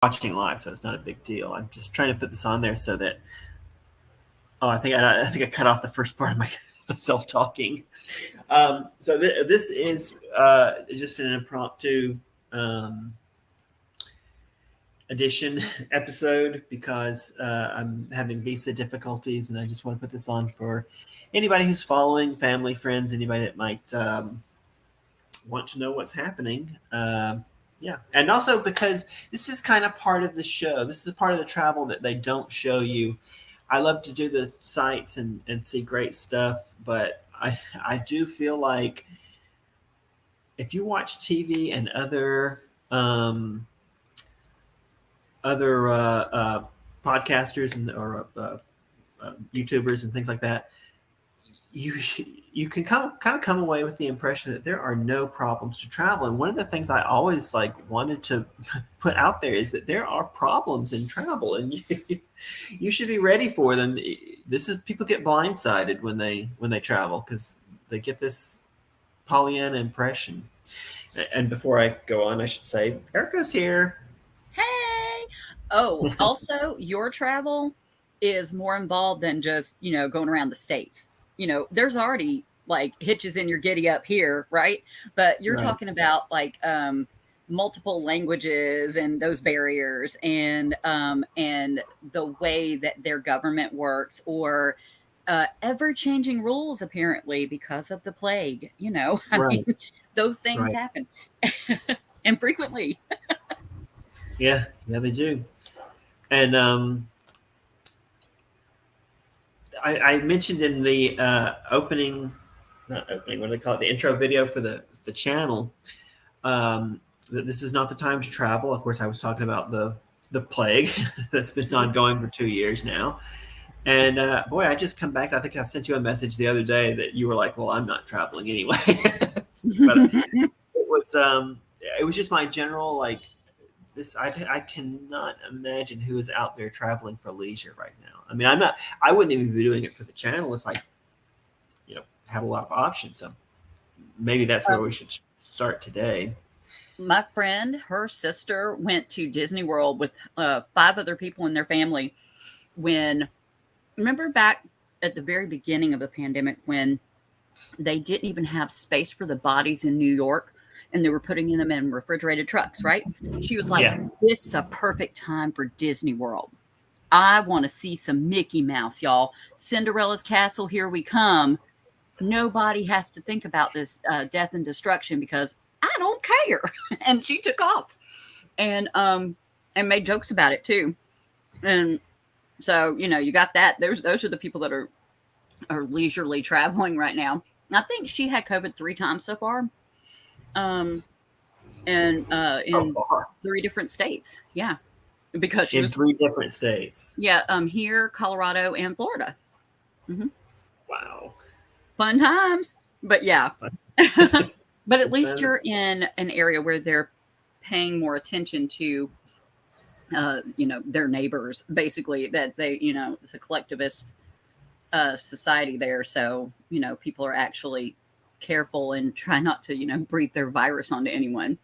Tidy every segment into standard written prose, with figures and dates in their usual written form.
watching live, so it's not a big deal. I'm just trying to put this on there so that. Oh, I think I cut off the first part of myself talking. So this is just an impromptu edition episode because I'm having visa difficulties, and I just want to put this on for anybody who's following, family, friends, anybody that might want to know what's happening. Yeah, and also because this is kind of part of the show. This is part of the travel that they don't show you. I love to do the sites and see great stuff, but I do feel like if you watch TV and other podcasters or YouTubers and things like that, you can kind of come away with the impression that there are no problems to travel. And one of the things I always wanted to put out there is that there are problems in travel, and you should be ready for them. This is people get blindsided when they travel because they get this Pollyanna impression. And before I go on, I should say Erica's here. Hey. Oh, also, your travel is more involved than just, going around the states. There's already like hitches in your giddy up here, right? But you're Right. talking about multiple languages and those barriers and the way that their government works, or ever changing rules apparently because of the plague. I Right. mean, those things Right. happen and frequently. Yeah, they do. And I mentioned in the not opening, what do they call it? The intro video for the channel. That this is not the time to travel. Of course, I was talking about the plague that's been ongoing for 2 years now. And boy, I just come back. I think I sent you a message the other day that you were like, "Well, I'm not traveling anyway." But it was just my general this. I cannot imagine who is out there traveling for leisure right now. I mean, I wouldn't even be doing it for the channel if I have a lot of options. So maybe that's where we should start today. My friend, her sister went to Disney World with 5 other people in their family remember back at the very beginning of the pandemic when they didn't even have space for the bodies in New York and they were putting them in refrigerated trucks, right? She was like, Yeah. this is a perfect time for Disney World. I want to see some Mickey Mouse, y'all. Cinderella's castle, here we come. Nobody has to think about this death and destruction because I don't care. And she took off and made jokes about it too. And so, you got that. Those are the people that are leisurely traveling right now. I think she had COVID 3 times so far. And in So far. 3 different states. Yeah. Because she In was 3 different states. Yeah, here, Colorado, and Florida. Mm-hmm. Wow. Fun times. But yeah. But at least you're in an area where they're paying more attention to their neighbors, basically, that they, it's a collectivist society there. So, people are actually careful and try not to, breathe their virus onto anyone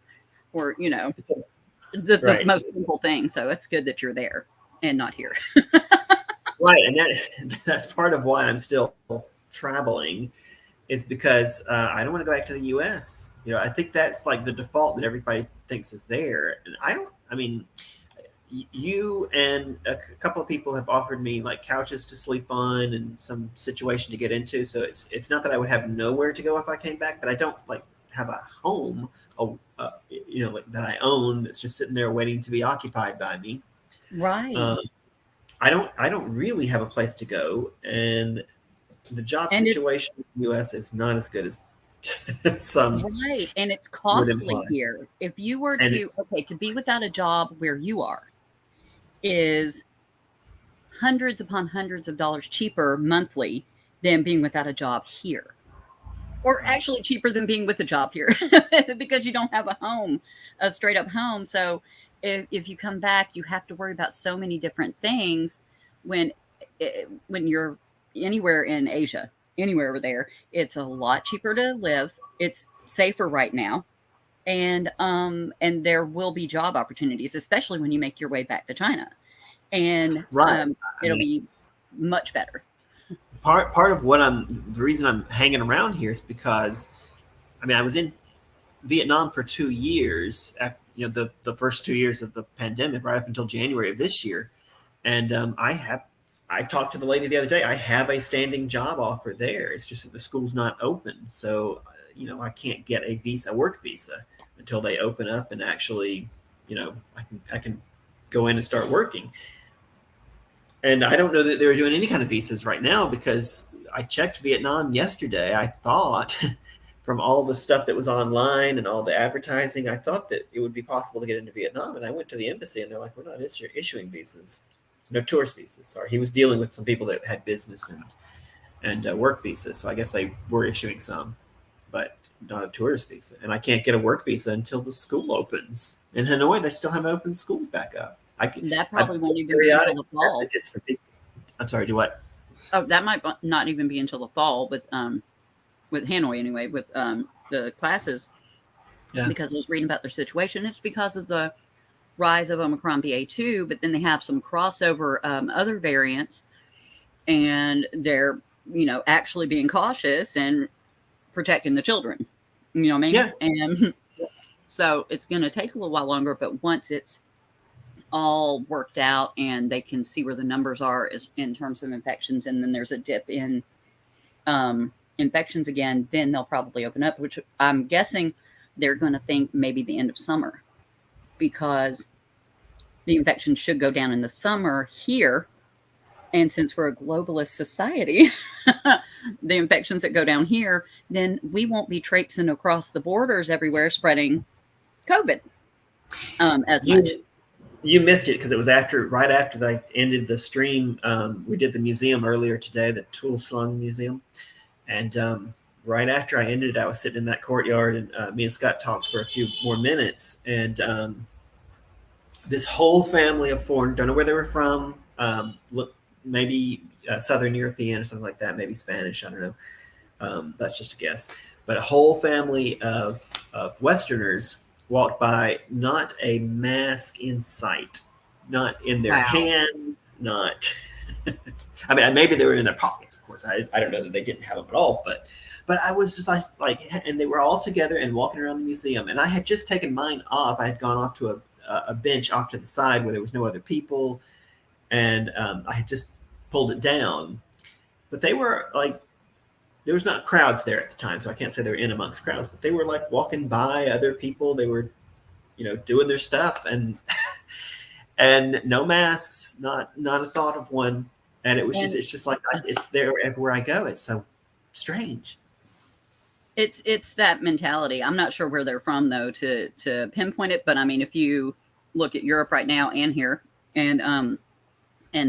or, the most simple thing. So it's good that you're there and not here. Right. And that's part of why I'm still traveling is because I don't want to go back to the U.S. I think that's like the default that everybody thinks is there. And you and a couple of people have offered me like couches to sleep on and some situation to get into. So it's not that I would have nowhere to go if I came back, but I don't have a home, that I own that's just sitting there waiting to be occupied by me. Right. I don't really have a place to go, and the job situation in the U.S. is not as good as some. Right, and it's costly here. If you were to be without a job where you are, is hundreds upon hundreds of dollars cheaper monthly than being without a job here. Or actually cheaper than being with a job here because you don't have a straight up home. So if you come back, you have to worry about so many different things when you're anywhere in Asia, anywhere over there. It's a lot cheaper to live. It's safer right now. and there will be job opportunities, especially when you make your way back to China, and Right. I it'll mean, be much better. part of the reason I'm hanging around here is because, I mean, I was in Vietnam for 2 years. The first 2 years of the pandemic, right up until January of this year, and I talked to the lady the other day. I have a standing job offer there. It's just that the school's not open, so I can't get a work visa until they open up and actually, I can go in and start working. And I don't know that they're doing any kind of visas right now because I checked Vietnam yesterday. I thought from all the stuff that was online and all the advertising, I thought that it would be possible to get into Vietnam. And I went to the embassy and they're like, we're not issuing visas. No, tourist visas. Sorry. He was dealing with some people that had business and work visas. So I guess they were issuing some, but not a tourist visa. And I can't get a work visa until the school opens. In Hanoi, they still haven't opened schools back up. That I've probably won't even be periodic until the fall. messages for people. I'm sorry, do what? Oh, that might not even be until the fall with Hanoi anyway, with the classes. Yeah. Because I was reading about their situation. It's because of the rise of Omicron BA2, but then they have some crossover other variants, and they're actually being cautious and protecting the children. You know what I mean? Yeah. And so it's going to take a little while longer, but once it's all worked out and they can see where the numbers are in terms of infections, and then there's a dip in infections again, then they'll probably open up, which I'm guessing they're going to think maybe the end of summer, because the infections should go down in the summer here. And since we're a globalist society, the infections that go down here, then we won't be traipsing across the borders everywhere spreading COVID as much. You missed it because it was right after they ended the stream. We did the museum earlier today, the Tool Slung Museum. And right after I ended it, I was sitting in that courtyard, and me and Scott talked for a few more minutes. And this whole family of foreign, don't know where they were from, maybe Southern European or something like that, maybe Spanish, I don't know. That's just a guess. But a whole family of Westerners walked by, not a mask in sight, not in their hands, not. I mean, maybe they were in their pockets, of course. I don't know that they didn't have them at all, but I was just like, and they were all together and walking around the museum. And I had just taken mine off. I had gone off to a bench off to the side where there was no other people, and I had just pulled it down. But they were like, there was not crowds there at the time, so I can't say they were in amongst crowds, but they were like walking by other people. They were, doing their stuff, and and no masks, not a thought of one. And it's just like, it's there everywhere I go. It's so strange. It's that mentality. I'm not sure where they're from though to pinpoint it, but I mean, if you look at Europe right now and here, and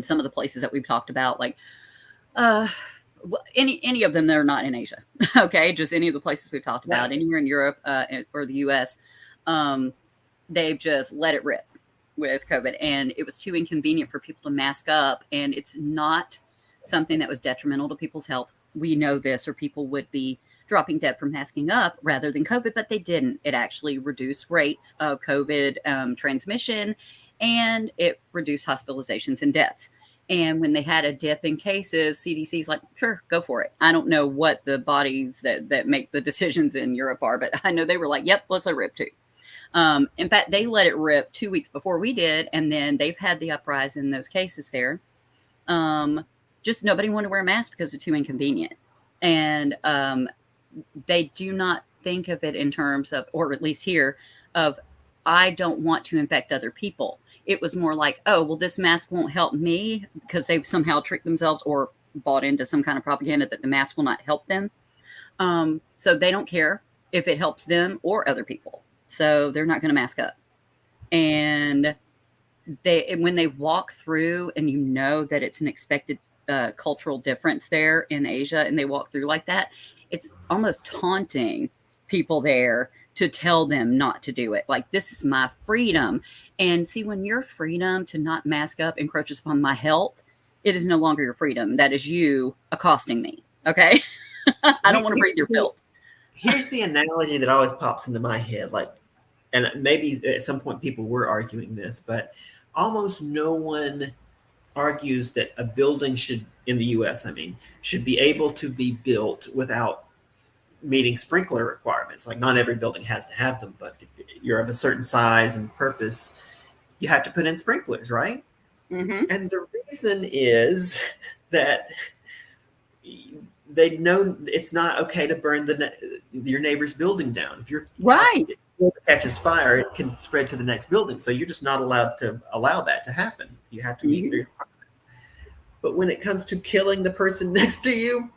some of the places that we've talked about, like any of them that are not in Asia, okay, just any of the places we've talked about, anywhere in Europe or the US, they've just let it rip with COVID, and it was too inconvenient for people to mask up. And it's not something that was detrimental to people's health. We know this, or people would be dropping dead from masking up rather than COVID, but they didn't. It actually reduced rates of COVID transmission, and it reduced hospitalizations and deaths. And when they had a dip in cases, CDC's like, sure, go for it. I don't know what the bodies that make the decisions in Europe are, but I know they were like, yep, let's let it rip too. In fact, they let it rip 2 weeks before we did, and then they've had the uprise in those cases there. Just nobody wanted to wear a mask because it's too inconvenient. And they do not think of it in terms of, or at least here, of, I don't want to infect other people. It was more like, oh, well, this mask won't help me, because they've somehow tricked themselves or bought into some kind of propaganda that the mask will not help them. So they don't care if it helps them or other people. So they're not going to mask up. And when they walk through, and that it's an expected cultural difference there in Asia, and they walk through like that, it's almost taunting people there to tell them not to do it. Like, this is my freedom. And see, when your freedom to not mask up encroaches upon my health, it is no longer your freedom. That is you accosting me. Okay. I don't want to breathe your filth. Here's the analogy that always pops into my head. Like, and maybe at some point people were arguing this, but almost no one argues that a building should, in the US, I mean, should be able to be built without meeting sprinkler requirements. Like not every building has to have them, but if you're of a certain size and purpose, you have to put in sprinklers, right? Mm-hmm. And the reason is that they know it's not okay to burn your neighbor's building down. If your Right. house catches fire, it can spread to the next building. So you're just not allowed to allow that to happen. You have to meet Mm-hmm. the requirements. But when it comes to killing the person next to you,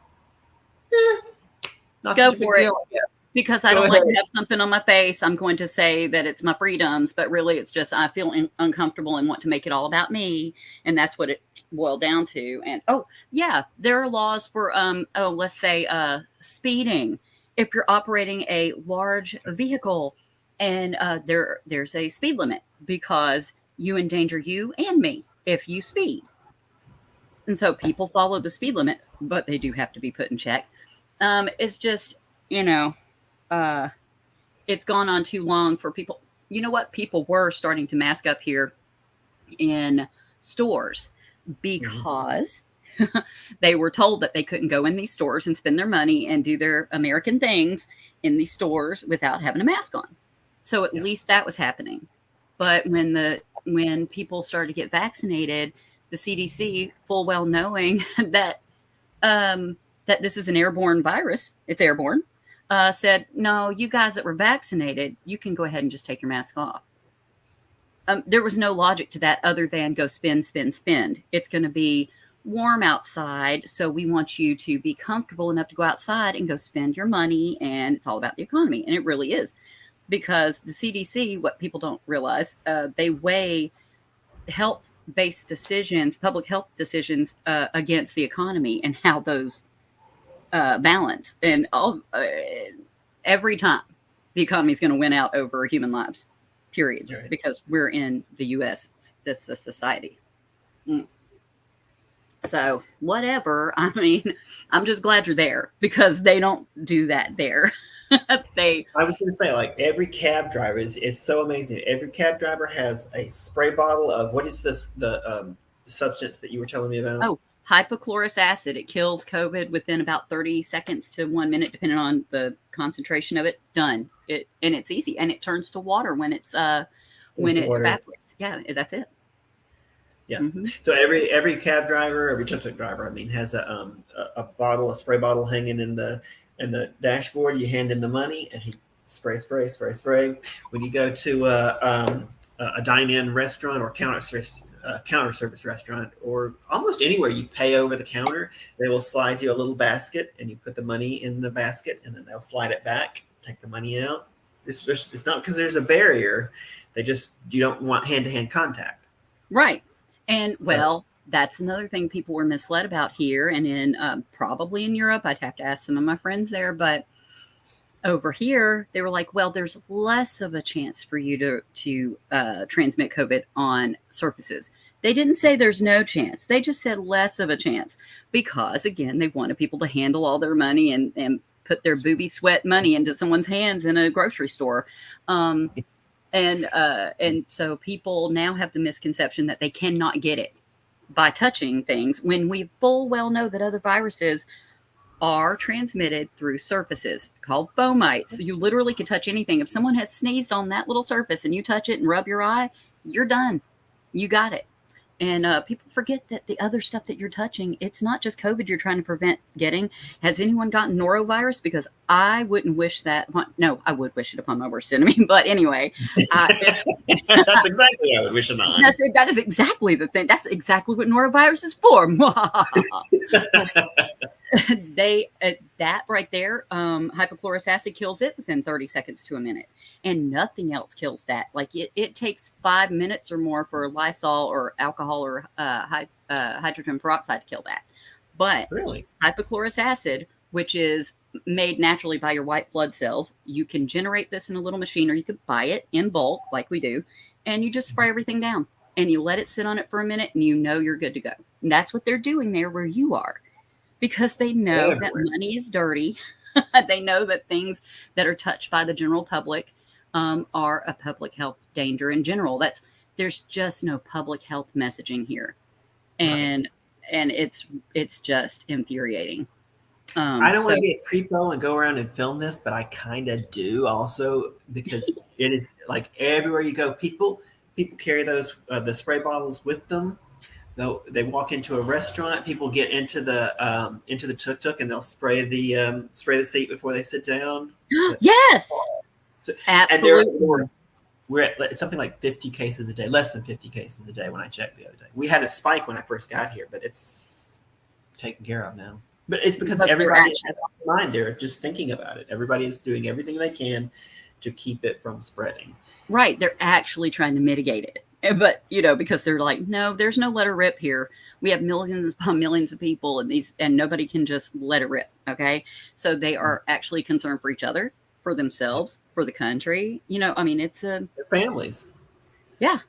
not Go such a big for it. deal. Yeah. Because I Go don't like to ahead. have something on my face, I'm going to say that it's my freedoms, but really it's just I feel uncomfortable and want to make it all about me, and that's what it boiled down to. And oh yeah, there are laws for let's say speeding. If you're operating a large vehicle and there's a speed limit because you endanger you and me if you speed. And so people follow the speed limit, but they do have to be put in check. It's just, you know, uh, it's gone on too long for people. You know what? People were starting to mask up here in stores because they were told that they couldn't go in these stores and spend their money and do their American things in these stores without having a mask on. So at least that was happening. But when people started to get vaccinated, the CDC, full well knowing that that this is an airborne virus, it's airborne, said, no, you guys that were vaccinated, you can go ahead and just take your mask off. There was no logic to that other than go spend, spend, spend. It's going to be warm outside, so we want you to be comfortable enough to go outside and go spend your money, and it's all about the economy. And it really is, because the CDC, what people don't realize, they weigh health-based decisions, public health decisions against the economy and how those balance. And every time the economy is going to win out over human lives, period, Right. because we're in the U.S., this the society. So whatever. I mean, I'm just glad you're there because they don't do that there. I was going to say, like every cab driver is so amazing. Every cab driver has a spray bottle of what is this the substance that you were telling me about? Oh, hypochlorous acid. It kills COVID within about 30 seconds to 1 minute, depending on the concentration of it. Done. And it's easy, and it turns to water when it's when it evaporates. Yeah, that's it. Yeah. Mm-hmm. So every cab driver, every tuk-tuk driver, I mean, has a bottle, a spray bottle hanging in the dashboard. You hand him the money, and he spray. When you go to a dine-in restaurant or counter service restaurant, or almost anywhere you pay over the counter, they will slide you a little basket, and you put the money in the basket, and then they'll slide it back, take the money out. It's not because there's a barrier. You don't want hand-to-hand contact. Right. And well, that's another thing people were misled about here and in probably in Europe. I'd have to ask some of my friends there, but over here they were like, well, there's less of a chance for you to transmit COVID on surfaces. They didn't say there's no chance. They just said less of a chance because, again, they wanted people to handle all their money and put their booby sweat money into someone's hands in a grocery store. And so people now have the misconception that they cannot get it by touching things when we full well know that other viruses are transmitted through surfaces called fomites. You literally can touch anything. If someone has sneezed on that little surface and you touch it and rub your eye, you're done. You got it. And people forget that the other stuff that you're touching, it's not just COVID you're trying to prevent getting. Has anyone gotten norovirus? Because I wouldn't wish that. No, I would wish it upon my worst enemy. But anyway. That's exactly what I would wish it on. That is exactly the thing. That's exactly what norovirus is for. That right there, hypochlorous acid kills it within 30 seconds to a minute, and nothing else kills that. Like it takes 5 minutes or more for Lysol or alcohol or hydrogen peroxide to kill that. But really, hypochlorous acid, which is made naturally by your white blood cells, you can generate this in a little machine, or you could buy it in bulk like we do, and you just spray everything down and you let it sit on it for a minute, and you know you're good to go. And that's what they're doing there where you are. Because they know that money is dirty. They know that things that are touched by the general public are a public health danger in general. There's just no public health messaging here, Right. and it's just infuriating. I don't So want to be a creepo and go around and film this, but I kind of do also because it is like everywhere you go, people carry those the spray bottles with them. They walk into a restaurant. People get into the tuk tuk and they'll spray the seat before they sit down. yes, So, and absolutely. we're at something like 50 cases a day, less than 50 cases a day when I checked the other day. We had a spike when I first got here, but it's taken care of now. But it's because Because they're everybody actually has in mind. They're just thinking about it. Everybody is doing everything they can to keep it from spreading. right. They're actually trying to mitigate it. But because they're like, no, there's no let her rip here. We have millions upon millions of people, and nobody can just let it rip. Okay, so they are actually concerned for each other, for themselves, for the country. I mean, it's a Their families. yeah,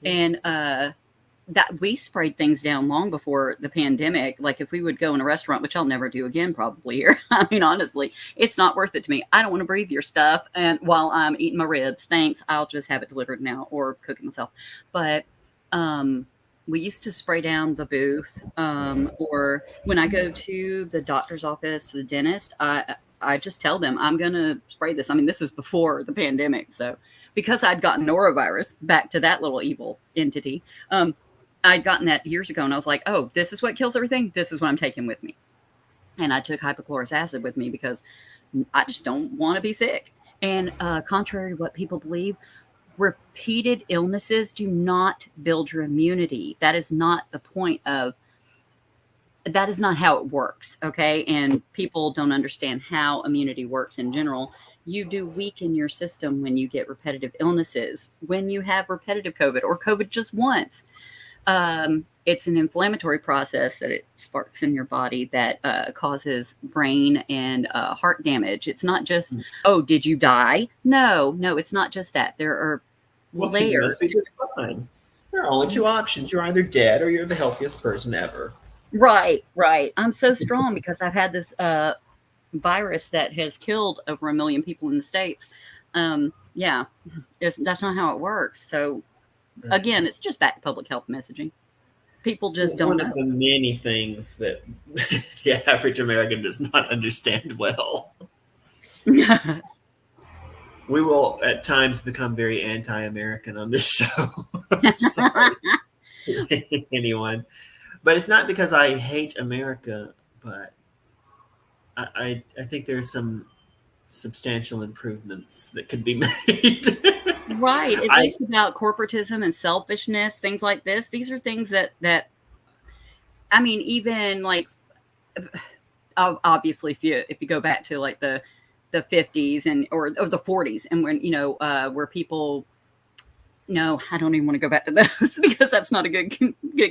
Yeah. and that we sprayed things down long before the pandemic. Like if we would go in a restaurant, which I'll never do again probably here. I mean, honestly, it's not worth it to me. I don't want to breathe your stuff and while I'm eating my ribs. Thanks. I'll just have it delivered now or cook it myself. But we used to spray down the booth. Or when I go to the doctor's office, the dentist, I just tell them I'm gonna spray this. I mean, this is before the pandemic, so because I'd gotten norovirus, back to that little evil entity. I'd gotten that years ago, and I was like, "Oh, this is what kills everything. This is what I'm taking with me." And I took hypochlorous acid with me because I just don't want to be sick. And contrary to what people believe, repeated illnesses do not build your immunity. That is not the point of. That is not how it works. Okay, and people don't understand how immunity works in general. You do weaken your system when you get repetitive illnesses, when you have repetitive COVID or COVID just once. It's an inflammatory process that it sparks in your body that causes brain and heart damage. It's not just, oh, did you die? No, no, it's not just that. There are Well, then you must be layers. just fine. There are only two options. You're either dead or you're the healthiest person ever. Right, right. I'm so strong because I've had this virus that has killed over 1 million people in the States. Yeah, that's not how it works. So, Right. again, it's just back to public health messaging. People just don't One of know. the many things that the average American does not understand well. We will at times become very anti-American on this show. Sorry, anyone, but it's not because I hate America, but I think there's some substantial improvements that could be made. Right, at I least about corporatism and selfishness, things like this. These are things that I mean, even like obviously, if you go back to like the 50s and or the 40s, and when where people. No, I don't even want to go back to those because that's not a good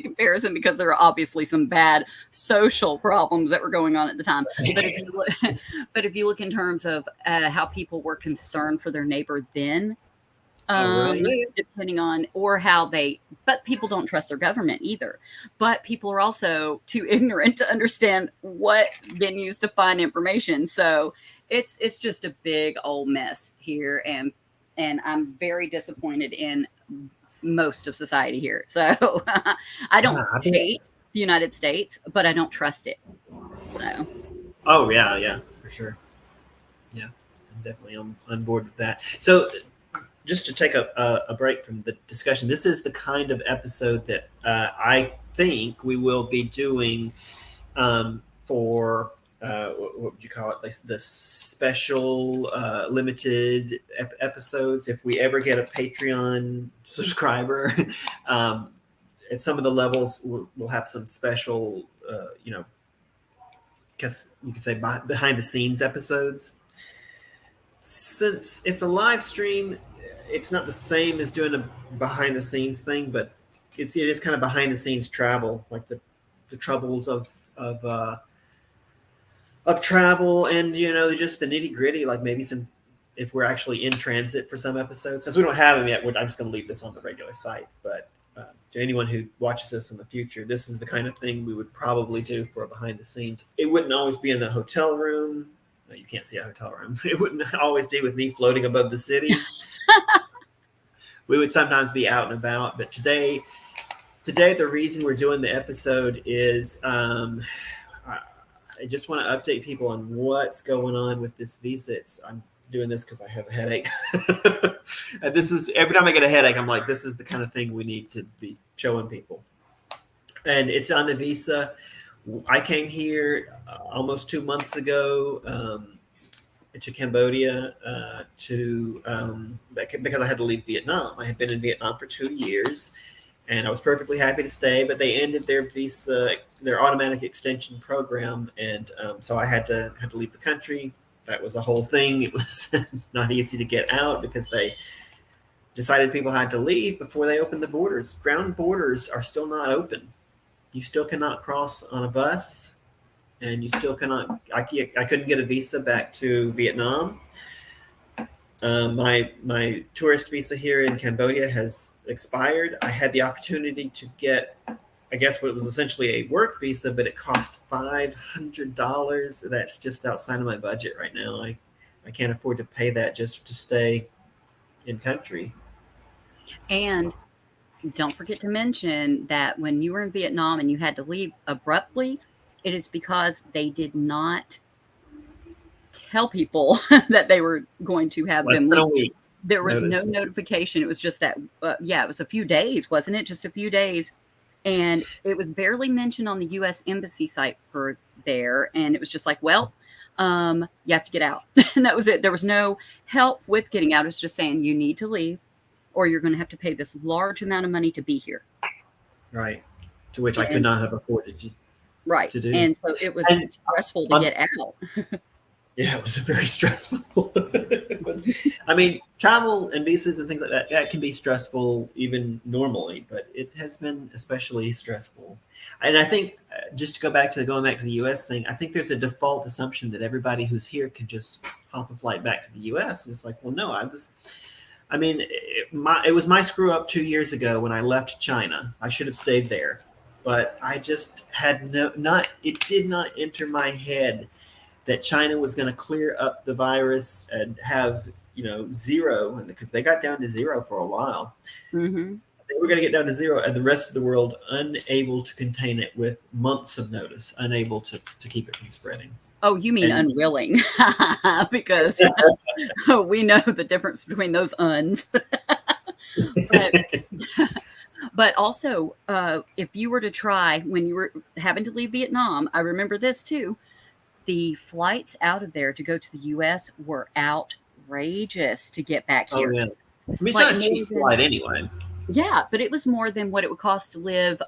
comparison because there are obviously some bad social problems that were going on at the time. But if you look, but if you look in terms of how people were concerned for their neighbor then, all right. depending on or how but people don't trust their government either. But people are also too ignorant to understand what venues to find information. So it's just a big old mess here, and I'm very disappointed in most of society here. So I don't I bet. hate the United States, but I don't trust it. So Oh yeah, yeah, for sure. Yeah, I'm definitely on board with that. So just to take a break from the discussion, this is the kind of episode that I think we will be doing for what would you call it? Like the special limited episodes. If we ever get a Patreon subscriber, at some of the levels, we'll have some special, because you could say behind the scenes episodes. Since it's a live stream, it's not the same as doing a behind the scenes thing, but it is kind of behind the scenes travel, like the troubles of travel, and just the nitty gritty, like maybe some if we're actually in transit for some episodes. Since we don't have them yet, I'm just going to leave this on the regular site. But to anyone who watches this in the future, this is the kind of thing we would probably do for a behind the scenes. It wouldn't always be in the hotel room. You can't see a hotel room. It wouldn't always be with me floating above the city. We would sometimes be out and about, but today the reason we're doing the episode is I just want to update people on what's going on with this visa. I'm doing this because I have a headache. And this is, every time I get a headache, I'm like, this is the kind of thing we need to be showing people. And it's on the visa. I came here almost 2 months ago to Cambodia because I had to leave Vietnam. I had been in Vietnam for 2 years, and I was perfectly happy to stay, but they ended their visa, their automatic extension program, and so I had to leave the country. That was a whole thing. It was not easy to get out because they decided people had to leave before they opened the borders. Ground borders are still not open. You still cannot cross on a bus, and you still cannot. I couldn't get a visa back to Vietnam. My tourist visa here in Cambodia has expired. I had the opportunity to get, I guess, what was essentially a work visa, but it cost $500. That's just outside of my budget right now. I can't afford to pay that just to stay in country. And don't forget to mention that when you were in Vietnam and you had to leave abruptly, it is because they did not tell people that they were going to have Less them than a leave. week. There was Notice. no notification. It was just that, it was a few days, wasn't it? Just a few days. And it was barely mentioned on the U.S. Embassy site for there. And it was just like, well, you have to get out. And that was it. There was no help with getting out. It's just saying you need to leave, or you're going to have to pay this large amount of money to be here. Right. To which I could not have afforded to do. And so it was stressful to get out. Yeah, it was very stressful. I mean, travel and visas and things like that can be stressful even normally, but it has been especially stressful. And I think just to going back to the U.S. thing, I think there's a default assumption that everybody who's here can just hop a flight back to the U.S. And it's like, well, no, it was my screw up 2 years ago when I left China. I should have stayed there, but I just had it did not enter my head that China was going to clear up the virus and have, zero, because they got down to zero for a while. Mm-hmm. They were going to get down to zero, and the rest of the world unable to contain it with months of notice, unable to keep it from spreading. Oh, you mean unwilling, because we know the difference between those uns. But also, if you were to try, when you were having to leave Vietnam, I remember this too, the flights out of there to go to the U.S. were outrageous to get back here. Oh, yeah. I mean, it's not a cheap flight anyway. Yeah, but it was more than what it would cost to live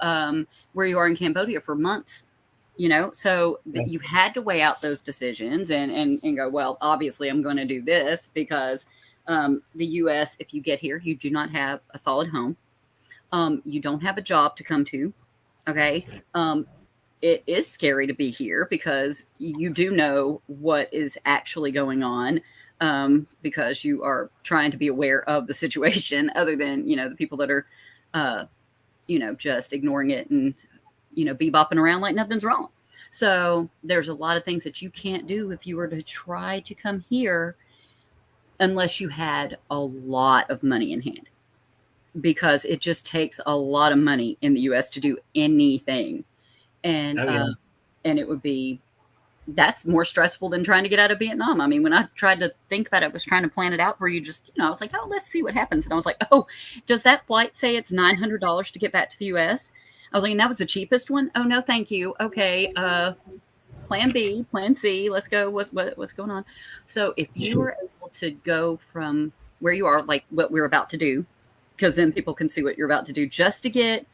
where you are in Cambodia for months. So you had to weigh out those decisions and go, well, obviously I'm going to do this because the U.S., if you get here, you do not have a solid home. You don't have a job to come to. Okay. It is scary to be here because you do know what is actually going on because you are trying to be aware of the situation other than, the people that are, just ignoring it and, bebopping around like nothing's wrong. So there's a lot of things that you can't do if you were to try to come here unless you had a lot of money in hand, because it just takes a lot of money in the U.S. to do anything. And and it would be, that's more stressful than trying to get out of Vietnam. I mean, when I tried to think about it, I was trying to plan it out for you. Just, I was like, oh, let's see what happens. And I was like, oh, does that flight say it's $900 to get back to the U.S.? I was like, and that was the cheapest one? Oh, no, thank you. Okay. Plan B, plan C. Let's go. What's going on? So if you were able to go from where you are, like what we're about to do, because then people can see what you're about to do, just to get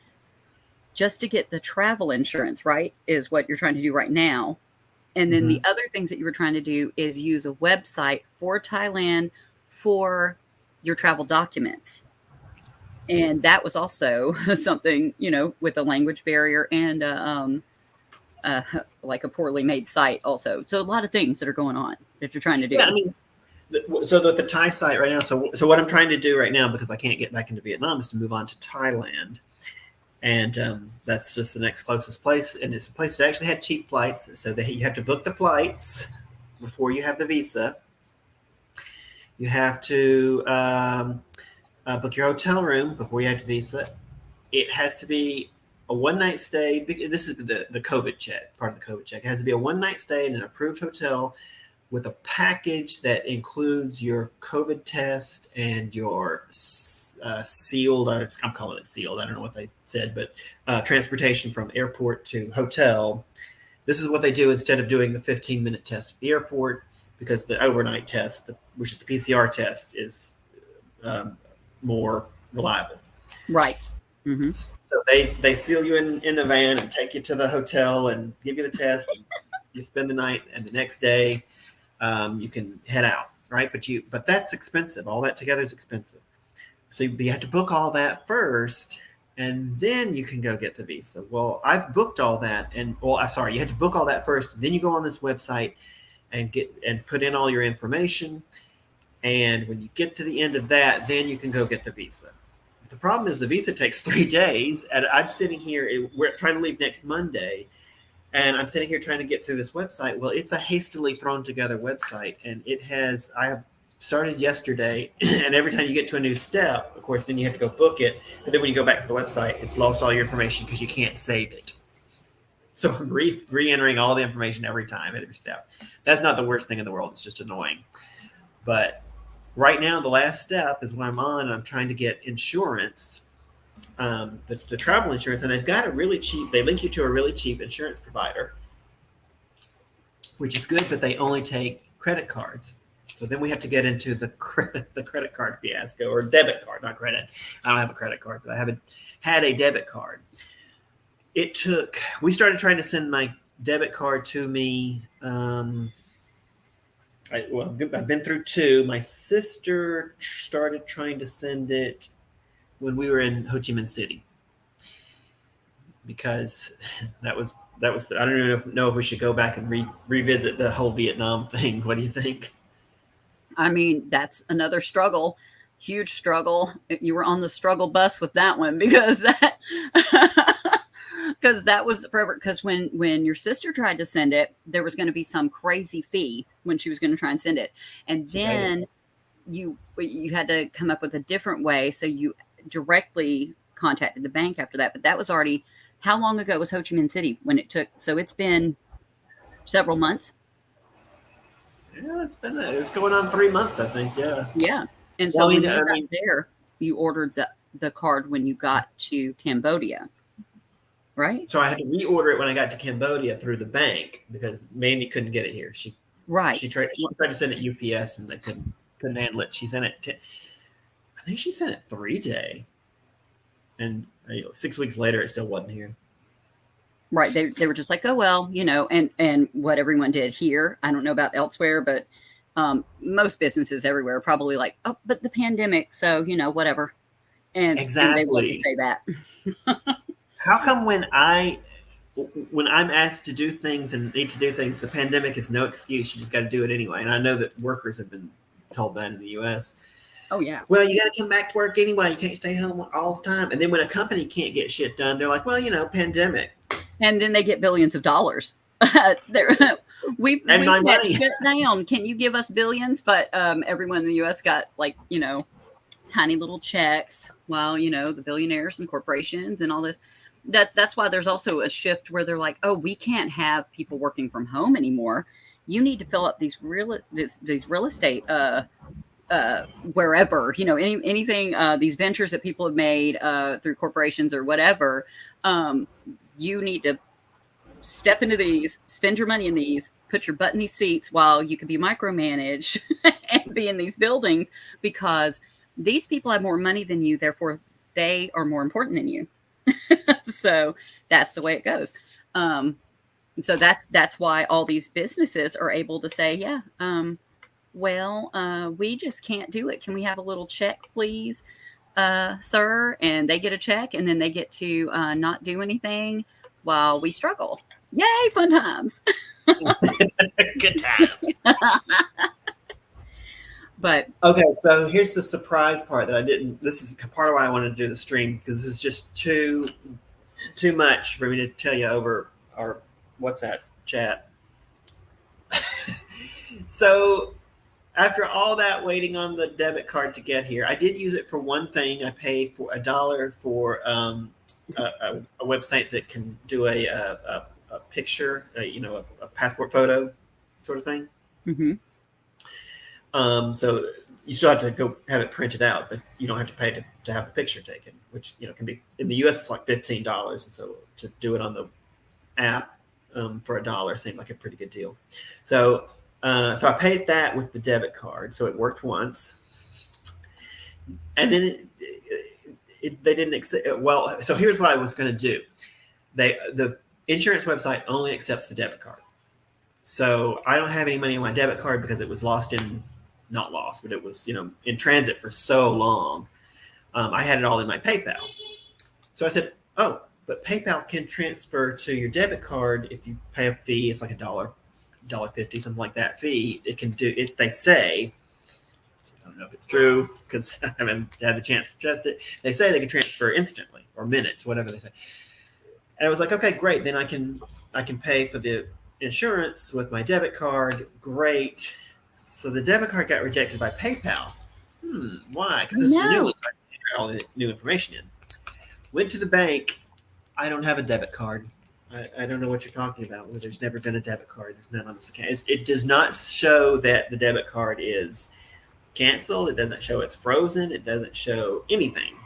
the travel insurance, right, is what you're trying to do right now. And then the other things that you were trying to do is use a website for Thailand for your travel documents. And that was also something, with a language barrier and like a poorly made site also. So a lot of things that are going on that you're trying to do. Yeah, I mean, so the Thai site right now, so what I'm trying to do right now, because I can't get back into Vietnam, is to move on to Thailand. And that's just the next closest place. And it's a place that actually had cheap flights. So you have to book the flights. before you have the visa. You have to book your hotel room before you have the visa. It has to be a one-night stay. This is the COVID check, part of the COVID check. It has to be a one-night stay in an approved hotel with a package that includes your COVID test and your sealed, I'm calling it sealed, I don't know what they said, but transportation from airport to hotel. This is what they do instead of doing the 15-minute test at the airport, because the overnight test, which is the PCR test, is more reliable. Right. Mm-hmm. So they seal you in the van and take you to the hotel and give you the test. And you spend the night, and the next day you can head out, right? But that's expensive. All that together is expensive. So you have to book all that first, and then you can go get the visa. Well, I've booked all that, you had to book all that first. Then you go on this website and put in all your information. And when you get to the end of that, then you can go get the visa. But the problem is the visa takes 3 days, and I'm sitting here. We're trying to leave next Monday, and I'm sitting here trying to get through this website. Well, it's a hastily thrown together website, and I have started yesterday, and every time you get to a new step, of course, then you have to go book it. But then when you go back to the website, it's lost all your information because you can't save it. So I'm re-entering all the information every time at every step. That's not the worst thing in the world. It's just annoying. But right now, the last step is when I'm on, and I'm trying to get insurance, the travel insurance, and they've got they link you to a really cheap insurance provider, which is good, but they only take credit cards. So then we have to get into the credit card fiasco, or debit card, not credit. I don't have a credit card, but I haven't had a debit card. We started trying to send my debit card to me. I've been through 2. My sister started trying to send it when we were in Ho Chi Minh City, because that was. I don't even know if we should go back and revisit the whole Vietnam thing. What do you think? I mean, that's another struggle, huge struggle. You were on the struggle bus with that one, because that was forever. Because when your sister tried to send it, there was going to be some crazy fee when she was going to try and send it, and then you had to come up with a different way. So you directly contacted the bank after that. But that was already, how long ago was Ho Chi Minh City when it took? So it's been several months. Yeah, it's going on 3 months, I think. Yeah. Yeah. And so when you got there, you ordered the card when you got to Cambodia, right? So I had to reorder it when I got to Cambodia through the bank, because Mandy couldn't get it here. She tried to send it UPS, and they couldn't handle it. She sent it I think she sent it 3-day, and 6 weeks later it still wasn't here. Right. They were just like, oh, well, and what everyone did here, I don't know about elsewhere, but most businesses everywhere are probably like, oh, but the pandemic, so, whatever. And exactly. And they love to say that. How come when I'm asked to do things and need to do things, the pandemic is no excuse? You just got to do it anyway. And I know that workers have been told that in the U.S. Oh, yeah. Well, you got to come back to work anyway. You can't stay home all the time. And then when a company can't get shit done, they're like, well, pandemic. And then they get billions of dollars. we my money. Shut down. Can you give us billions? But everyone in the U.S. got tiny little checks, while the billionaires and corporations and all this. That's why there's also a shift where they're like, oh, we can't have people working from home anymore. You need to fill up these real estate wherever, anything, these ventures that people have made through corporations or whatever. You need to step into these, spend your money in these, put your butt in these seats while you can be micromanaged and be in these buildings, because these people have more money than you. Therefore, they are more important than you. So that's the way it goes. So that's why all these businesses are able to say, yeah, we just can't do it. Can we have a little check, please, sir? And they get a check, and then they get to not do anything while we struggle. Yay, fun times. Good times. But okay, so here's the surprise part that I didn't. This is part of why I wanted to do the stream, because this is just too much for me to tell you over our WhatsApp chat. So after all that waiting on the debit card to get here, I did use it for one thing. I paid for $1 for a website that can do a picture, a passport photo sort of thing. Mm-hmm. So you still have to go have it printed out, but you don't have to pay to have a picture taken, which can be in the U.S. it's like $15, and so to do it on the app for $1 seemed like a pretty good deal. So I paid that with the debit card, so it worked once, and then they didn't accept. Well, so here's what I was going to do. The insurance website only accepts the debit card, so I don't have any money on my debit card because it was not lost, but it was in transit for so long. I had it all in my PayPal, so I said, "Oh, but PayPal can transfer to your debit card if you pay a fee. It's like $1.50, something like that fee. It can do it. They say, I don't know if it's true because I haven't had the chance to test it. They say they can transfer instantly or minutes, whatever they say." And I was like, "Okay, great. Then I can pay for the insurance with my debit card. Great." So the debit card got rejected by PayPal. Why? Because it's the new one. So I entered all the new information in. Went to the bank. I don't have a debit card. I don't know what you're talking about. There's never been a debit card. There's none on this account. It does not show that the debit card is canceled. It doesn't show it's frozen. It doesn't show anything.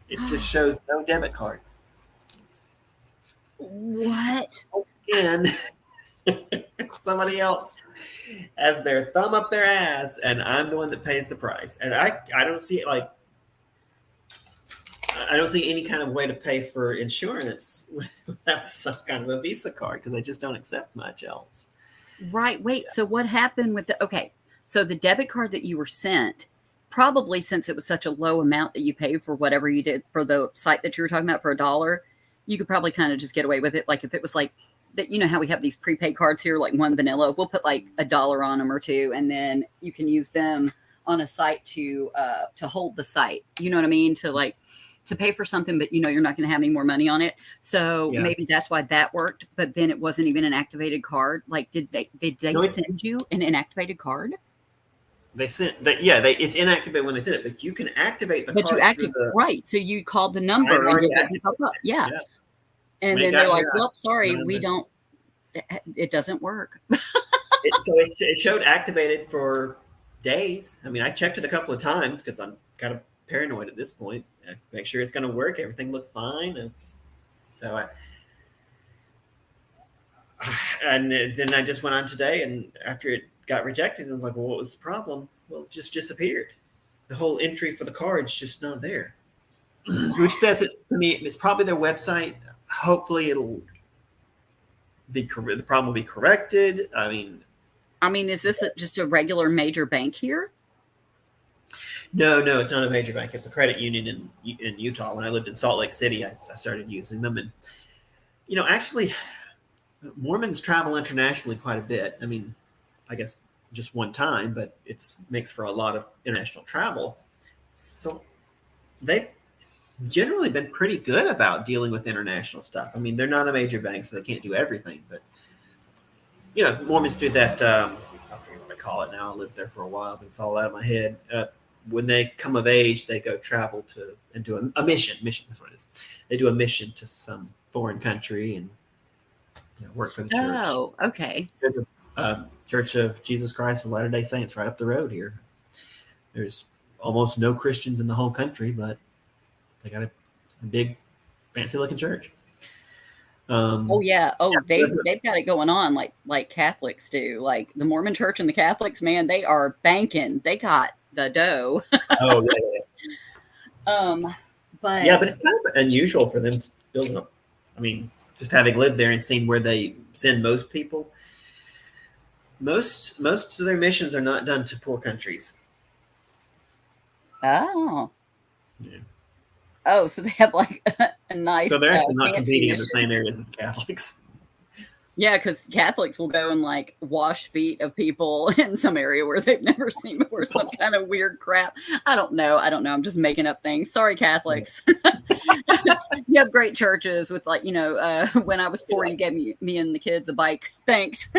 It just shows no debit card. What? Again, somebody else has their thumb up their ass, and I'm the one that pays the price. And I don't see it like. I don't see any kind of way to pay for insurance without some kind of a Visa card because they just don't accept much else. Right. Wait. So what happened with so the debit card that you were sent, probably since it was such a low amount that you paid for whatever you did for the site that you were talking about for $1, you could probably kind of just get away with it. Like if it was like that, how we have these prepaid cards here, like one vanilla, we'll put like $1 on them or $2, and then you can use them on a site to hold the site. You know what I mean? To pay for something, but you're not going to have any more money on it. So maybe that's why that worked. But then it wasn't even an activated card. Like, did they send you an inactivated card? They sent that. Yeah, it's inactivated when they send it, but you can activate the card. But you activate right. So you called the number and it pop up. Yeah. And then they're like, "Well, sorry, we don't. It doesn't work." It showed activated for days. I mean, I checked it a couple of times because I'm kind of paranoid at this point. Make sure it's going to work. Everything looked fine. And then I just went on today, and after it got rejected, I was like, "Well, what was the problem?" Well, it just disappeared. The whole entry for the card's just not there. Which says it's probably their website. Hopefully, it'll be the problem will be corrected. I mean, is this just a regular major bank here? No, it's not a major bank. It's a credit union in Utah. When I lived in Salt Lake City, I started using them. And, actually, Mormons travel internationally quite a bit. I mean, I guess just one time, but it makes for a lot of international travel. So they've generally been pretty good about dealing with international stuff. I mean, they're not a major bank, so they can't do everything. But, Mormons do that. I forget what they call it now. I lived there for a while, but it's all out of my head. When they come of age, they go travel and do a mission. Mission, that's what it is. They do a mission to some foreign country and work for the church. Oh, okay. There's a Church of Jesus Christ of Latter-day Saints right up the road here. There's almost no Christians in the whole country, but they got a big, fancy-looking church. They've got it going on like Catholics do. Like the Mormon Church and the Catholics, man, they are banking. They got the dough. Oh yeah. But it's kind of unusual for them to build them. I mean, just having lived there and seen where they send most people. Most of their missions are not done to poor countries. Oh. Yeah. Oh, so they have like a nice. So they're actually not competing in the same area as Catholics. Yeah, because Catholics will go and like wash feet of people in some area where they've never seen before, some kind of weird crap. I don't know. I'm just making up things. Sorry, Catholics. You have great churches with when I was poor, you gave me and the kids a bike. Thanks.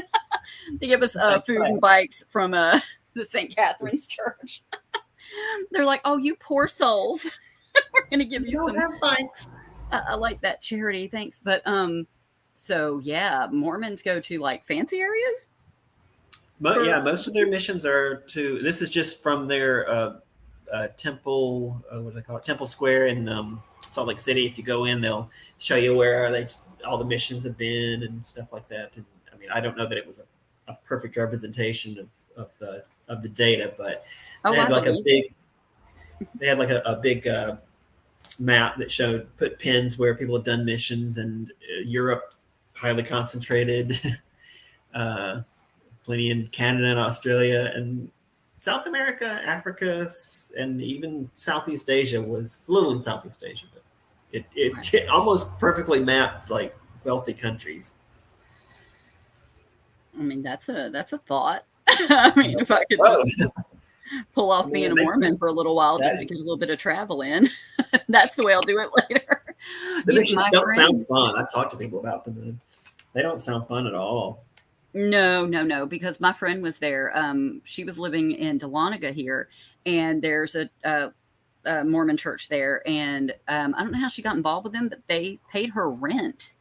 They give us That's food right. and bikes from the St. Catherine's Church. They're like, oh, you poor souls. We're going to give We you don't some. have bikes. I like that charity. Thanks. But so yeah, Mormons go to like fancy areas for. Yeah, most of their missions are to. This is just from their temple. What do they call it? Temple Square in Salt Lake City. If you go in, they'll show you where all the missions have been and stuff like that. And I mean, I don't know that it was a perfect representation of the data, but they Oh, had I like a believe it. big they had like a big map that showed put pins where people have done missions, and Europe highly concentrated. uh, Plenty in Canada and Australia and South America, Africa, and even Southeast Asia was a little in Southeast Asia, but it almost perfectly mapped like wealthy countries. I mean, that's a thought. I mean, if I could Whoa! just pull I off mean, being it a makes Mormon for sense. a little while just to That, get a little bit of travel in, that's the way I'll do it later. the missions My don't sound friend. fun. I've talked to people about them, and they don't sound fun at all. No, no, no, because my friend was there. She was living in Dahlonega here, and there's a Mormon church there, and I don't know how she got involved with them, but they paid her rent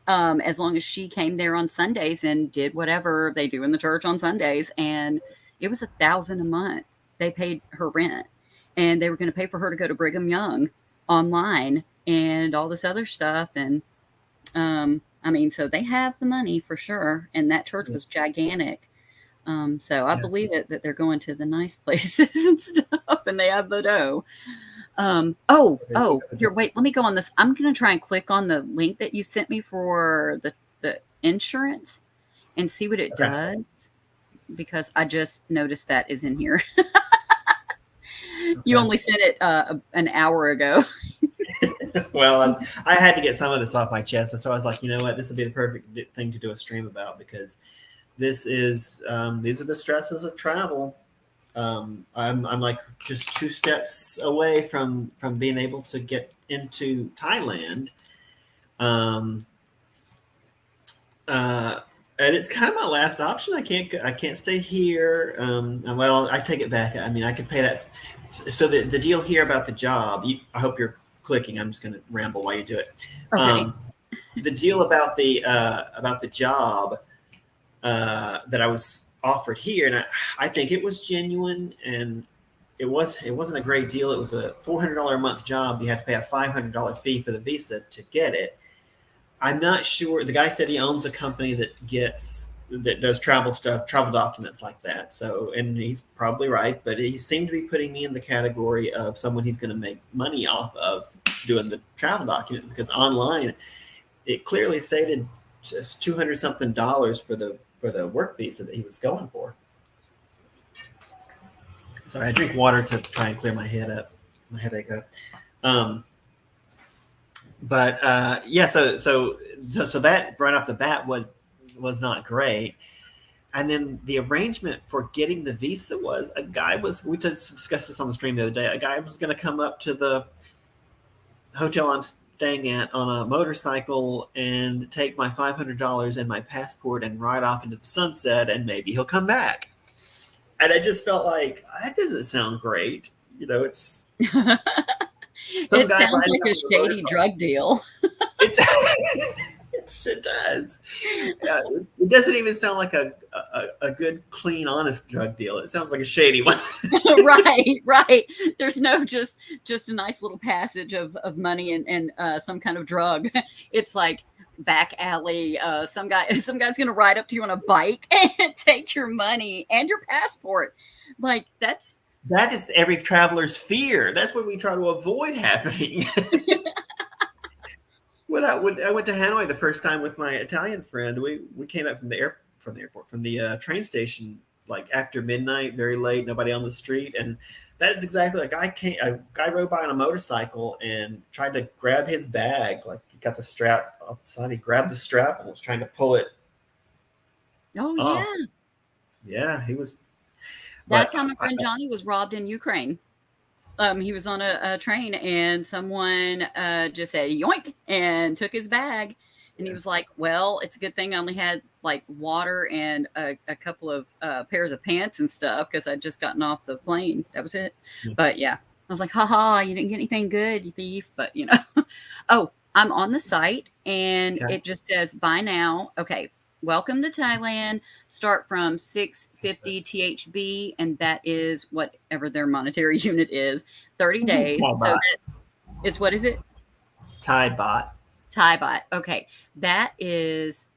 as long as she came there on Sundays and did whatever they do in the church on Sundays, and it was 1,000 a month. They paid her rent, and they were going to pay for her to go to Brigham Young online and all this other stuff, and I mean, so they have the money for sure, and that church was gigantic. So I Yeah. believe that they're going to the nice places and stuff, and they have the dough. Oh, here, wait, let me go on this. I'm gonna try and click on the link that you sent me for the insurance and see what it Okay. does because I just noticed that is in here. You Okay. only sent it an hour ago. Well, I had to get some of this off my chest, so I was like, you know what, this would be the perfect thing to do a stream about because these are the stresses of travel. I'm like just two steps away from being able to get into Thailand. Um, uh, and it's kind of my last option. I can't stay here. Well, I take it back. I mean, I could pay that. So the deal here about the job. I hope you're clicking. I'm just going to ramble while you do it. Okay. The deal about the job that I was offered here, and I think it was genuine, and it wasn't a great deal. It was a $400 a month job. You had to pay a $500 fee for the visa to get it. I'm not sure. The guy said he owns a company that does travel stuff, travel documents like that. So, and he's probably right, but he seemed to be putting me in the category of someone he's going to make money off of doing the travel document because online it clearly stated just 200 something dollars for the work visa that he was going for. Sorry, I drink water to try and clear my headache up. Um, but yeah, so that right off the bat was not great. And then the arrangement for getting the visa was we just discussed this on the stream the other day. A guy was going to come up to the hotel I'm staying at on a motorcycle and take my $500 and my passport and ride off into the sunset, and maybe he'll come back. And I just felt like that doesn't sound great. It's some It guy sounds riding like up a on a shady motorcycle. drug deal. It, it does. Yeah, it doesn't even sound like a good, clean, honest drug deal. It sounds like a shady one. Right, right. There's no just a nice little passage of money and some kind of drug. It's like back alley. Some guy's gonna ride up to you on a bike and take your money and your passport. Like that's That is every traveler's fear. That's what we try to avoid happening. When I went to Hanoi the first time with my Italian friend, we came up from the train station like after midnight, very late, nobody on the street, and that is exactly like a guy rode by on a motorcycle and tried to grab his bag, like he got the strap off the side, he grabbed the strap and was trying to pull it oh yeah. off. Yeah, he was, That's but how my friend Johnny was robbed in Ukraine. He was on a train and someone just said yoink and took his bag And he was like, well, it's a good thing I only had like water and a couple of pairs of pants and stuff because I'd just gotten off the plane. That was it. But yeah, I was like, haha, you didn't get anything good, you thief. But oh, I'm on the site and Okay. it just says buy now. Okay. Welcome to Thailand. Start from 650 THB, and that is whatever their monetary unit is. 30 days. Thai So bot. it's what is it? Thai bot. Thai bot. Okay. That is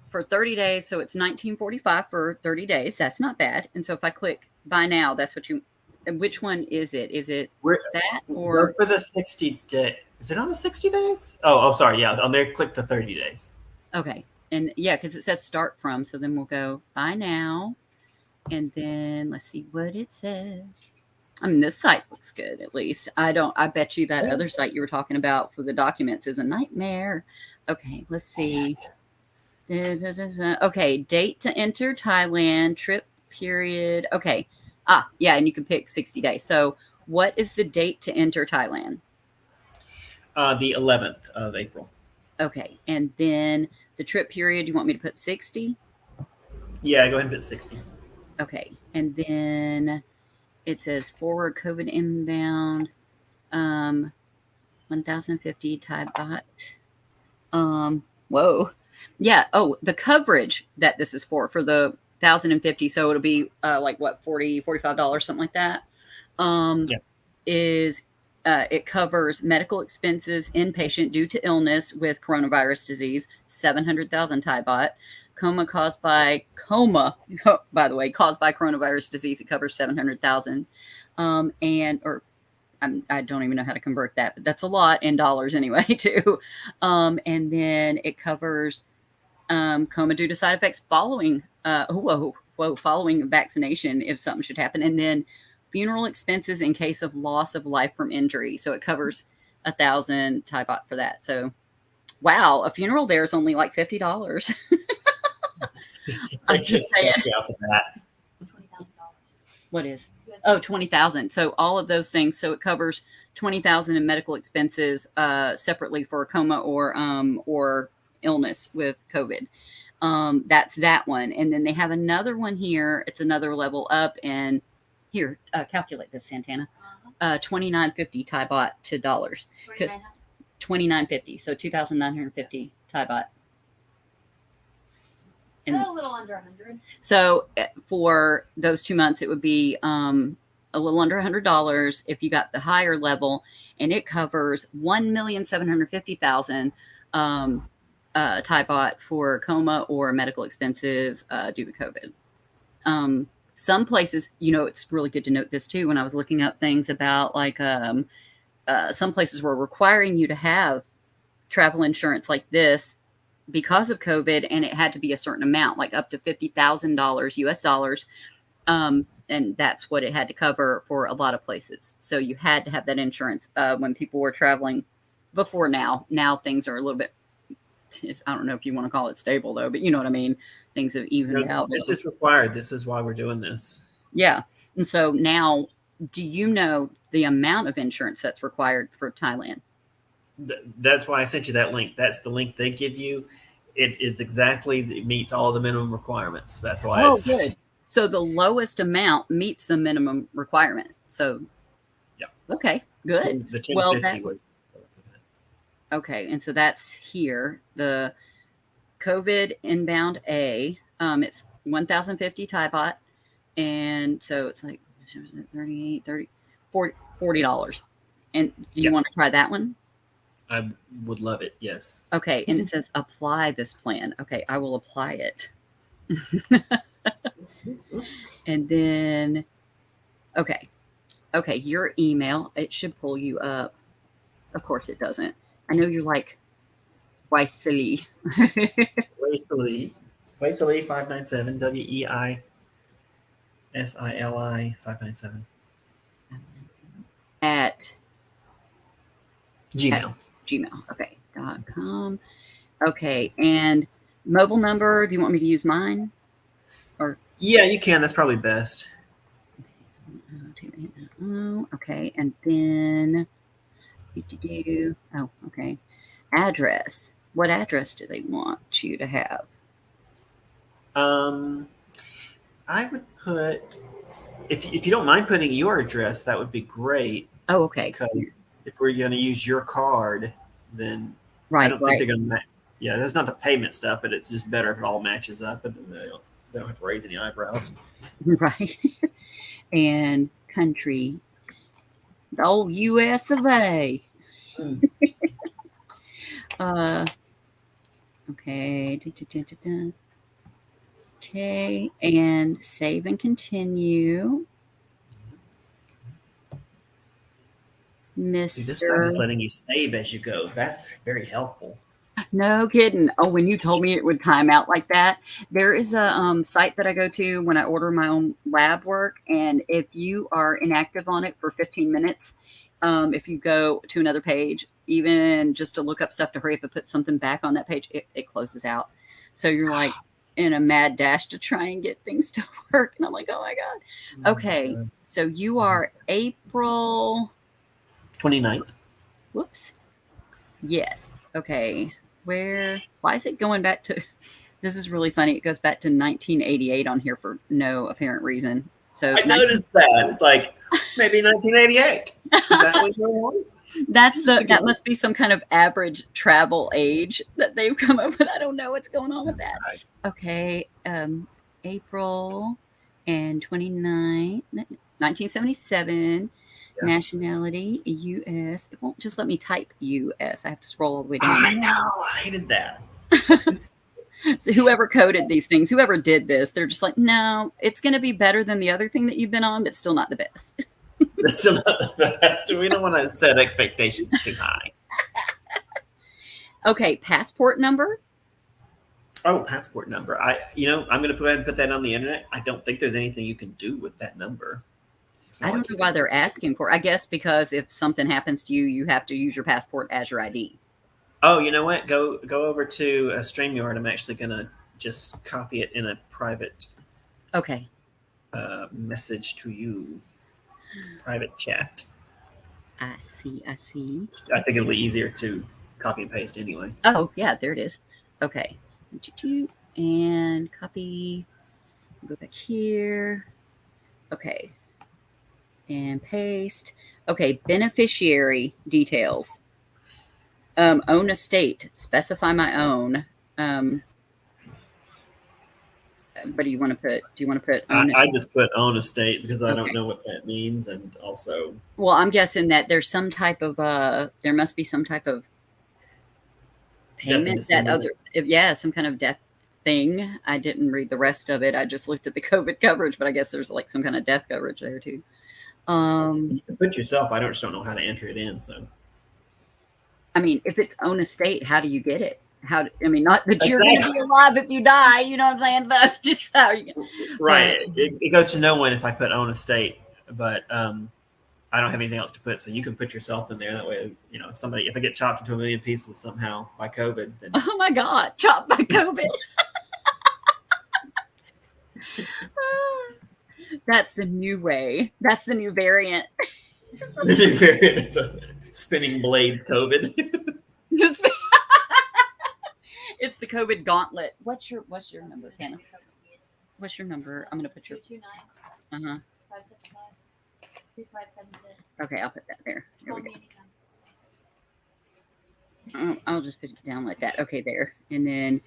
for 30 days. So it's 1945 for 30 days. That's not bad. And so if I click buy now, that's what you, which one is it? Is it that or go for the 60 day? Is it on the 60 days? Oh, sorry. Yeah. On there, click the 30 days. okay. And yeah, because it says start from. So then we'll go buy now. And then let's see what it says. I mean, this site looks good, at least. I bet you that other site you were talking about for the documents is a nightmare. Okay, let's see. Okay, date to enter Thailand, trip period. Okay. Yeah, and you can pick 60 days. So what is the date to enter Thailand? The 11th of April. Okay, and then the trip period, you want me to put 60? Yeah, go ahead and put 60. Okay, and then it says forward COVID inbound, 1,050 Thai baht. Whoa. Yeah. Oh, the coverage that this is for the 1,050. So it'll be like what, $40, $45, something like that. Yeah. Is it covers medical expenses inpatient due to illness with coronavirus disease, 700,000 Thai baht. Coma, by the way, caused by coronavirus disease, it covers 700,000. I don't even know how to convert that, but that's a lot in dollars anyway, too. And then it covers coma due to side effects following following vaccination if something should happen, and then funeral expenses in case of loss of life from injury. So it covers 1,000 Thai baht for that. So, wow, a funeral there is only like $50. I'm just saying. $20,000. What is? Oh, 20,000. So all of those things. So it covers 20,000 in medical expenses separately for a coma or illness with COVID. That's that one. And then they have another one here. It's another level up. And here, calculate this, Santana. 2,950 Thai baht to dollars. 2,950. So 2,950 Thai baht. And a little under 100. So for those 2 months, it would be a little under $100 if you got the higher level, and it covers 1,750,000 Thai baht for coma or medical expenses due to COVID. Some places, it's really good to note this too. When I was looking up things about like some places were requiring you to have travel insurance like this because of COVID, and it had to be a certain amount, like up to $50,000 US dollars. And that's what it had to cover for a lot of places. So you had to have that insurance when people were traveling before now. Now things are a little bit, I don't know if you want to call it stable though, but you know what I mean? Things have evened out. This is required. This is why we're doing this. Yeah. And so now, do you know the amount of insurance that's required for Thailand? That's why I sent you that link. That's the link they give you. It meets all the minimum requirements. That's why. Oh, good. So the lowest amount meets the minimum requirement. So, yeah. Okay, good. The 1050 was. Okay, and so that's here. The COVID inbound A, it's 1,050 Thai baht, and so it's like 38, 30, $40. And do you want to try that one? I would love it. Yes. Okay. And it says apply this plan. Okay. I will apply it. And then, okay. Your email, it should pull you up. Of course it doesn't. I know you're like, Waisili. Waisili 597, WEISILI 597. At Gmail. Okay. .com. Okay. And mobile number, do you want me to use mine? Or yeah, you can. That's probably best. Okay. And then okay. Address. What address do they want you to have? I would put, if you don't mind putting your address, that would be great. Oh, okay. Because if we're going to use your card, then I Right, don't think right, they're going to. Yeah, that's not the payment stuff, but it's just better if it all matches up, and then they don't have to raise any eyebrows. right. And country, the old U.S. of A. Okay. Okay, and save and continue. See, this site is Mr. letting you save as you go. That's very helpful. No kidding. Oh, when you told me it would time out like that, there is a site that I go to when I order my own lab work. And if you are inactive on it for 15 minutes, if you go to another page, even just to look up stuff to hurry up and put something back on that page, it closes out. So you're like in a mad dash to try and get things to work. And I'm like, oh my God. Okay. So you are April 29th. Whoops. Yes. Okay. Why is it going back to, this is really funny. It goes back to 1988 on here for no apparent reason. So I noticed that. It's like maybe 1988. Is that what you're on? that must be some kind of average travel age that they've come up with. I don't know what's going on with that. Okay. April and 29, 1977. Yeah. Nationality, U.S. It won't just let me type U.S. I have to scroll all the way down. I know. I hated that. So whoever coded these things, whoever did this, they're just like, no, it's going to be better than the other thing that you've been on, but still not the best. It's still not the best. We don't want to set expectations too high. Okay, passport number. Oh, passport number. I'm going to go ahead and put that on the internet. I don't think there's anything you can do with that number. I don't know why they're asking for. I guess because if something happens to you, you have to use your passport as your ID. Oh, you know what? Go over to StreamYard. I'm actually going to just copy it in a private message to you. Private chat. I see. I think it'll be easier to copy and paste anyway. Oh, yeah, there it is. Okay. And copy. Go back here. Okay. And paste. Okay, beneficiary details. Own estate. Specify my own. What do you want to put? Do you want to put own I just put own estate because I don't know what that means, and also. Well, I'm guessing that there's some type of there must be some type of payment some kind of death thing. I didn't read the rest of it. I just looked at the COVID coverage, but I guess there's like some kind of death coverage there too. You can put yourself. I just don't know how to enter it in. So, I mean, if it's own estate, how do you get it? Not that you're going to be alive if you die. You know what I'm saying? But just how you. Right. It goes to no one if I put own estate, but I don't have anything else to put. So you can put yourself in there. That way, if I get chopped into a million pieces somehow by COVID, then. Oh my God, chopped by COVID. That's the new way. That's the new variant. The new variant is a spinning blades COVID. It's the COVID gauntlet. What's your number, Hannah? What's your number? I'm gonna put your 229 575 3576. Okay, I'll put that there. There we go. I'll just put it down like that. Okay, there. And then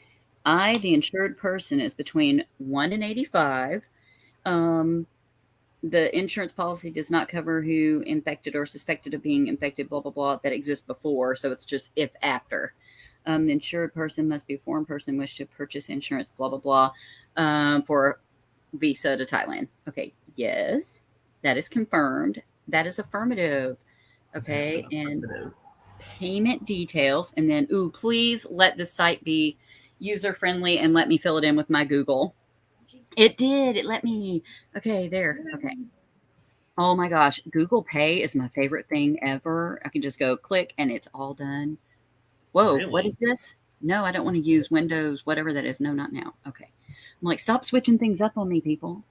the insured person, is between 1 and 85. The insurance policy does not cover who infected or suspected of being infected, blah, blah, blah, that exists before. So it's just if after. The insured person must be a foreign person wish to purchase insurance, blah, blah, blah, for visa to Thailand. Okay, yes, that is confirmed. That is affirmative. Okay, and payment details. And then, please let the site be user-friendly and let me fill it in with my Google. It did. It let me. Okay, there. Okay. Oh my gosh. Google Pay is my favorite thing ever. I can just go click and it's all done. Whoa, really? What is this? No, I don't want to use Windows, whatever that is. No, not now. Okay. I'm like, stop switching things up on me, people.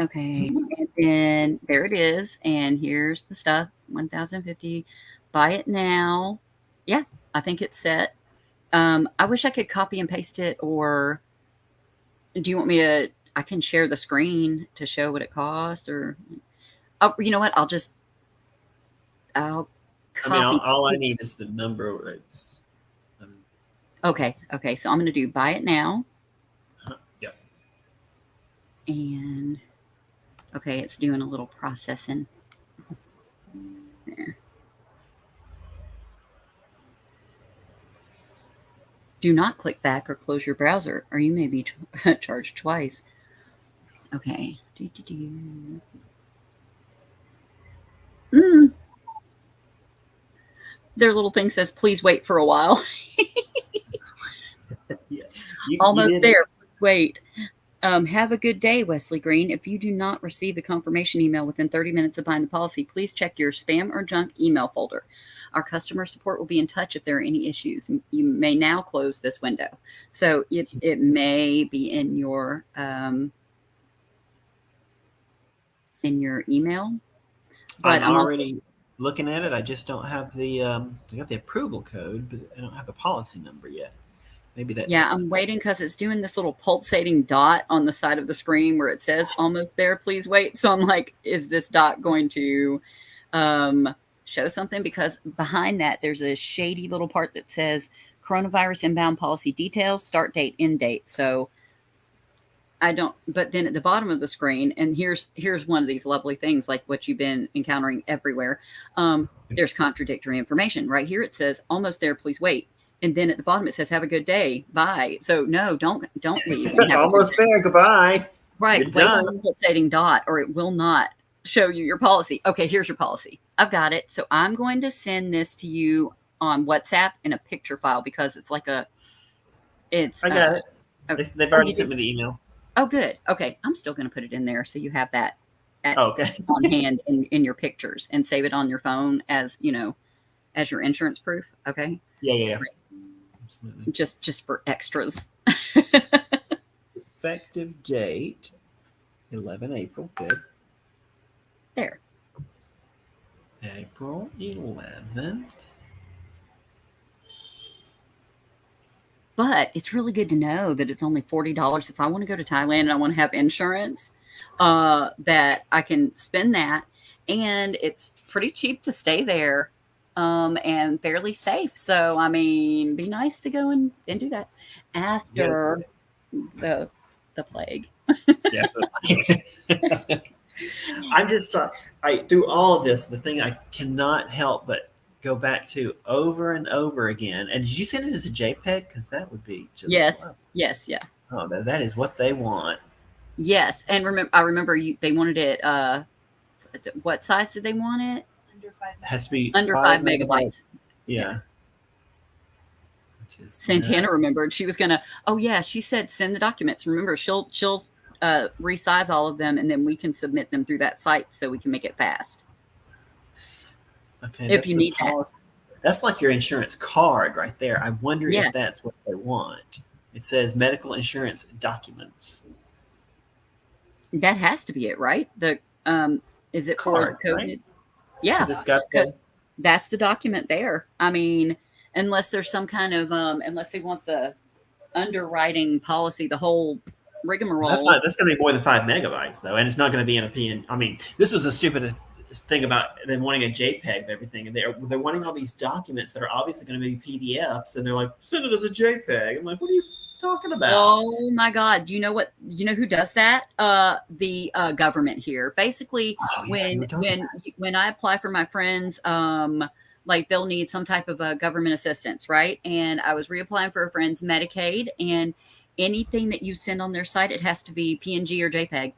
Okay. And then there it is. And here's the stuff. 1,050. Buy it now. Yeah, I think it's set. I wish I could copy and paste it, or do you want me to? I can share the screen to show what it costs, or you know what? I'll I mean, copy. all I need is the number. Okay. So I'm going to do buy it now. Yep. And okay, it's doing a little processing. There. Do not click back or close your browser, or you may be charged twice. Okay. Their little thing says, please wait for a while. Yeah. Almost there. Please wait. Have a good day, Wesley Green. If you do not receive the confirmation email within 30 minutes of buying the policy, please check your spam or junk email folder. Our customer support will be in touch if there are any issues. You may now close this window. So it may be in your email. But I'm already looking at it. I just don't have the I got the approval code, but I don't have the policy number yet. Maybe that. Yeah, I'm waiting because it's doing this little pulsating dot on the side of the screen where it says almost there, please wait. So I'm like, is this dot going to show something? Because behind that, there's a shady little part that says coronavirus inbound policy details, start date, end date. So I don't, but then at the bottom of the screen, and here's one of these lovely things like what you've been encountering everywhere. There's contradictory information. Right here it says almost there, please wait. And then at the bottom it says, have a good day. Bye. So no, don't leave. Almost there. Goodbye. Right. You're Wait done. on the pulsating dot or it will not show you your policy. Okay, here's your policy. I've got it. So I'm going to send this to you on WhatsApp in a picture file because it's like I got it. They've already sent me the email. Oh, good. Okay. I'm still going to put it in there so you have that okay. on hand in your pictures and save it on your phone as, as your insurance proof. Okay. Yeah. Absolutely. Just for extras. Effective date 11 April. Good. There. April 11th. But it's really good to know that it's only $40 if I want to go to Thailand and I want to have insurance, that I can spend that. And it's pretty cheap to stay there. And fairly safe. So, I mean, be nice to go and do that after the plague. Yeah. I'm just, through all of this, the thing I cannot help but go back to over and over again. And did you send it as a JPEG? Because that would be just yes. Yeah. Oh, that is what they want. Yes. And I remember they wanted it, what size did they want it? It has to be under 5 megabytes. Yeah. Santana remembered she was gonna. Oh yeah, she said send the documents. Remember, she'll resize all of them, and then we can submit them through that site so we can make it fast. Okay. If you need that. That's like your insurance card right there. I wonder if that's what they want. It says medical insurance documents. That has to be it, right? The is it card, for COVID? Right? Yeah, it's got that's the document there. I mean, unless there's some kind of unless they want the underwriting policy, the whole rigmarole. That's going to be more than 5 megabytes though, and it's not going to be in a PN. I mean, this was a stupid thing about them wanting a JPEG of everything, and they're wanting all these documents that are obviously going to be PDFs, and they're like, send it as a JPEG. I'm like, what are you talking about? Oh my God. Do you know who does that? The government here. Basically, when I apply for my friends, like they'll need some type of government assistance, right? And I was reapplying for a friend's Medicaid, and anything that you send on their site, it has to be PNG or JPEG.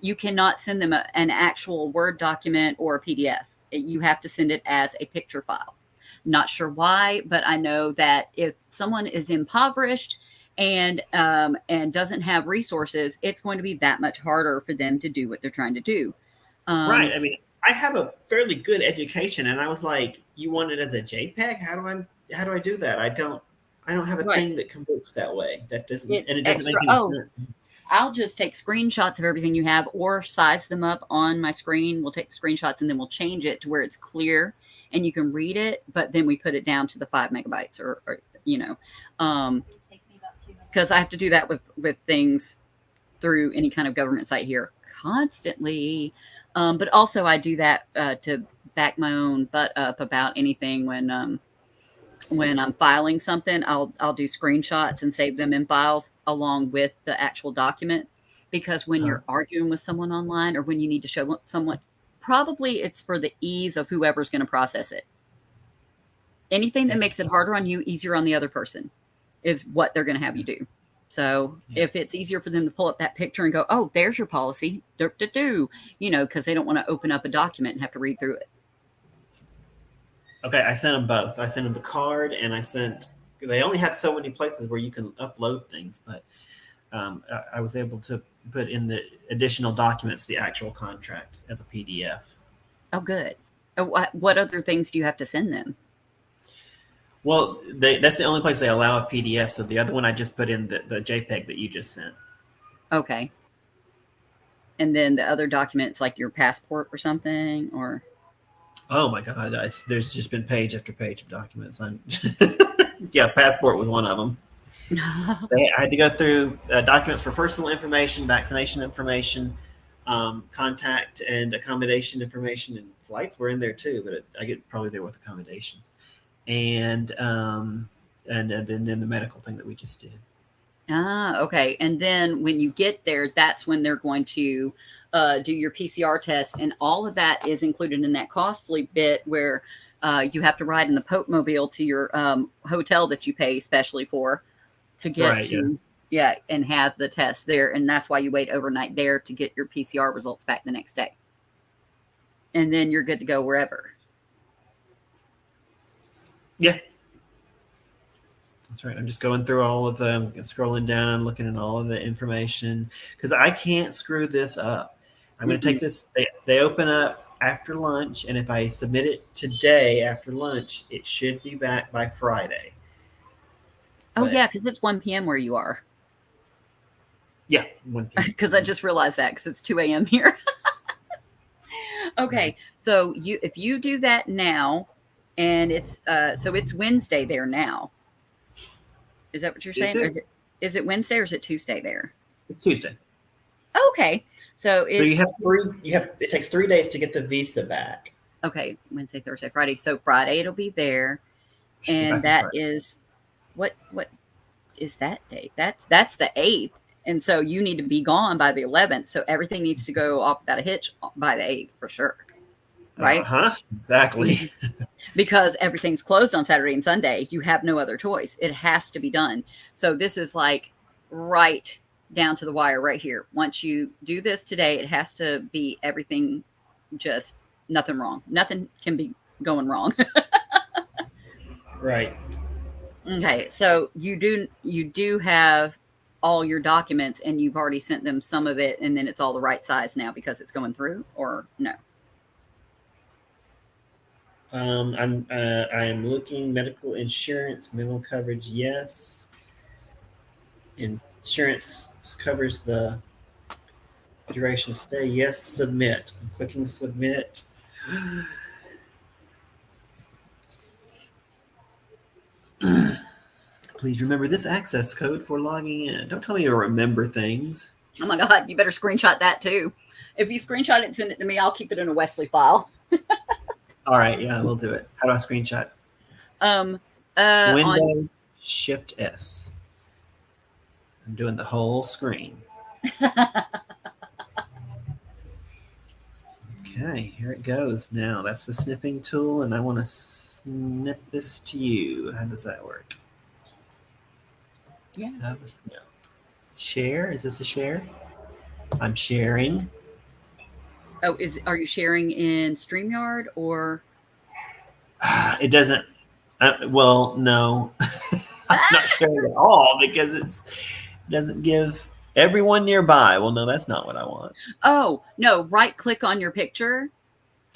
You cannot send them an actual Word document or a PDF. You have to send it as a picture file. Not sure why, but I know that if someone is impoverished and doesn't have resources, it's going to be that much harder for them to do what they're trying to do. Right. I mean, I have a fairly good education, and I was like, "You want it as a JPEG? How do I do that? I don't have a thing that converts that way. That doesn't, and it doesn't make any sense." I'll just take screenshots of everything you have, or size them up on my screen. We'll take the screenshots and then we'll change it to where it's clear and you can read it. But then we put it down to the 5 megabytes or you know, It'll take me about 2 minutes. because I have to do that with things through any kind of government site here constantly. But also I do that to back my own butt up about anything when I'm filing something. I'll do screenshots and save them in files along with the actual document, because when Huh. you're arguing with someone online or when you need to show someone, probably it's for the ease of whoever's going to process it. Anything that Yeah. makes it harder on you, easier on the other person is what they're going to have you do. So Yeah. if it's easier for them to pull up that picture and go, oh, there's your policy, because they don't want to open up a document and have to read through it. Okay, I sent them both. I sent them the card, and they only have so many places where you can upload things, but I was able to put in the additional documents, the actual contract as a PDF. Oh, good. What other things do you have to send them? Well, that's the only place they allow a PDF. So the other one I just put in the JPEG that you just sent. Okay. And then the other documents like your passport or something, or Oh my God, there's just been page after page of documents. Yeah, passport was one of them. I had to go through documents for personal information, vaccination information, contact and accommodation information, and flights were in there too. But I get probably there with accommodations, and then the medical thing that we just did. Okay. And then when you get there, that's when they're going to do your PCR test, and all of that is included in that costly bit where you have to ride in the Pope Mobile to your hotel that you pay specially for to get Right, to, and have the test there. And that's why you wait overnight there to get your PCR results back the next day. And then you're good to go wherever. Yeah. That's right. I'm just going through all of them, scrolling down, looking at all of the information, because I can't screw this up. I'm going to take this. They open up after lunch, and if I submit it today after lunch, it should be back by Friday. Oh, yeah, because it's 1 p.m. where you are. Yeah, 1 p.m. Because I just realized that because it's 2 a.m. here. Okay, Right. so if you do that now, and it's Wednesday there now. Is that what you're saying? Or is it Wednesday or is it Tuesday there? It's Tuesday. Okay, so you have three. It takes 3 days to get the visa back. Okay, Wednesday, Thursday, Friday. So Friday it'll be there, and that is what is that date? That's the 8th, and so you need to be gone by the 11th. So everything needs to go off without a hitch by the 8th for sure, right? Exactly. Because everything's closed on Saturday and Sunday. You have no other choice. It has to be done. So this is like right down to the wire right here. Once you do this today, it has to be everything, just nothing wrong. Nothing can be going wrong. Right. Okay, so you do have all your documents, and you've already sent them some of it, and then it's all the right size now because it's going through, or no? I am looking medical insurance, minimal coverage, yes. Insurance covers the duration of stay, yes. Submit. I'm clicking submit. Please remember this access code for logging in. Don't tell me to remember things. Oh my God, you better screenshot that too. If you screenshot it and send it to me, I'll keep it in a Wesley file. All right, yeah, we'll do it. How do I screenshot? Windows Shift S. I'm doing the whole screen. Okay, here it goes. Now that's the snipping tool, and I want to snip this to you. How does that work? Yeah. Have a snip. Share? Is this a share? I'm sharing. Oh, are you sharing in StreamYard or? It doesn't. Well, no, I'm not sharing at all because it doesn't give everyone nearby. Well, no, that's not what I want. Oh no! Right click on your picture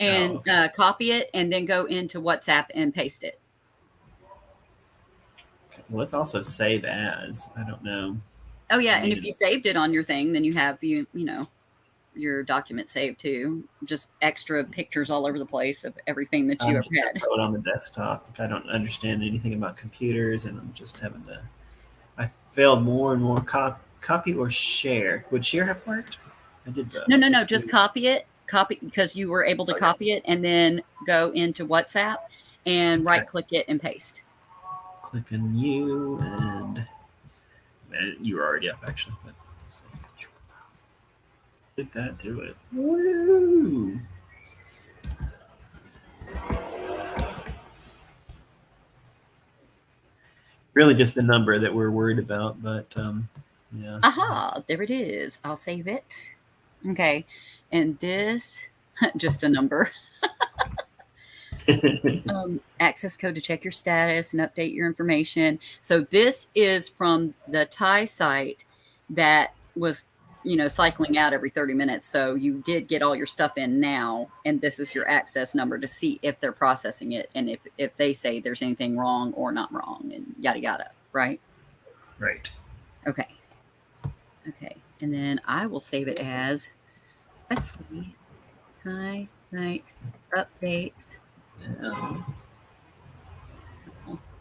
and copy it, and then go into WhatsApp and paste it. Okay. Well, let's also save as. I don't know. Oh yeah, and if you saved it on your thing, then you have you know. your document saved too. Just extra pictures all over the place of everything that you I'm have just gonna had. throw it on the desktop. I don't understand anything about computers, and I'm just having to. I failed more and more. Copy or share. Would share have worked? I did both. No. Let's Just do. copy it. Copy because you were able to Okay. copy it, and then go into WhatsApp and Okay. right click it and paste. Click on you, and you were already up actually. But did that do it? Woo! Really, just the number that we're worried about, but yeah. Aha, there it is. I'll save it. Okay, and this just a number. Access code to check your status and update your information. So this is from the Thai site that was, cycling out every 30 minutes. So you did get all your stuff in now, and this is your access number to see if they're processing it and if they say there's anything wrong or not wrong and yada yada, right? Right. Okay. And then I will save it as, let's see, Thai site updates.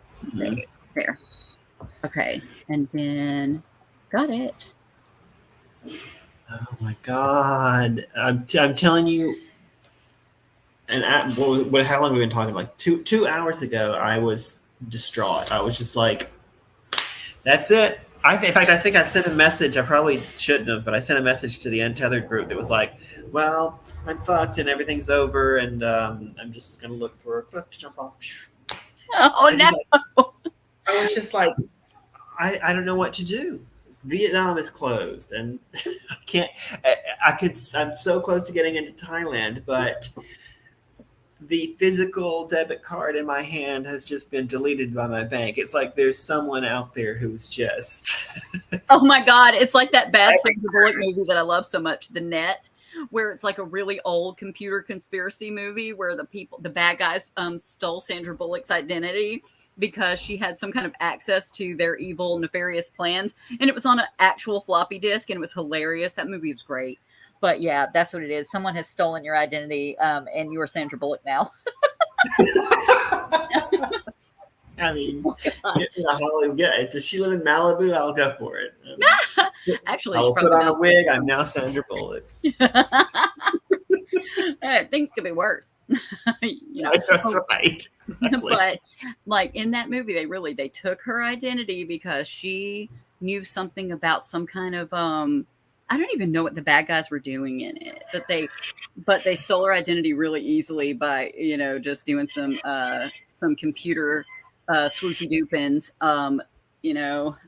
Save it there. Okay, and then got it. Oh my god! I'm telling you. And how long have we been talking? Like 2 hours ago, I was distraught. I was just like, "That's it." In fact, I think I sent a message. I probably shouldn't have, but I sent a message to the Untethered group that was like, "Well, I'm fucked and everything's over, and I'm just gonna look for a cliff to jump off." Oh no! I was just like, I don't know what to do. Vietnam is closed, and I can't. I'm so close to getting into Thailand, but the physical debit card in my hand has just been deleted by my bank. It's like there's someone out there who's just. Oh my god! It's like that bad Sandra Bullock movie that I love so much, The Net, where it's like a really old computer conspiracy movie where the bad guys, stole Sandra Bullock's identity because she had some kind of access to their evil, nefarious plans, and it was on an actual floppy disk, and it was hilarious. That movie was great. But yeah, that's what it is. Someone has stolen your identity, and you are Sandra Bullock now. I mean, does she live in Malibu? I'll go for it. Actually, I'll put on a wig. I'm now Sandra Bullock. Things could be worse. That's right. Exactly. But like in that movie, they took her identity because she knew something about some kind of I don't even know what the bad guys were doing in it, but they stole her identity really easily by just doing some computer swoopy doopins,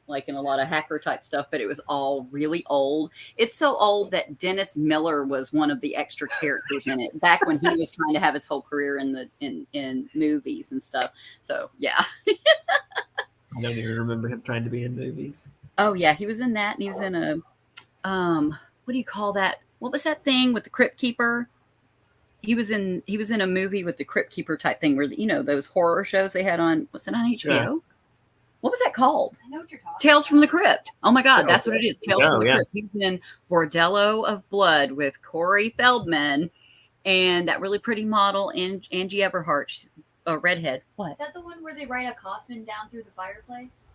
like in a lot of hacker type stuff, but it was all really old. It's so old that Dennis Miller was one of the extra characters in it back when he was trying to have his whole career in movies and stuff. So yeah. I don't even remember him trying to be in movies. Oh yeah, he was in that, and he was in a what do you call that? What was that thing with the Crypt Keeper? He was in a movie with the Crypt Keeper type thing where those horror shows they had on, what's it on HBO? Yeah. What was that called? I know what you're talking Tales about. from the Crypt. Oh my God, that's what it is. Tales from the yeah. Crypt. He was in Bordello of Blood with Corey Feldman and that really pretty model Angie Everhart, a redhead. What? Is that the one where they ride a coffin down through the fireplace?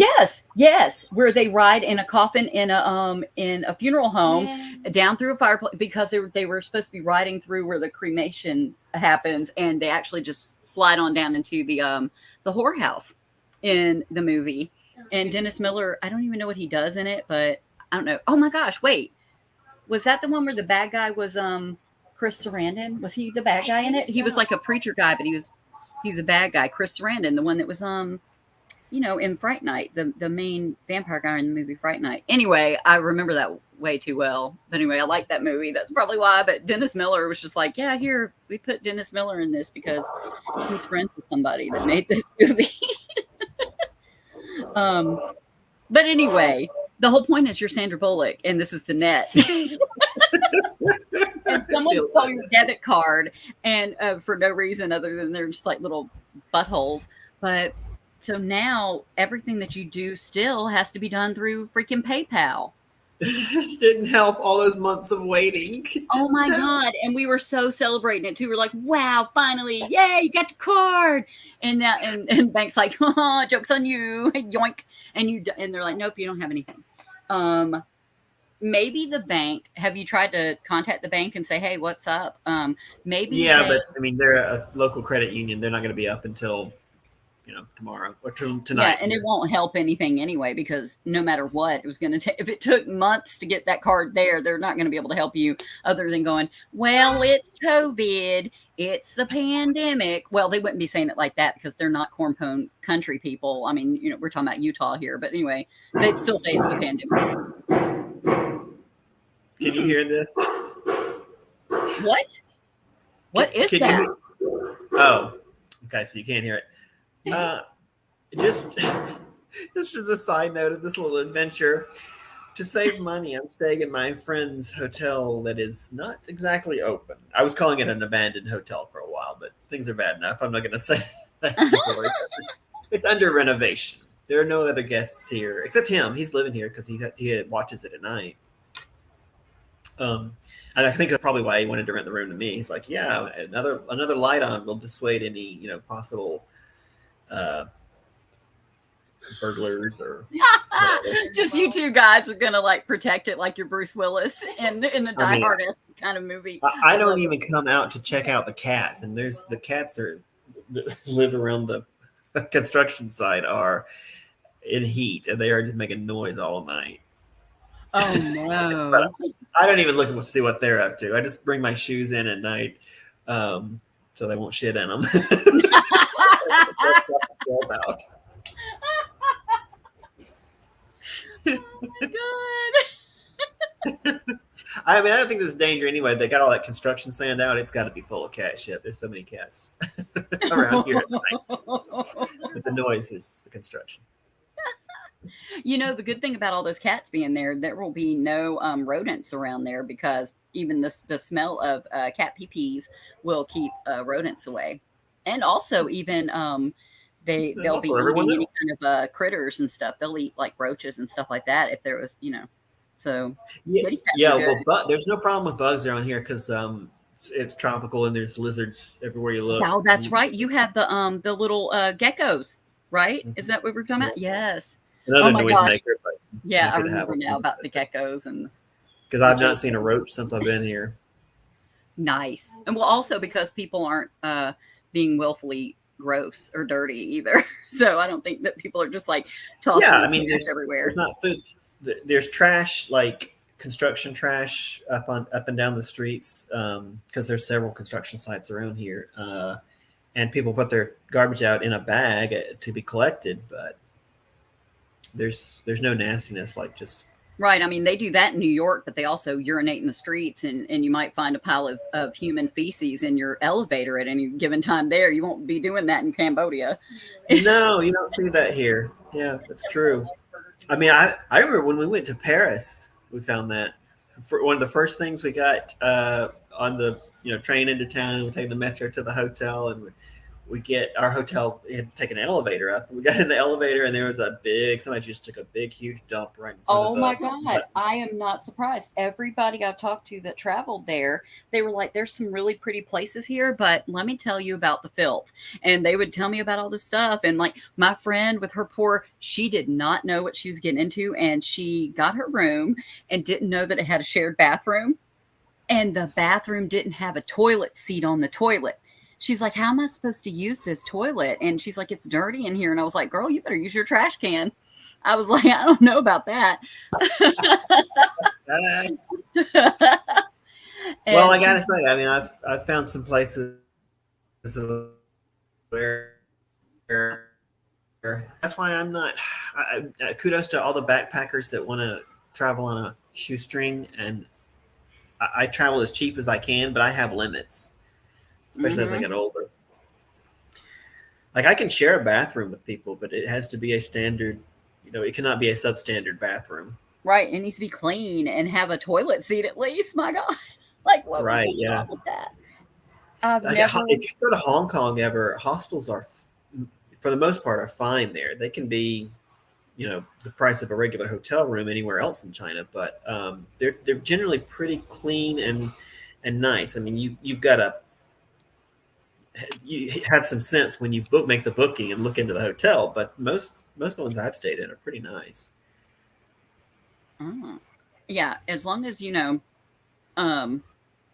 Yes, where they ride in a coffin in a funeral home down through a fireplace because they were supposed to be riding through where the cremation happens, and they actually just slide on down into the whorehouse in the movie. And Dennis Miller, I don't even know what he does in it, but I don't know. Oh my gosh, wait. Was that the one where the bad guy was Chris Sarandon? Was he the bad guy in it? He was like a preacher guy, but he's a bad guy. Chris Sarandon, the one that was in Fright Night, the main vampire guy in the movie Fright Night. Anyway, I remember that way too well. But anyway, I like that movie. That's probably why. But Dennis Miller was just like, yeah, here, we put Dennis Miller in this because he's friends with somebody that made this movie. But anyway, the whole point is you're Sandra Bullock, and this is The Net. And someone stole your debit card, and for no reason other than they're just like little buttholes. But so now everything that you do still has to be done through freaking PayPal. It didn't help all those months of waiting. Oh my God. And we were so celebrating it too. We're like, wow, finally, yay, you got the card. And Bank's like, oh, joke's on you. Yoink. And they're like, nope, you don't have anything. Maybe the bank, have you tried to contact the bank and say, hey, what's up? Maybe Yeah, but I mean, they're a local credit union. They're not going to be up until tomorrow or tonight. Yeah, and it won't help anything anyway, because no matter what, it was going to take, if it took months to get that card there, they're not going to be able to help you other than going, well, it's COVID, it's the pandemic. Well, they wouldn't be saying it like that because they're not cornpone country people. I mean, we're talking about Utah here, but anyway, they'd still say it's the pandemic. Can you hear this? What? What is that? Oh, okay, so you can't hear it. Just as a side note of this little adventure, to save money, I'm staying in my friend's hotel that is not exactly open. I was calling it an abandoned hotel for a while, but things are bad enough. I'm not going to say that. It's under renovation. There are no other guests here except him. He's living here because he watches it at night. And I think that's probably why he wanted to rent the room to me. He's like, yeah, another light on will dissuade any possible burglars or just you two guys are gonna like protect it like you're Bruce Willis in the Die Hard-esque kind of movie. I don't even come out to check out the cats, and there's the cats that live around the construction site are in heat, and they are just making noise all night. Oh no! But I don't even look and see what they're up to. I just bring my shoes in at night, so they won't shit in them. Oh my God. I mean, I don't think there's danger anyway. They got all that construction sand out. It's got to be full of cat shit. There's so many cats around here at night. But the noise is the construction. The good thing about all those cats being there will be no rodents around there, because even the smell of cat pee-pees will keep rodents away. And also even they'll be eating any kind of critters and stuff. They'll eat like roaches and stuff like that if there was, so. Yeah. Well, there's no problem with bugs around here because it's tropical and there's lizards everywhere you look. Oh, that's right. You have the little geckos, right? Mm-hmm. Is that what we're talking about? Yes. Another noise maker. But yeah, I remember now about the geckos and. Because I've not seen a roach since I've been here. Nice. And well, also because people aren't being willfully gross or dirty either. So I don't think that people are just like tossing trash everywhere. There's not food. There's trash, like construction trash up and down the streets, because there's several construction sites around here, and people put their garbage out in a bag to be collected, but there's no nastiness, like just right. I mean, they do that in New York, but they also urinate in the streets, and you might find a pile of human feces in your elevator at any given time there. You won't be doing that in Cambodia. No, you don't see that here. Yeah, that's true. I mean, I remember when we went to Paris, we found that for one of the first things we got on the train into town. We take the metro to the hotel, and we get our hotel had to take an elevator up. We got in the elevator, and there was somebody just took a big, huge dump right in front of us. Oh my God. I am not surprised. Everybody I've talked to that traveled there, they were like, there's some really pretty places here, but let me tell you about the filth. And they would tell me about all this stuff. And like my friend with her she did not know what she was getting into. And she got her room and didn't know that it had a shared bathroom. And the bathroom didn't have a toilet seat on the toilet. She's like, how am I supposed to use this toilet? And she's like, it's dirty in here. And I was like, girl, you better use your trash can. I was like, I don't know about that. Well, I gotta say, I mean, I've found some places where that's why I'm not. Kudos to all the backpackers that want to travel on a shoestring, and I travel as cheap as I can, but I have limits. Especially as I get older. Like I can share a bathroom with people, but it has to be a standard, it cannot be a substandard bathroom. Right. It needs to be clean and have a toilet seat at least. My God. Like what was wrong with that? If you go to Hong Kong hostels are, for the most part, are fine there. They can be the price of a regular hotel room anywhere else in China, but they're generally pretty clean and nice. I mean, you've got to you have some sense when you make the booking and look into the hotel, but most of the ones I've stayed in are pretty nice. Oh. Yeah, as long as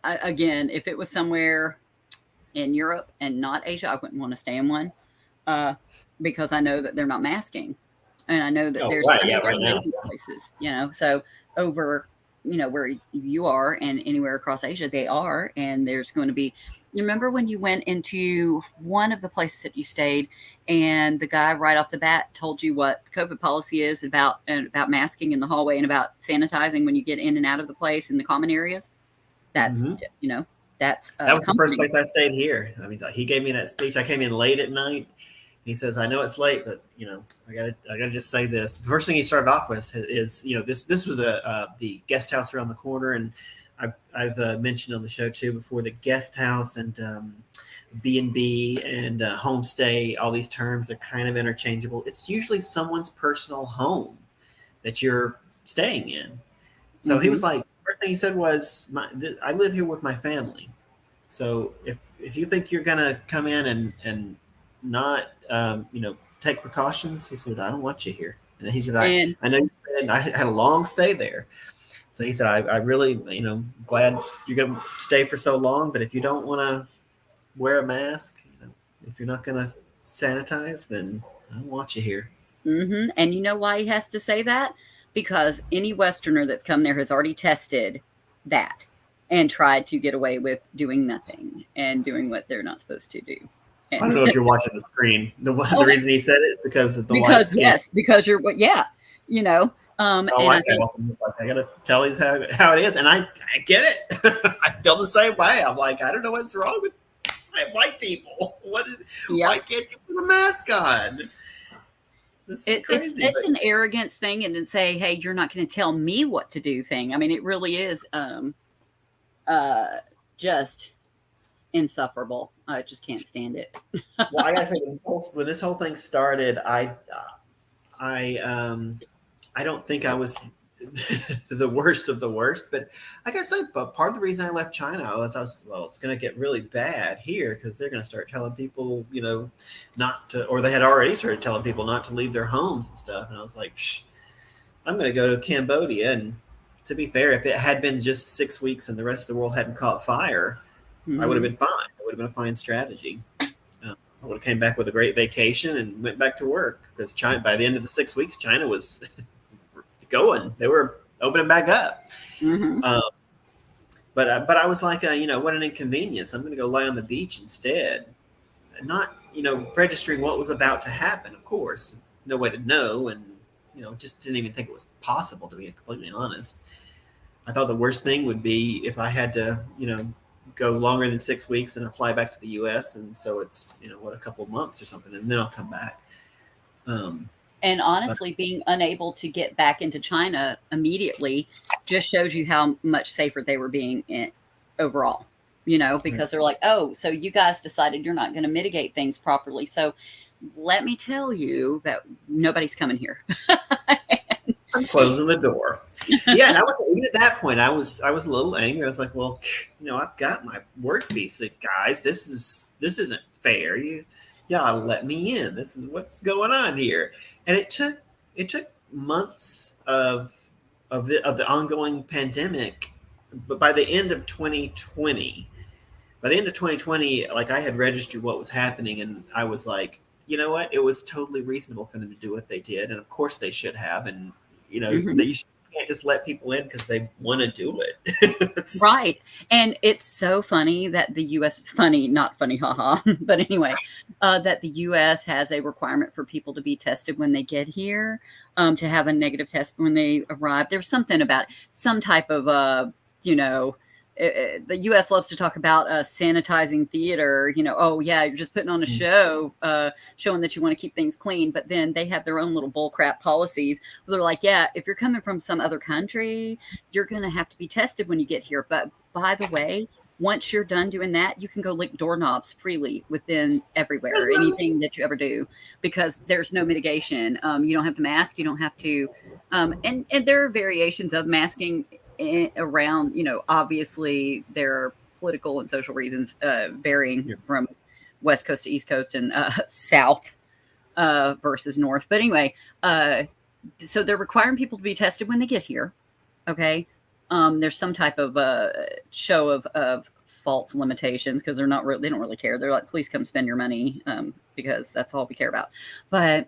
again, if it was somewhere in Europe and not Asia, I wouldn't want to stay in one because I know that they're not masking, and I know that Oh, there's, right, I yeah, mean, there right may now. be places, so over, where you are and anywhere across Asia, they are, and there's going to be. You remember when you went into one of the places that you stayed, and the guy right off the bat told you what COVID policy is about masking in the hallway and about sanitizing when you get in and out of the place in the common areas? That's Hmm. that's That was the first comforting. place I stayed here. I mean, he gave me that speech. I came in late at night. He says, "I know it's late, but I gotta just say this." The first thing he started off with is, this was the guest house around the corner, and I've mentioned on the show too before, the guest house and B&B and homestay. All these terms are kind of interchangeable. It's usually someone's personal home that you're staying in. So he Hmm. was like, first thing he said was, "I live here with my family. So if you think you're gonna come in and not take precautions," he said, "I don't want you here." And he said, And I know you said I had a long stay there. So he said, I really, glad you're gonna stay for so long, but if you don't want to wear a mask, if you're not gonna sanitize, then I don't want you here. and you know why he has to say that? Because any Westerner that's come there has already tested that and tried to get away with doing nothing and doing what they're not supposed to do. I don't And know if you're watching the screen. The oh, reason he said it is because of the white because skin. yes, because you're yeah, you know, Oh, and I I think I gotta tell you how it is, and I get it. I feel the same way. I'm like, I don't know what's wrong with white people. yeah, Why can't you put a mask on? This is crazy. it's an arrogance thing, and to say, hey, you're not going to tell me what to do thing. I mean, it really is uh just insufferable. I just can't stand it. Well, I gotta say, when this whole thing started, I don't think I was the worst of the worst, but like I said, but part of the reason I left China was well, it's going to get really bad here because they're going to start telling people, not to, or they had already started telling people not to leave their homes and stuff. And I was like, Psh, I'm going to go to Cambodia. And to be fair, if it had been just 6 weeks and the rest of the world hadn't caught fire, I would have Hmm. been fine. It would have been a fine strategy. I would have came back with a great vacation and went back to work because China, by the end of the 6 weeks, China was going. They were opening back up. Hmm. Um, but I was like, what an inconvenience. I'm going to go lie on the beach instead, not registering what was about to happen. Of course, no way to know, and just didn't even think it was possible, to be completely honest. I thought the worst thing would be if I had to go longer than 6 weeks and I fly back to the U.S. and so it's a couple of months or something, and then I'll come back. Um, And but honestly, being unable to get back into China immediately just shows you how much safer they were being overall. Because they're like, oh, so you guys decided you're not going to mitigate things properly. So let me tell you that nobody's coming here. I'm closing the door. Yeah, and I was even at that point. I was a little angry. I was like, well, I've got my work visa, guys. This isn't fair. Y'all let me in. This is what's going on here. And it took months of the ongoing pandemic, but by the end of 2020, like I had registered what was happening, and I was like, you know what? It was totally reasonable for them to do what they did, and of course they should have. And Hmm. you can't just let people in because they want to do it. Right. And it's so funny that the US, funny, not funny, haha, but anyway, that the US has a requirement for people to be tested when they get here, to have a negative test when they arrive. There's something about some type of, the US loves to talk about sanitizing theater, oh, yeah, you're just putting on a show, showing that you want to keep things clean. But then they have their own little bullcrap policies. They're like, yeah, if you're coming from some other country, you're going to have to be tested when you get here. But by the way, Once you're done doing that, you can go lick doorknobs freely within everywhere, anything that you ever do, because there's no mitigation. You don't have to mask. You don't have to. And there are variations of masking around, obviously there are political and social reasons varying from West Coast to East Coast and South versus North. But anyway, so they're requiring people to be tested when they get here. Okay. There's some type of show of false limitations because they don't really care. They're like, please come spend your money because that's all we care about. But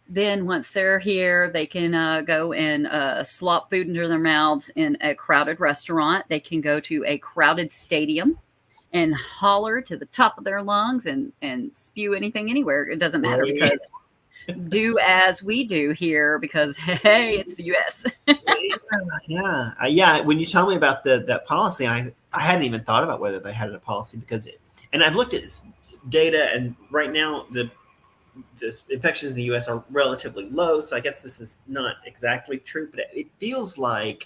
then once they're here, they can go and slop food into their mouths in a crowded restaurant. They can go to a crowded stadium and holler to the top of their lungs and spew anything anywhere. It doesn't matter because do as we do here because, hey, it's the U.S. Yeah. When you tell me about that policy, I hadn't even thought about whether they had a policy and I've looked at this data, and right now the infections in the U.S. are relatively low, so I guess this is not exactly true, but it feels like,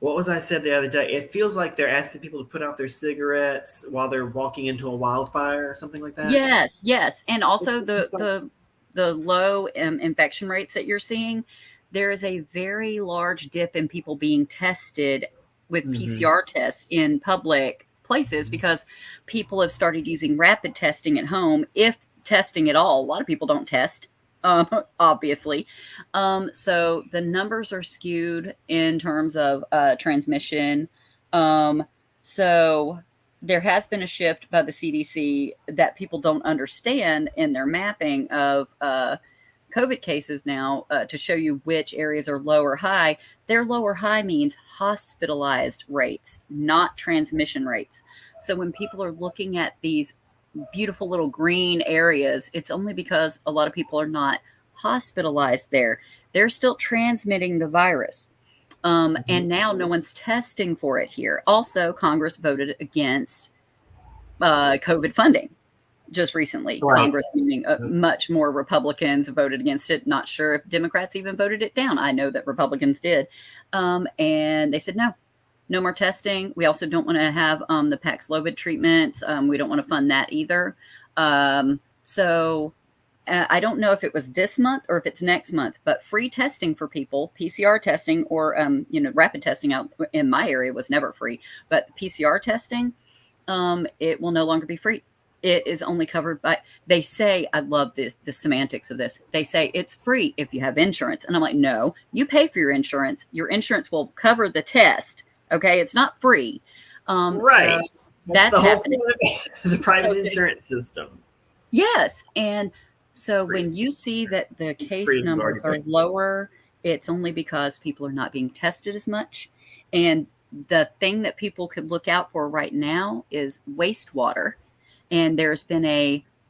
what was I said the other day? It feels like they're asking people to put out their cigarettes while they're walking into a wildfire or something like that. Yes. And also the low infection rates that you're seeing, there is a very large dip in people being tested with PCR tests in public places because people have started using rapid testing at home, if testing at all. A lot of people don't test. Obviously. So the numbers are skewed in terms of transmission. So there has been a shift by the CDC that people don't understand in their mapping of COVID cases now to show you which areas are low or high. Their low or high means hospitalized rates, not transmission rates. So when people are looking at these beautiful little green areas, it's only because a lot of people are not hospitalized there. They're still transmitting the virus. And now no one's testing for it here. Also, Congress voted against COVID funding just recently. Right. Congress, meaning much more Republicans voted against it. Not sure if Democrats even voted it down. I know that Republicans did. And they said, no more testing. We also don't want to have the Paxlovid treatments. We don't want to fund that either. So I don't know if it was this month or if it's next month, but free testing for people, PCR testing or, rapid testing out in my area was never free, but PCR testing, it will no longer be free. It is only covered by, they say, I love the semantics of this. They say it's free if you have insurance. And I'm like, no, you pay for your insurance. Your insurance will cover the test. Okay, it's not free. Right. So that's happening. The private insurance system. Yes. And so when you see that the case numbers are lower, it's only because people are not being tested as much. And the thing that people could look out for right now is wastewater. And there's been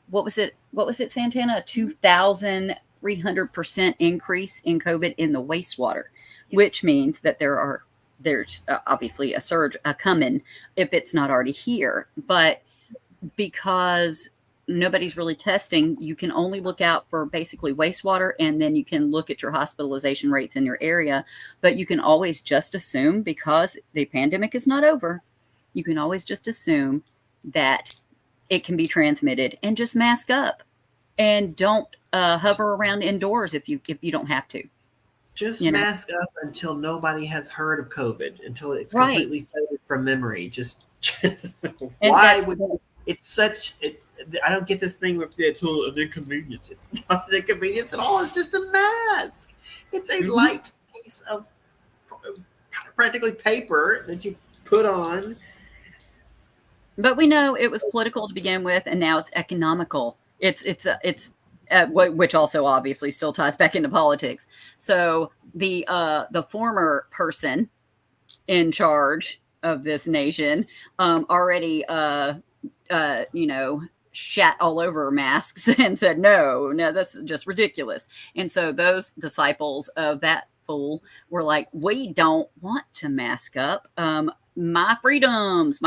what was it, Santana? A 2,300% increase in COVID in the wastewater, which means that there's obviously a surge coming if it's not already here. But because nobody's really testing, you can only look out for basically wastewater, and then you can look at your hospitalization rates in your area. But you can always just assume, because the pandemic is not over, you can always just assume that it can be transmitted, and just mask up and don't hover around indoors if you don't have to. Just mask up until nobody has heard of COVID, until it's completely faded from memory. Just why would it's such? I don't get this thing where it's an inconvenience. It's not an inconvenience at all. It's just a mask. It's a light piece of practically paper that you put on. But we know it was political to begin with, and now it's economical. It's which also obviously still ties back into politics. So the former person in charge of this nation already shat all over masks and said no, that's just ridiculous. And so those disciples of that fool were like, we don't want to mask up. My freedoms.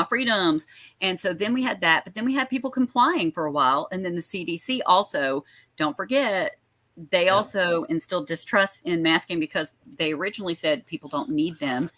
And so then we had that, but then we had people complying for a while. And then the CDC also, don't forget, they also instilled distrust in masking because they originally said people don't need them.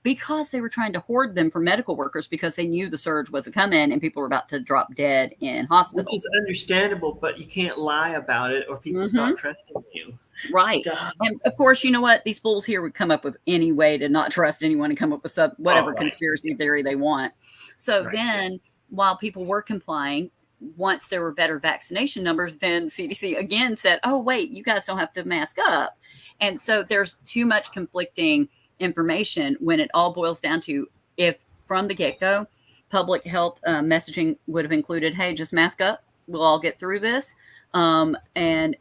because they were trying to hoard them for medical workers because they knew the surge was coming and people were about to drop dead in hospitals. Which is understandable, but you can't lie about it or people stop trusting you. Right. Duh. And of course, you know what? These fools here would come up with any way to not trust anyone and come up with whatever conspiracy theory they want. So then while people were complying, once there were better vaccination numbers, then CDC again said, oh, wait, you guys don't have to mask up. And so there's too much conflicting information when it all boils down to, if from the get-go, public health messaging would have included, hey, just mask up. We'll all get through this. And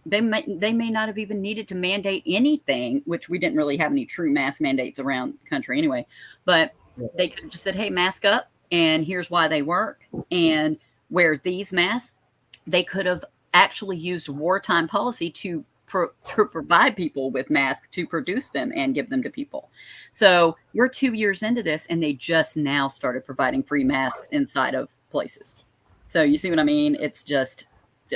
they may not have even needed to mandate anything, which we didn't really have any true mask mandates around the country anyway. But they could have just said, hey, mask up, and here's why they work. And wear these masks. They could have actually used wartime policy to provide people with masks, to produce them and give them to people. So we're 2 years into this, and they just now started providing free masks inside of places. So you see what I mean? It's just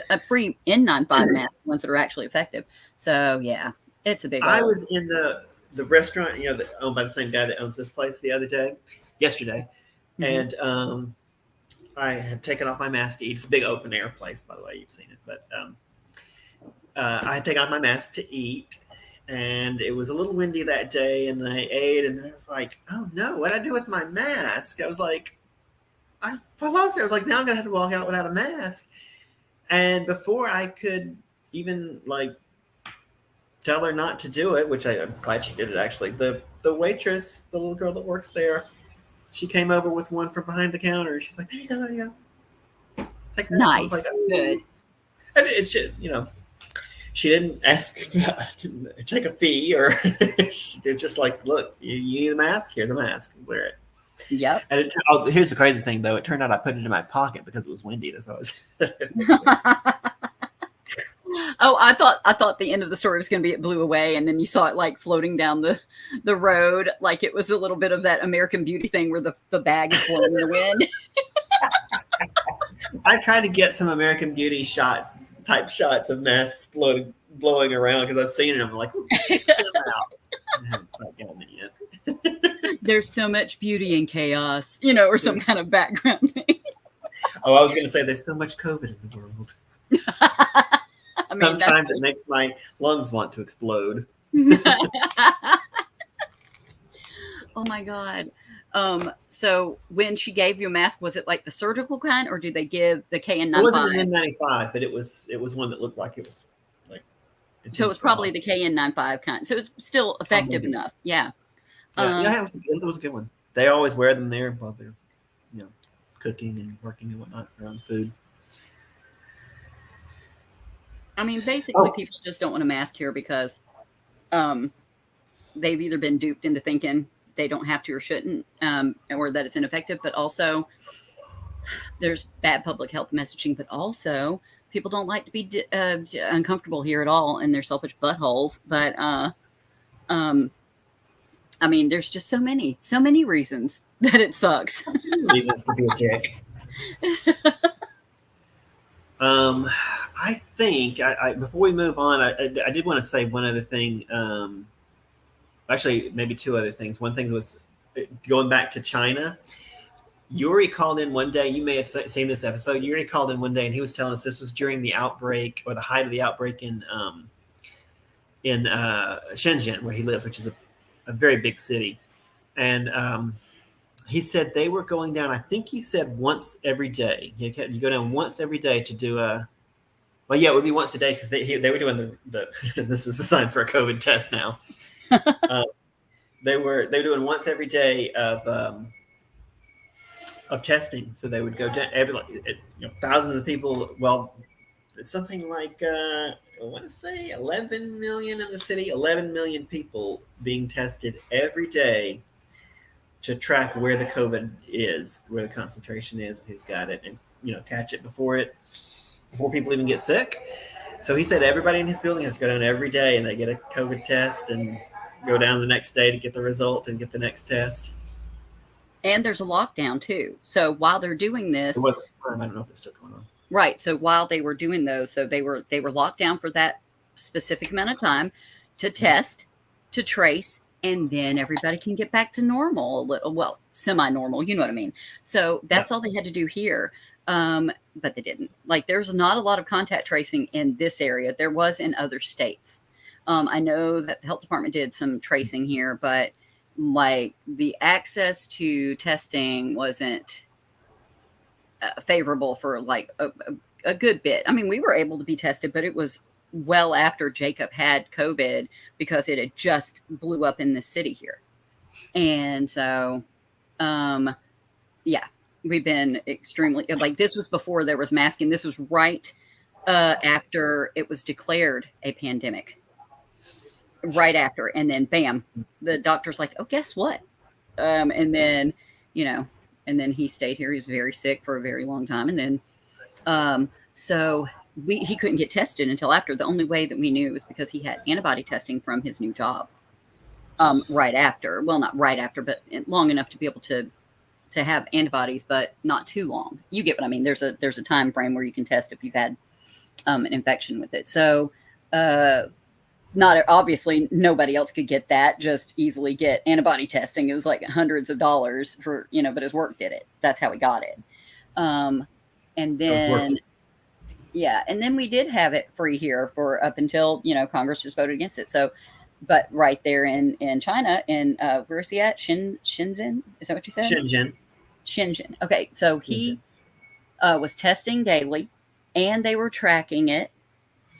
a free N95 mask, ones that are actually effective. So yeah, it's a big. I was in the restaurant, owned by the same guy that owns this place yesterday, and I had taken off my mask to eat. It's a big open air place, by the way. You've seen it, but I had taken off my mask to eat, and it was a little windy that day, and I ate, and I was like, oh no, what did I do with my mask? I was like, I lost it. I was like, now I'm going to have to walk out without a mask. And before I could even tell her not to do it, which I'm glad she did it actually, the waitress, the little girl that works there, she came over with one from behind the counter. She's like, there you go. Take that. Nice. I was like, oh. Good. And it should, she didn't ask to take a fee, or they're just like, look, you need a mask? Here's a mask. Wear it. Yep. And here's the crazy thing, though. It turned out I put it in my pocket because it was windy. That's how it was. Oh, I thought the end of the story was going to be it blew away, and then you saw it floating down the road, like it was a little bit of that American Beauty thing where the bag is blowing in the wind. I tried to get some American Beauty type shots of masks blowing around because I've seen it. I'm like, get them out. I haven't quite gotten it yet. There's so much beauty in chaos, or some kind of background thing. Oh, I was going to say there's so much COVID in the world. I mean, sometimes it makes my lungs want to explode. Oh my God. So when she gave you a mask, was it like the surgical kind, or do they give the KN95? It wasn't an N95, but it was one that looked like it was so it was probably the KN95 kind. So it's still effective enough. Yeah. Yeah, it was a good one. They always wear them there while they're, cooking and working and whatnot around food. I mean, basically, people just don't want a mask here because they've either been duped into thinking they don't have to or shouldn't, or that it's ineffective. But also, there's bad public health messaging. But also, people don't like to be uncomfortable here at all, and they're selfish buttholes. But I mean, there's just so many reasons that it sucks. Reasons to be a dick. I think before we move on, I did want to say one other thing. Actually, maybe two other things. One thing was going back to China. Yuri called in one day. You may have seen this episode. Yuri called in one day, and he was telling us this was during the outbreak or the height of the outbreak in Shenzhen, where he lives, which is a very big city. And he said they were going down, I think he said once every day. You go down once every day to do it would be once a day because they were doing the this is the sign for a COVID test now. They were doing once every day of testing. So they would go down thousands of people. Well, it's something like I want to say 11 million in the city, 11 million people being tested every day to track where the COVID is, where the concentration is, who's got it, and catch it before people even get sick. So he said everybody in his building has to go down every day, and they get a COVID test and go down the next day to get the result and get the next test. And there's a lockdown too. So while they're doing this, it wasn't. I don't know if it's still going on. Right. So while they were doing those, so they were locked down for that specific amount of time to test, to trace, and then everybody can get back to normal a little, well, semi-normal, you know what I mean? So that's all they had to do here. But they didn't. Like, there's not a lot of contact tracing in this area. There was in other states. I know that the health department did some tracing here, but like the access to testing wasn't favorable for like a good bit. I mean, we were able to be tested, but it was well after Jacob had COVID because it had just blew up in the city here. And so, yeah, we've been extremely, like, this was before there was masking. This was right after it was declared a pandemic. Right after, and then bam, the doctor's like, oh, guess what? And then, you know, and then he stayed here. He was very sick for a very long time. And then, so he couldn't get tested until after. The only way that we knew was because he had antibody testing from his new job. Right after, well, not right after, but long enough to be able to have antibodies, but not too long. You get what I mean? There's a time frame where you can test if you've had an infection with it. So, not obviously nobody else could get that, just easily get antibody testing. It was like hundreds of dollars for, you know, but his work did it. That's how he got it. And then, yeah. And then we did have it free here for up until, you know, Congress just voted against it. So, but right there in China, in where is he at? Shenzhen? Is that what you said? Shenzhen. Okay. So he was testing daily and they were tracking it.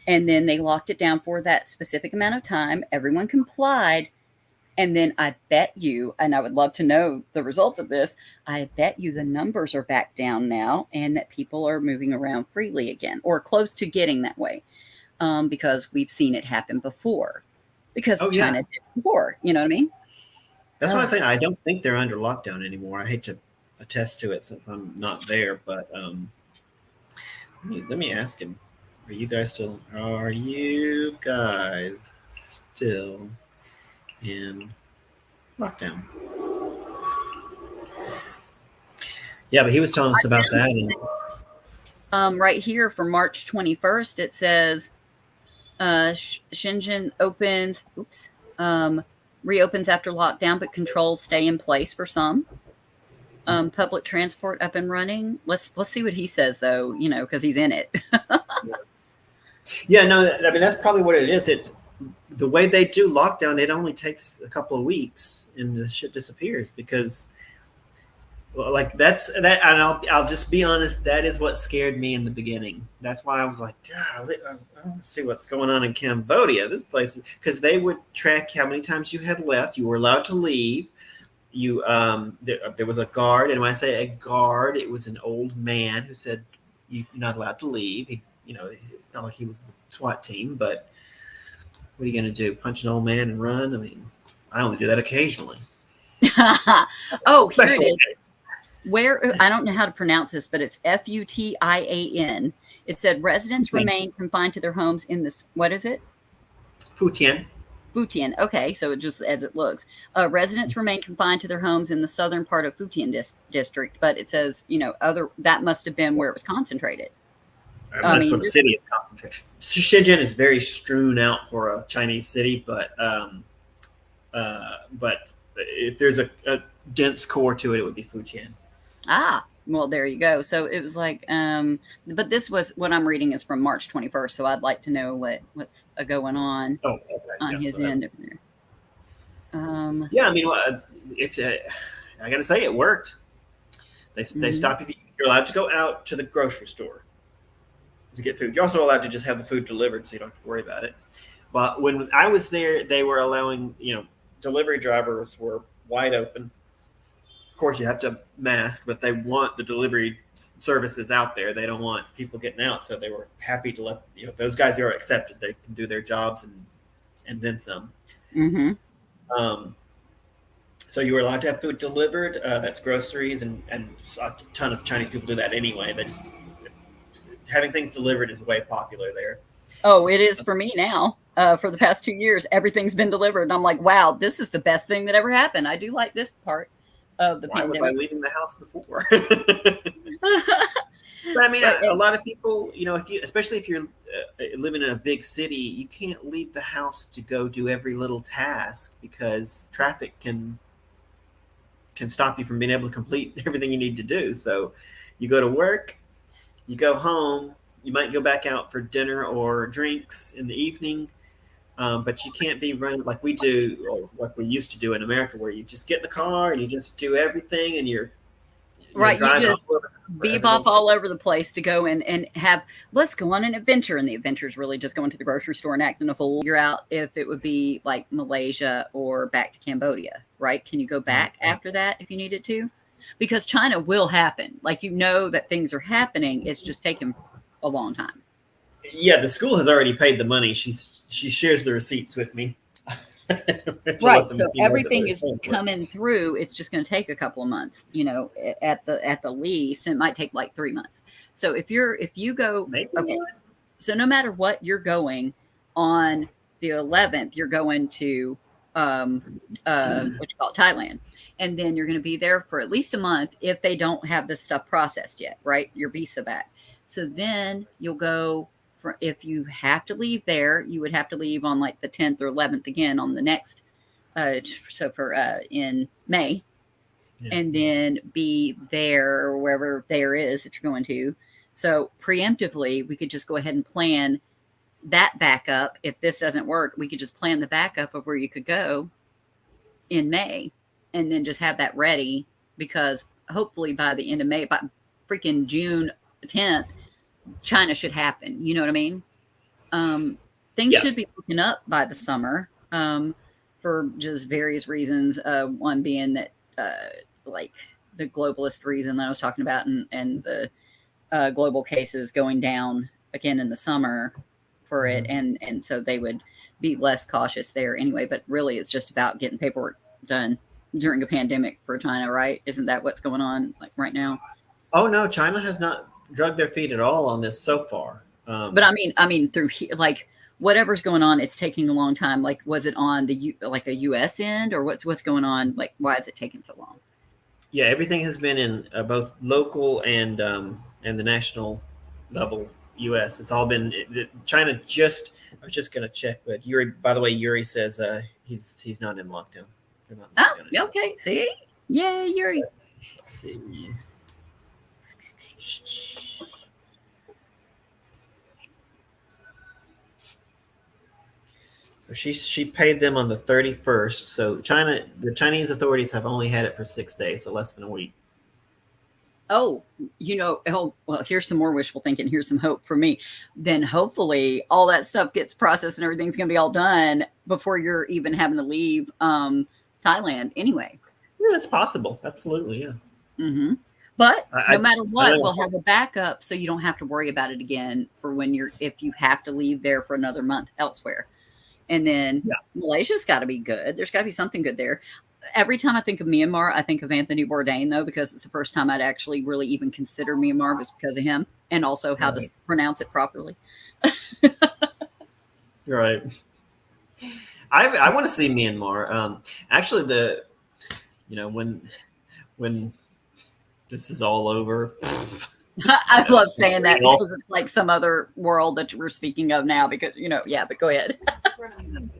And then they locked it down for that specific amount of time. Everyone complied. And then I bet you, and I would love to know the results of this, I bet you the numbers are back down now and that people are moving around freely again, or close to getting that way, because we've seen it happen before. Because China did before, you know what I mean? That's why I say I don't think they're under lockdown anymore. I hate to attest to it since I'm not there, but let me ask him. Are you guys still in lockdown? Yeah, but he was telling us about that. And right here for March 21st, it says Shenzhen reopens after lockdown, but controls stay in place for some. Public transport up and running. Let's see what he says, though, you know, because he's in it. Yeah, no, I mean, that's probably what it is. It's the way they do lockdown. It only takes a couple of weeks and the shit disappears because, well, like that's that. And I'll just be honest. That is what scared me in the beginning. That's why I was like, God, I want to see what's going on in Cambodia. This place, because they would track how many times you had left. You were allowed to leave. You there was a guard, and when I say a guard, it was an old man who said you're not allowed to leave. He, you know, it's not like he was the SWAT team, but what are you going to do? Punch an old man and run? I mean, I only do that occasionally. Oh, here it is. Where, I don't know how to pronounce this, but it's Futian. It said residents remain confined to their homes in this, what is it? Futian. Okay, so it just as it looks. Residents remain confined to their homes in the southern part of Futian district, but it says, you know, that must have been where it was concentrated. That's where the city is concentrated. Shenzhen is very strewn out for a Chinese city, but if there's a dense core to it, it would be Futian. Ah, well, there you go. So it was like, but this was what I'm reading is from March 21st. So I'd like to know what's going on on his end over there. Yeah, I mean, I got to say, it worked. They stop you. You're allowed to go out to the grocery store to get food. You're also allowed to just have the food delivered, so you don't have to worry about it. But when I was there, they were allowing, you know, delivery drivers were wide open. Of course, you have to mask, but they want the delivery services out there. They don't want people getting out, so they were happy to let, you know, those guys are accepted. They can do their jobs and then some. Mm-hmm. So you were allowed to have food delivered. That's groceries, and a ton of Chinese people do that anyway. They just having things delivered is way popular there. Oh, it is for me now. For the past 2 years, everything's been delivered. And I'm like, wow, this is the best thing that ever happened. I do like this part of the pandemic. Why was I leaving the house before? But I mean, But a lot of people, if you, especially if you're living in a big city, you can't leave the house to go do every little task because traffic can stop you from being able to complete everything you need to do. So you go to work, you go home, you might go back out for dinner or drinks in the evening, but you can't be running like we do or like we used to do in America, where you just get in the car and you just do everything and you're right, you driving all just over every bebop little all over the place to go in and have, let's go on an adventure. And the adventure is really just going to the grocery store and acting a fool. Figure out if it would be like Malaysia or back to Cambodia, right? Can you go back after that if you needed to? Because China will happen. Like, that things are happening. It's just taken a long time. Yeah, the school has already paid the money. She shares the receipts with me to let Right. them So know that everything they're is paying for it. coming through. It's just going to take a couple of months, at the least. It might take like 3 months. So if you go, Maybe okay. what? So no matter what you're going on the 11th, you're going to what you call it, Thailand. And then you're going to be there for at least a month if they don't have this stuff processed yet, right? Your visa back. So then you'll go for, if you have to leave there, you would have to leave on like the 10th or 11th again on the next so for in May, Yeah. and then be there or wherever there is that you're going to. So preemptively, we could just go ahead and plan that backup. If this doesn't work, we could just plan the backup of where you could go in May, and then just have that ready, because hopefully by the end of May, by freaking June 10th, China should happen. You know what I mean? Things Yeah. should be looking up by the summer, for just various reasons. One being that, like the globalist reason that I was talking about, and the global cases going down again in the summer for it, and so they would be less cautious there anyway. But really, it's just about getting paperwork done during a pandemic for China, right? Isn't that what's going on like right now? Oh no, China has not drugged their feet at all on this so far. But I mean, through like whatever's going on, it's taking a long time. Like, was it on like a U.S. end, or what's going on? Like, why is it taking so long? Yeah, everything has been in both local and the national level U.S. It's all been China. Just I was just gonna check, but Yuri. By the way, Yuri says he's not in lockdown. They're not in Oh, lockdown anymore. okay. See, yay, Yuri. Let's see. So she paid them on the 31st. So the Chinese authorities have only had it for 6 days, so less than a week. Oh, oh, well, here's some more wishful thinking. Here's some hope for me. Then hopefully all that stuff gets processed and everything's going to be all done before you're even having to leave Thailand anyway. Yeah, it's possible. Absolutely, yeah. Mm-hmm. But no matter what, we'll know. have a backup so you don't have to worry about it again for if you have to leave there for another month elsewhere. And then Malaysia's got to be good. There's got to be something good there. Every time I think of Myanmar, I think of Anthony Bourdain, though, because it's the first time I'd actually really even consider Myanmar was because of him, and also how to pronounce it properly. You're right. I want to see Myanmar. Actually, when this is all over. I love saying that because it's like some other world that we're speaking of now. Because but go ahead.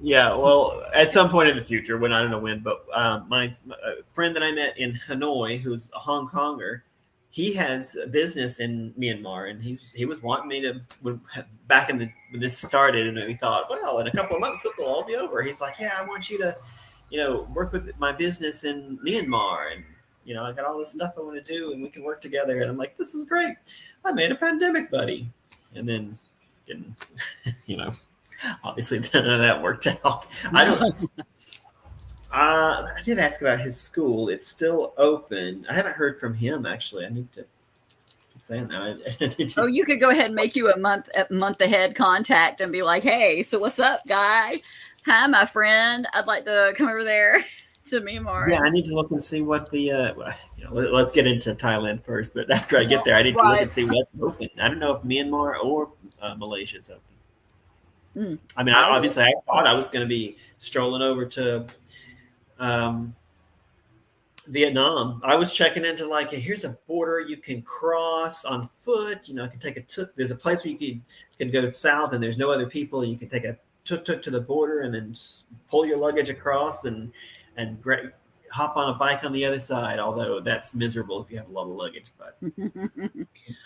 Yeah, well, at some point in the future, when I don't know when, but my friend that I met in Hanoi, who's a Hong Konger, he has a business in Myanmar, and he was wanting me to back when this started, and we thought, well, in a couple of months this will all be over. He's like, yeah, I want you to, work with my business in Myanmar, and I got all this stuff I want to do, and we can work together. And I'm like, this is great. I made a pandemic buddy, and then didn't, obviously none of that worked out. I did ask about his school. It's still open. I haven't heard from him actually. I need to keep saying that. Oh, you could go ahead and make you a month ahead contact and be like, hey, so what's up, guy? Hi, my friend. I'd like to come over there to Myanmar. Yeah, I need to look and see what the let's get into Thailand first. But after I get there, I need to look and see what's open. I don't know if Myanmar or Malaysia is open. I mean, obviously, I thought I was going to be strolling over to Vietnam. I was checking into like, here's a border you can cross on foot. I can take a tuk. There's a place where you can go south and there's no other people. And you can take a tuk to the border and then pull your luggage across and hop on a bike on the other side. Although that's miserable if you have a lot of luggage, but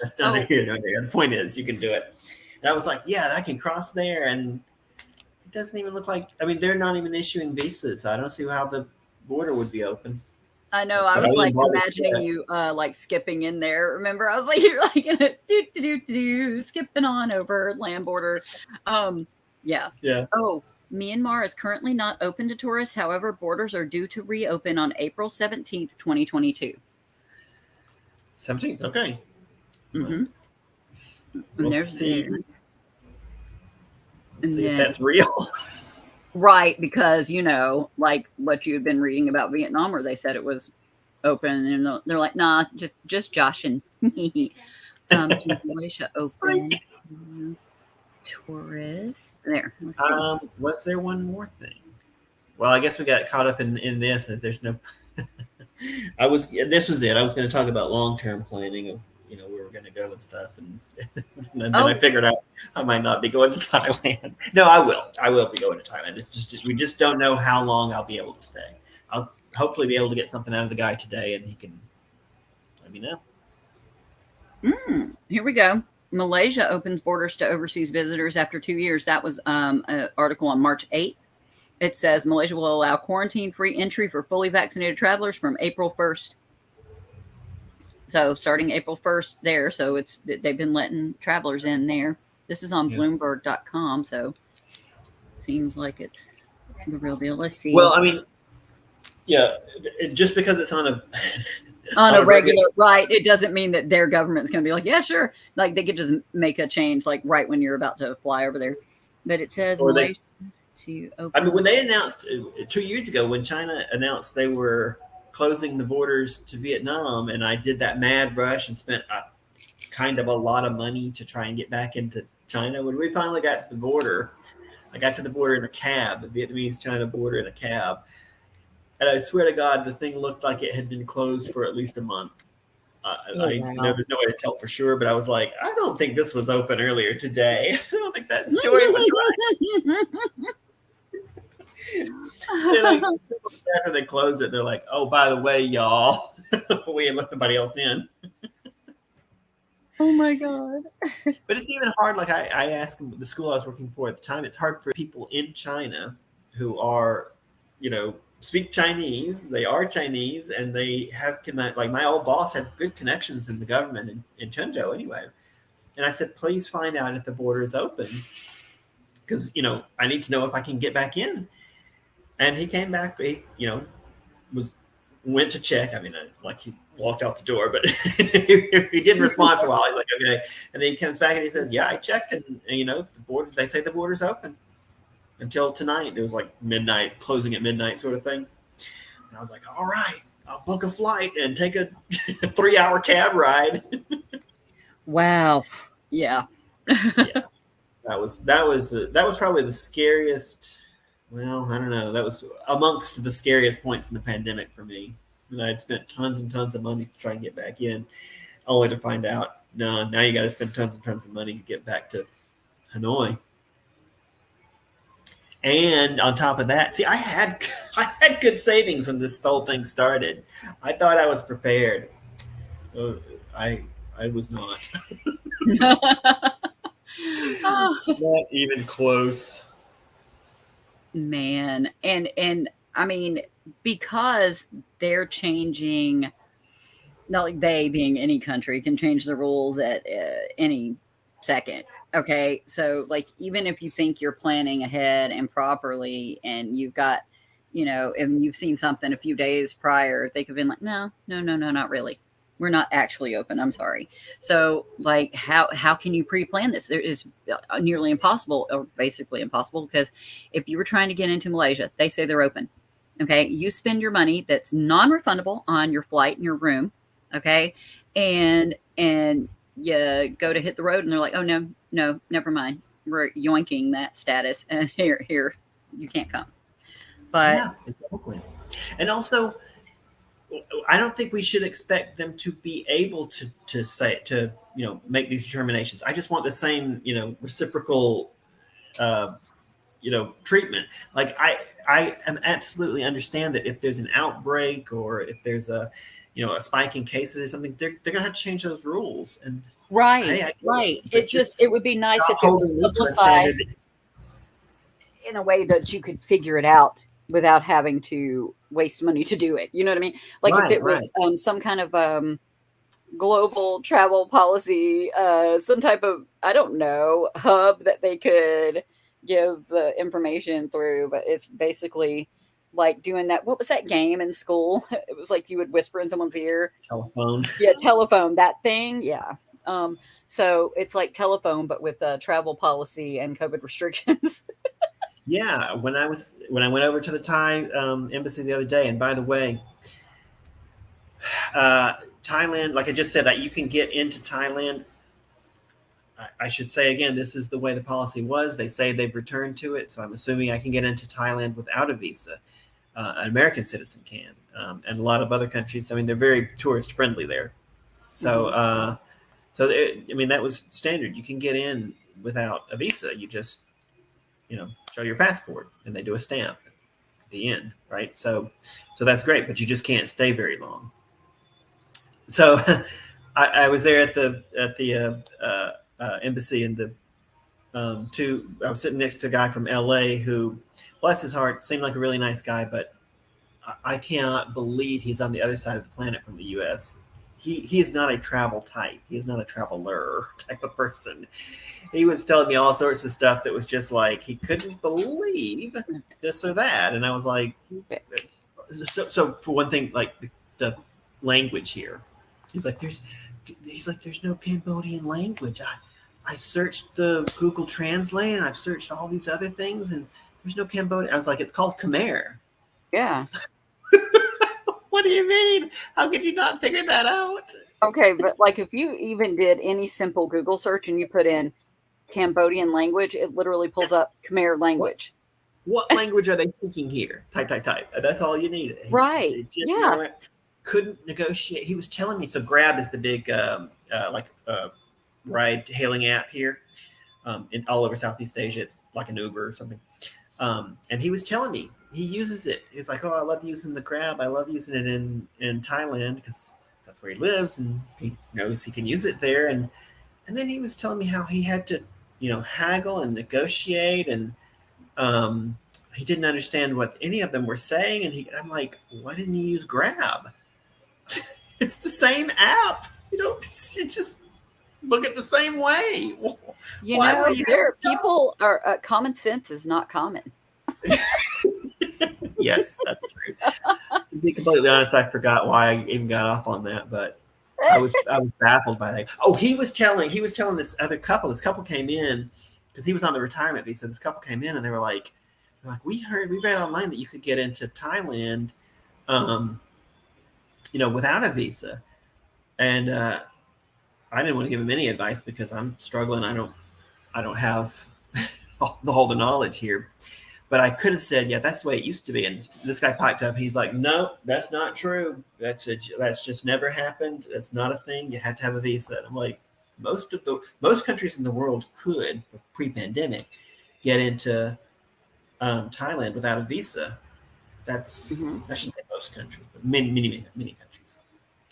that's not here nor there. The point is you can do it. And I was like, yeah, I can cross there, and it doesn't even look like. I mean, they're not even issuing visas. So I don't see how the border would be open. I know. I was like imagining you like skipping in there. Remember, I was like, you're like in a skipping on over land border. Yeah. Oh, Myanmar is currently not open to tourists. However, borders are due to reopen on April 17th, 2022. 17th. Okay. Mm-hmm. We'll see. See if that's real. Right, because, like what you've been reading about Vietnam, where they said it was open, and they're like, nah, just joshing. Malaysia open. Tourists. There. Let's see. Was there one more thing? Well, I guess we got caught up in this. That there's no. This was it. I was going to talk about long-term planning of where we're going to go and stuff, and then I figured out I might not be going to Thailand. No, I will. I will be going to Thailand. It's just we just don't know how long I'll be able to stay. I'll hopefully be able to get something out of the guy today, and he can let me know. Here we go. Malaysia opens borders to overseas visitors after 2 years. That was an article on March 8th. It says Malaysia will allow quarantine-free entry for fully vaccinated travelers from April 1st. So starting April 1st there. So they've been letting travelers in there. This is on Bloomberg.com. So seems like it's the real deal. Let's see. Well, I mean, yeah, just because it's on a a regular right, it doesn't mean that their government's going to be like, yeah, sure. Like they could just make a change like right when you're about to fly over there. But it says Malaysia to open. I mean, when they announced 2 years ago, when China announced they were closing the borders to Vietnam, and I did that mad rush and spent a lot of money to try and get back into China. When we finally got to the border, I got to the border in a cab, the Vietnamese-China border in a cab. And I swear to God, the thing looked like it had been closed for at least a month. I know there's no way to tell for sure, but I was like, I don't think this was open earlier today. I don't think that story was right. After they closed it, they're like, oh, by the way, y'all, we ain't let nobody else in. Oh my God. But it's even hard. Like I asked the school I was working for at the time, it's hard for people in China who are, speak Chinese. They are Chinese, and they have like my old boss had good connections in the government in Chenzhou anyway. And I said, please find out if the border is open, because I need to know if I can get back in. And he came back. He went to check. I mean, he walked out the door, but he didn't respond for a while. He's like, okay. And then he comes back and he says, yeah, I checked, and the border. They say the border's open until tonight. It was like midnight, closing at midnight sort of thing. And I was like, all right, I'll book a flight and take a 3-hour cab ride. Wow. Yeah. Yeah. That was probably the scariest. Well, I don't know. That was amongst the scariest points in the pandemic for me. And I had spent tons and tons of money to try and get back in, only to find out, no, now you got to spend tons and tons of money to get back to Hanoi. And on top of that, see, I had good savings when this whole thing started. I thought I was prepared. I was not. Not even close. Man, and I mean, because they're changing, not like they being any country can change the rules at any second. Okay, so like even if you think you're planning ahead and properly, and you've got, and you've seen something a few days prior, they could have been like, no, not really. We're not actually open. I'm sorry. So like, how can you pre-plan this? There is nearly impossible, or basically impossible, because if you were trying to get into Malaysia, they say they're open. Okay. You spend your money that's non-refundable on your flight and your room. Okay. And you go to hit the road and they're like, oh no, never mind. We're yoinking that status, and here, you can't come. But yeah, exactly. And also, I don't think we should expect them to be able to say to make these determinations. I just want the same reciprocal treatment. Like I am absolutely understand that if there's an outbreak or if there's a spike in cases or something, they're gonna have to change those rules. And Right, hey, I get right. but It would be nice stop if it was holding me to a standard. publicized in a way that you could figure it out without having to waste money to do it. You know what I mean? Like if it was some kind of global travel policy, some type of, I don't know, hub that they could give the information through, but it's basically like doing that. What was that game in school? It was like you would whisper in someone's ear. Telephone. Yeah, telephone, that thing. Yeah. So it's like telephone, but with travel policy and COVID restrictions. Yeah, when I went over to the Thai embassy the other day, and by the way, Thailand, like I just said, you can get into Thailand. I should say again, this is the way the policy was. They say they've returned to it, so I'm assuming I can get into Thailand without a visa. An American citizen can, and a lot of other countries. I mean, they're very tourist friendly there. So, that was standard. You can get in without a visa. You just show your passport and they do a stamp at the end, right? So that's great, but you just can't stay very long. So I was there at the embassy, and I was sitting next to a guy from LA who, bless his heart, seemed like a really nice guy, but I cannot believe he's on the other side of the planet from the US. He is not a travel type. He is not a traveler type of person. He was telling me all sorts of stuff that was just like he couldn't believe this or that. And I was like, so for one thing, like the language here, he's like, there's no Cambodian language. I searched the Google Translate and I've searched all these other things and there's no Cambodian. I was like, it's called Khmer. Yeah. What do you mean? How could you not figure that out? Okay, but like if you even did any simple Google search and you put in Cambodian language, it literally pulls up Khmer language. What language are they speaking here? Type. That's all you need. Right. Yeah. Couldn't negotiate. He was telling me. So Grab is the big ride hailing app here in all over Southeast Asia. It's like an Uber or something. And he was telling me he uses it. He's like, oh, I love using the Grab. I love using it in Thailand because that's where he lives and he knows he can use it there. And then he was telling me how he had to, haggle and negotiate, and he didn't understand what any of them were saying. And I'm like, why didn't you use Grab? It's the same app. You just look at the same way. People are common sense is not common. Yes, that's true. To be completely honest, I forgot why I even got off on that, but I was baffled by that. Oh, he was telling this other couple. This couple came in because he was on the retirement visa. This couple came in and they were like, we read online that you could get into Thailand, without a visa. And I didn't want to give him any advice because I'm struggling. I don't have all the knowledge here. But I could have said, yeah, that's the way it used to be. And this guy piped up. He's like, no, that's not true. That's just never happened. That's not a thing. You have to have a visa. And I'm like, most countries in the world could, pre-pandemic, get into Thailand without a visa. That's I shouldn't say most countries, but many countries.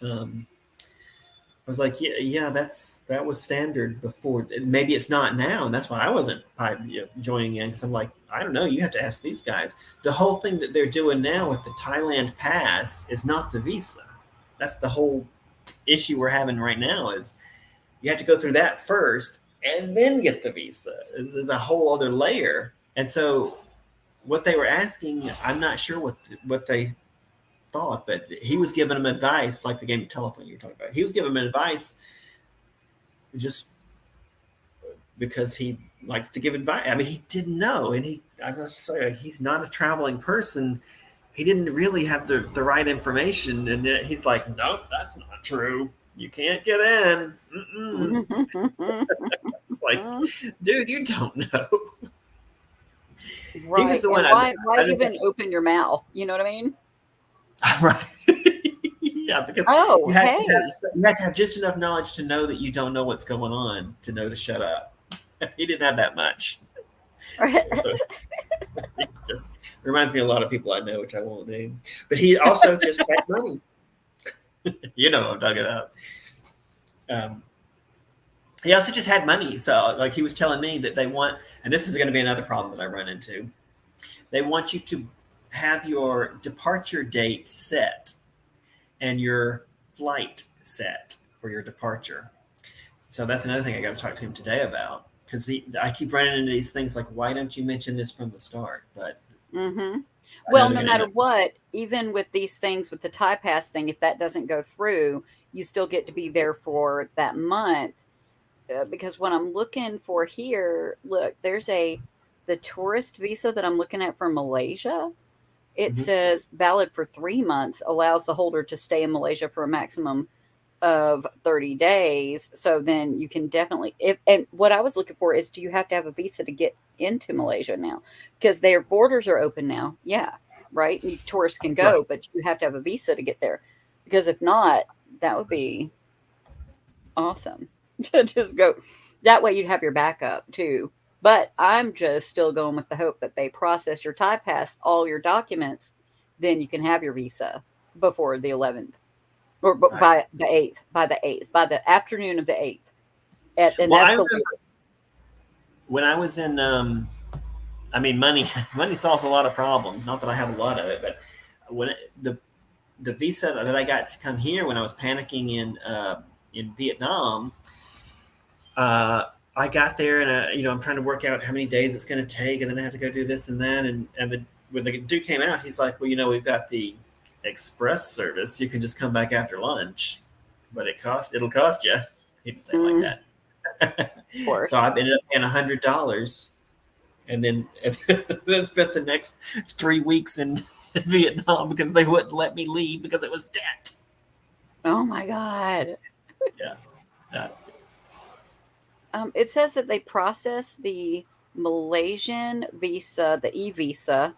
I was like, yeah, that was standard before. Maybe it's not now, and that's why I wasn't joining in, because I'm like, I don't know. You have to ask these guys. The whole thing that they're doing now with the Thailand pass is not the visa. That's the whole issue we're having right now. Is you have to go through that first and then get the visa. This is a whole other layer. And so, what they were asking, I'm not sure what they thought, but he was giving them advice, like the game of telephone you were talking about. He was giving them advice just because he likes to give advice. I mean, he didn't know, and I must say, he's not a traveling person. He didn't really have the right information, and he's like, nope, that's not true. You can't get in. It's like, dude, you don't know. Right. He was the one. Why even open your mouth? You know what I mean? Right. Yeah, because Oh, hey. you have to have just enough knowledge to know that you don't know what's going on, to know to shut up. He didn't have that much. So it just reminds me of a lot of people I know, which I won't name. But he also just had money. You know what I'm talking about. He also just had money. So, like, he was telling me that they want, and this is going to be another problem that I run into. They want you to have your departure date set and your flight set for your departure. So that's another thing I got to talk to him today about, because I keep running into these things like, why don't you mention this from the start? But well, no matter what, even with these things, with the tie pass thing, if that doesn't go through, you still get to be there for that month. Because what I'm looking for here, look, there's the tourist visa that I'm looking at for Malaysia. It says valid for 3 months, allows the holder to stay in Malaysia for a maximum of 30 days. So then you can definitely, and what I was looking for is, do you have to have a visa to get into Malaysia now? Because their borders are open now. Yeah. Right. And tourists can go, but you have to have a visa to get there. Because if not, that would be awesome to just go. That way you'd have your backup too. But I'm just still going with the hope that they process your tie pass, all your documents, then you can have your visa before the 11th. Or by the 8th, by the afternoon of the 8th. And well, that's I the remember when I was in, I mean, money solves a lot of problems. Not that I have a lot of it, but when the visa that I got to come here when I was panicking in Vietnam, I got there and I'm trying to work out how many days it's going to take, and then I have to go do this and that, and when the dude came out, he's like, well, we've got the express service. You can just come back after lunch, but it'll cost you. He didn't say it like that. Of course. So I ended up paying $100, and then spent the next 3 weeks in Vietnam because they wouldn't let me leave because it was debt. Oh my God. Yeah. It says that they process the Malaysian visa, the e-visa,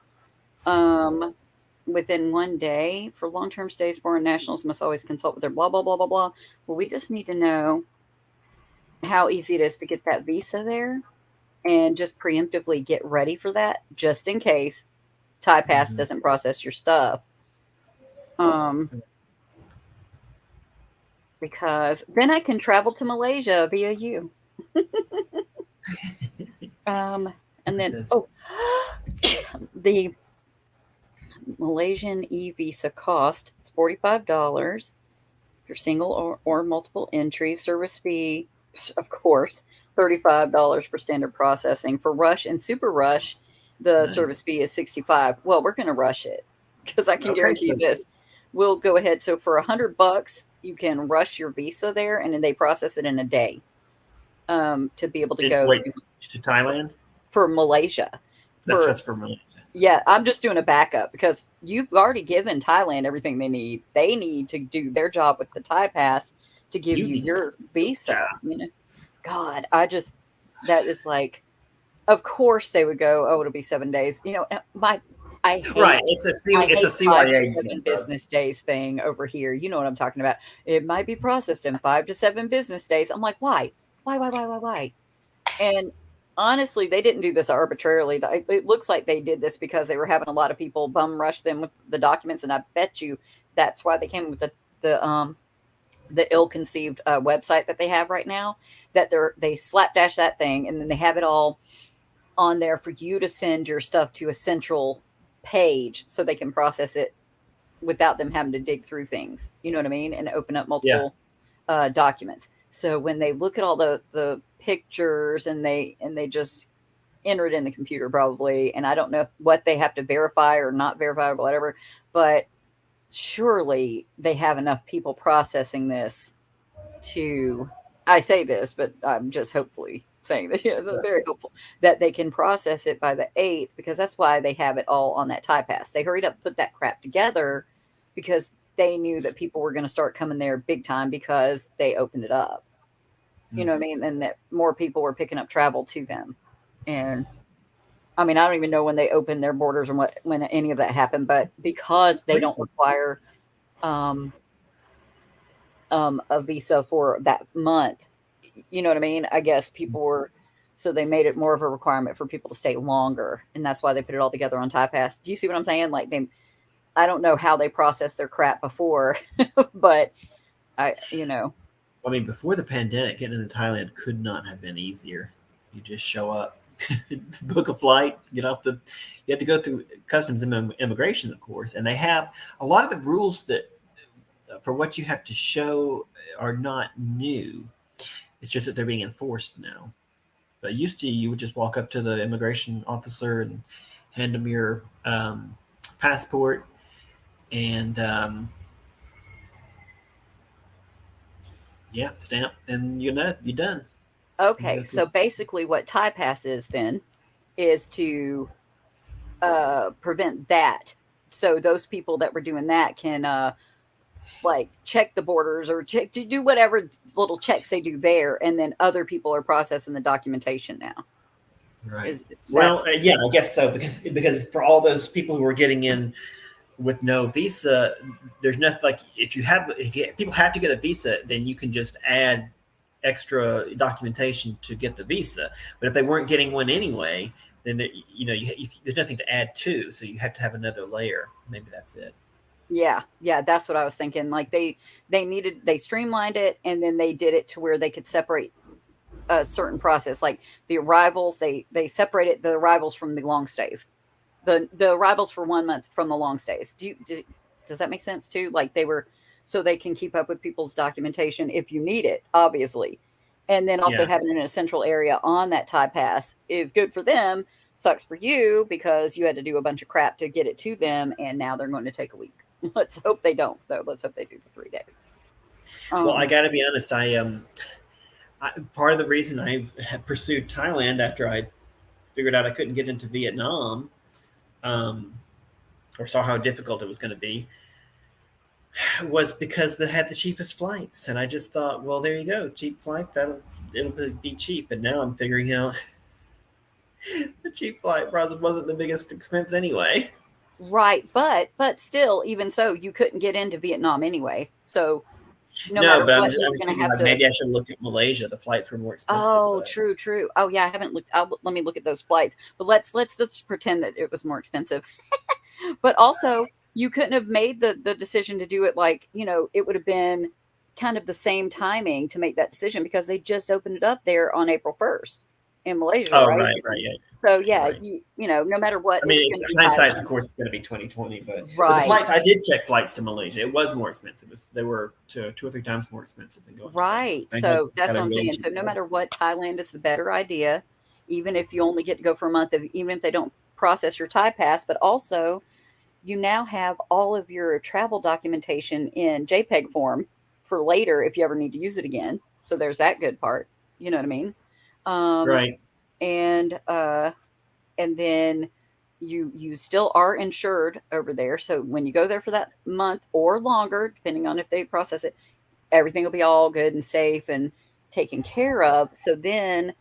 within 1 day. For long-term stays, foreign nationals must always consult with their blah, blah, blah, blah, blah. Well, we just need to know how easy it is to get that visa there and just preemptively get ready for that, just in case Thai Pass doesn't process your stuff. Because then I can travel to Malaysia via you. And then, the Malaysian e-visa cost is $45. You're single or multiple entry. Service fee, of course, $35 for standard processing. For Rush and Super Rush, the service fee is $65. Well, we're going to rush it because I can guarantee you this. We'll go ahead. So for $100, you can rush your visa there, and then they process it in a day to be able to go to Thailand for Malaysia. That's for Malaysia. Yeah, I'm just doing a backup because you've already given Thailand everything they need. They need to do their job with the Thai Pass to give you your visa. God, that is like, of course they would go, oh, it'll be 7 days. I hate, it's a CYA 5 to 7 business days thing over here. You know what I'm talking about. It might be processed in 5 to 7 business days. I'm like, why? And honestly, they didn't do this arbitrarily. It looks like they did this because they were having a lot of people bum rush them with the documents, and I bet you that's why they came with the ill-conceived website that they have right now. That they slapdash that thing, and then they have it all on there for you to send your stuff to a central page so they can process it without them having to dig through things. You know what I mean? And open up multiple documents. So when they look at all the pictures and they just enter it in the computer probably, and I don't know what they have to verify or not verify or whatever, but surely they have enough people processing this I say this, but I'm just hopefully saying that, very hopeful that they can process it by the 8th, because that's why they have it all on that Thai Pass. They hurried up and put that crap together because they knew that people were going to start coming there big time because they opened it up. You know what I mean? And that more people were picking up travel to them. And I mean, I don't even know when they opened their borders and when any of that happened, but because they don't require a visa for that month. You know what I mean? I guess people were, so they made it more of a requirement for people to stay longer, and that's why they put it all together on TyPass. Do you see what I'm saying? Like I don't know how they processed their crap before, but I mean, before the pandemic, getting into Thailand could not have been easier. You just show up, book a flight, get off the. You have to go through customs and immigration, of course, and they have a lot of the rules that for what you have to show are not new. It's just that they're being enforced now. But used to, you would just walk up to the immigration officer and hand them your passport, and yeah, stamp, and you're done. okay. So basically, what TyPass is then is to prevent that. So those people that were doing that can like check the borders or check to do whatever little checks they do there, and then other people are processing the documentation now. Right. Well, yeah, I guess so because for all those people who are getting in with no visa, there's nothing like if people have to get a visa, then you can just add extra documentation to get the visa. But if they weren't getting one anyway, then there's nothing to add to, so you have to have another layer. Maybe that's it. Yeah, that's what I was thinking. Like they streamlined it, and then they did it to where they could separate a certain process, like the arrivals. They separated the arrivals from the long stays. The arrivals for 1 month from the long stays. Does that make sense too? Like they were so they can keep up with people's documentation if you need it, obviously. And then also having it in a central area on that TyPass is good for them. Sucks for you because you had to do a bunch of crap to get it to them, and now they're going to take a week. Let's hope they don't, though. Let's hope they do the 3 days. Well, I got to be honest. Part of the reason I pursued Thailand after I figured out I couldn't get into Vietnam, or saw how difficult it was going to be, was because they had the cheapest flights, and I just thought, well, there you go, cheap flight. It'll be cheap. And now I'm figuring out the cheap flight probably wasn't the biggest expense anyway. Right, but still, even so, you couldn't get into Vietnam anyway. So no matter what, I'm going to have to. Maybe I should look at Malaysia. The flights were more expensive. Oh, true. Oh, yeah, I haven't looked. Let me look at those flights. But let's pretend that it was more expensive. But also, you couldn't have made the decision to do it like, it would have been kind of the same timing to make that decision because they just opened it up there on April 1st in Malaysia. Oh, right, yeah. So yeah, right. No matter what. I mean, hindsight, of course, it's going to be 2020, but the flights. I did check flights to Malaysia. It was more expensive. They were 2 or 3 times more expensive than going. Right. So that's what I'm saying. So no matter what, Thailand is the better idea, even if you only get to go for a month. Even if they don't process your TyPass, but also you now have all of your travel documentation in JPEG form for later if you ever need to use it again. So there's that good part. You know what I mean? Right. And then you still are insured over there. So when you go there for that month or longer, depending on if they process it, everything will be all good and safe and taken care of. So then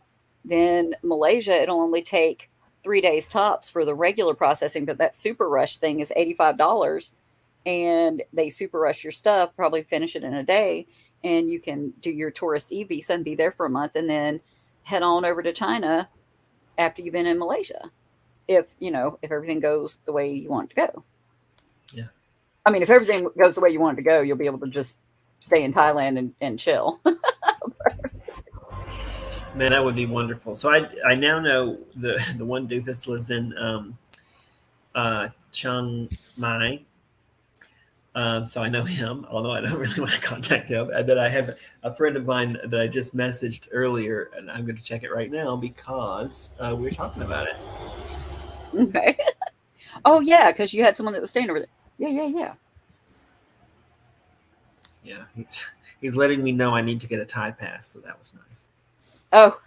Malaysia, it'll only take 3 days tops for the regular processing, but that super rush thing is $85, and they super rush your stuff, probably finish it in a day, and you can do your tourist e-visa and be there for a month, and then head on over to China after you've been in Malaysia, if everything goes the way you want it to go. Yeah. I mean, if everything goes the way you want it to go, you'll be able to just stay in Thailand and chill. Man, that would be wonderful. So I now know the one doofus lives in Chiang Mai. So I know him, although I don't really want to contact him. And then I have a friend of mine that I just messaged earlier, and I'm going to check it right now because we were talking about it. Okay. Oh, yeah, because you had someone that was staying over there. Yeah. Yeah, he's letting me know I need to get a TyPass, so that was nice. Oh.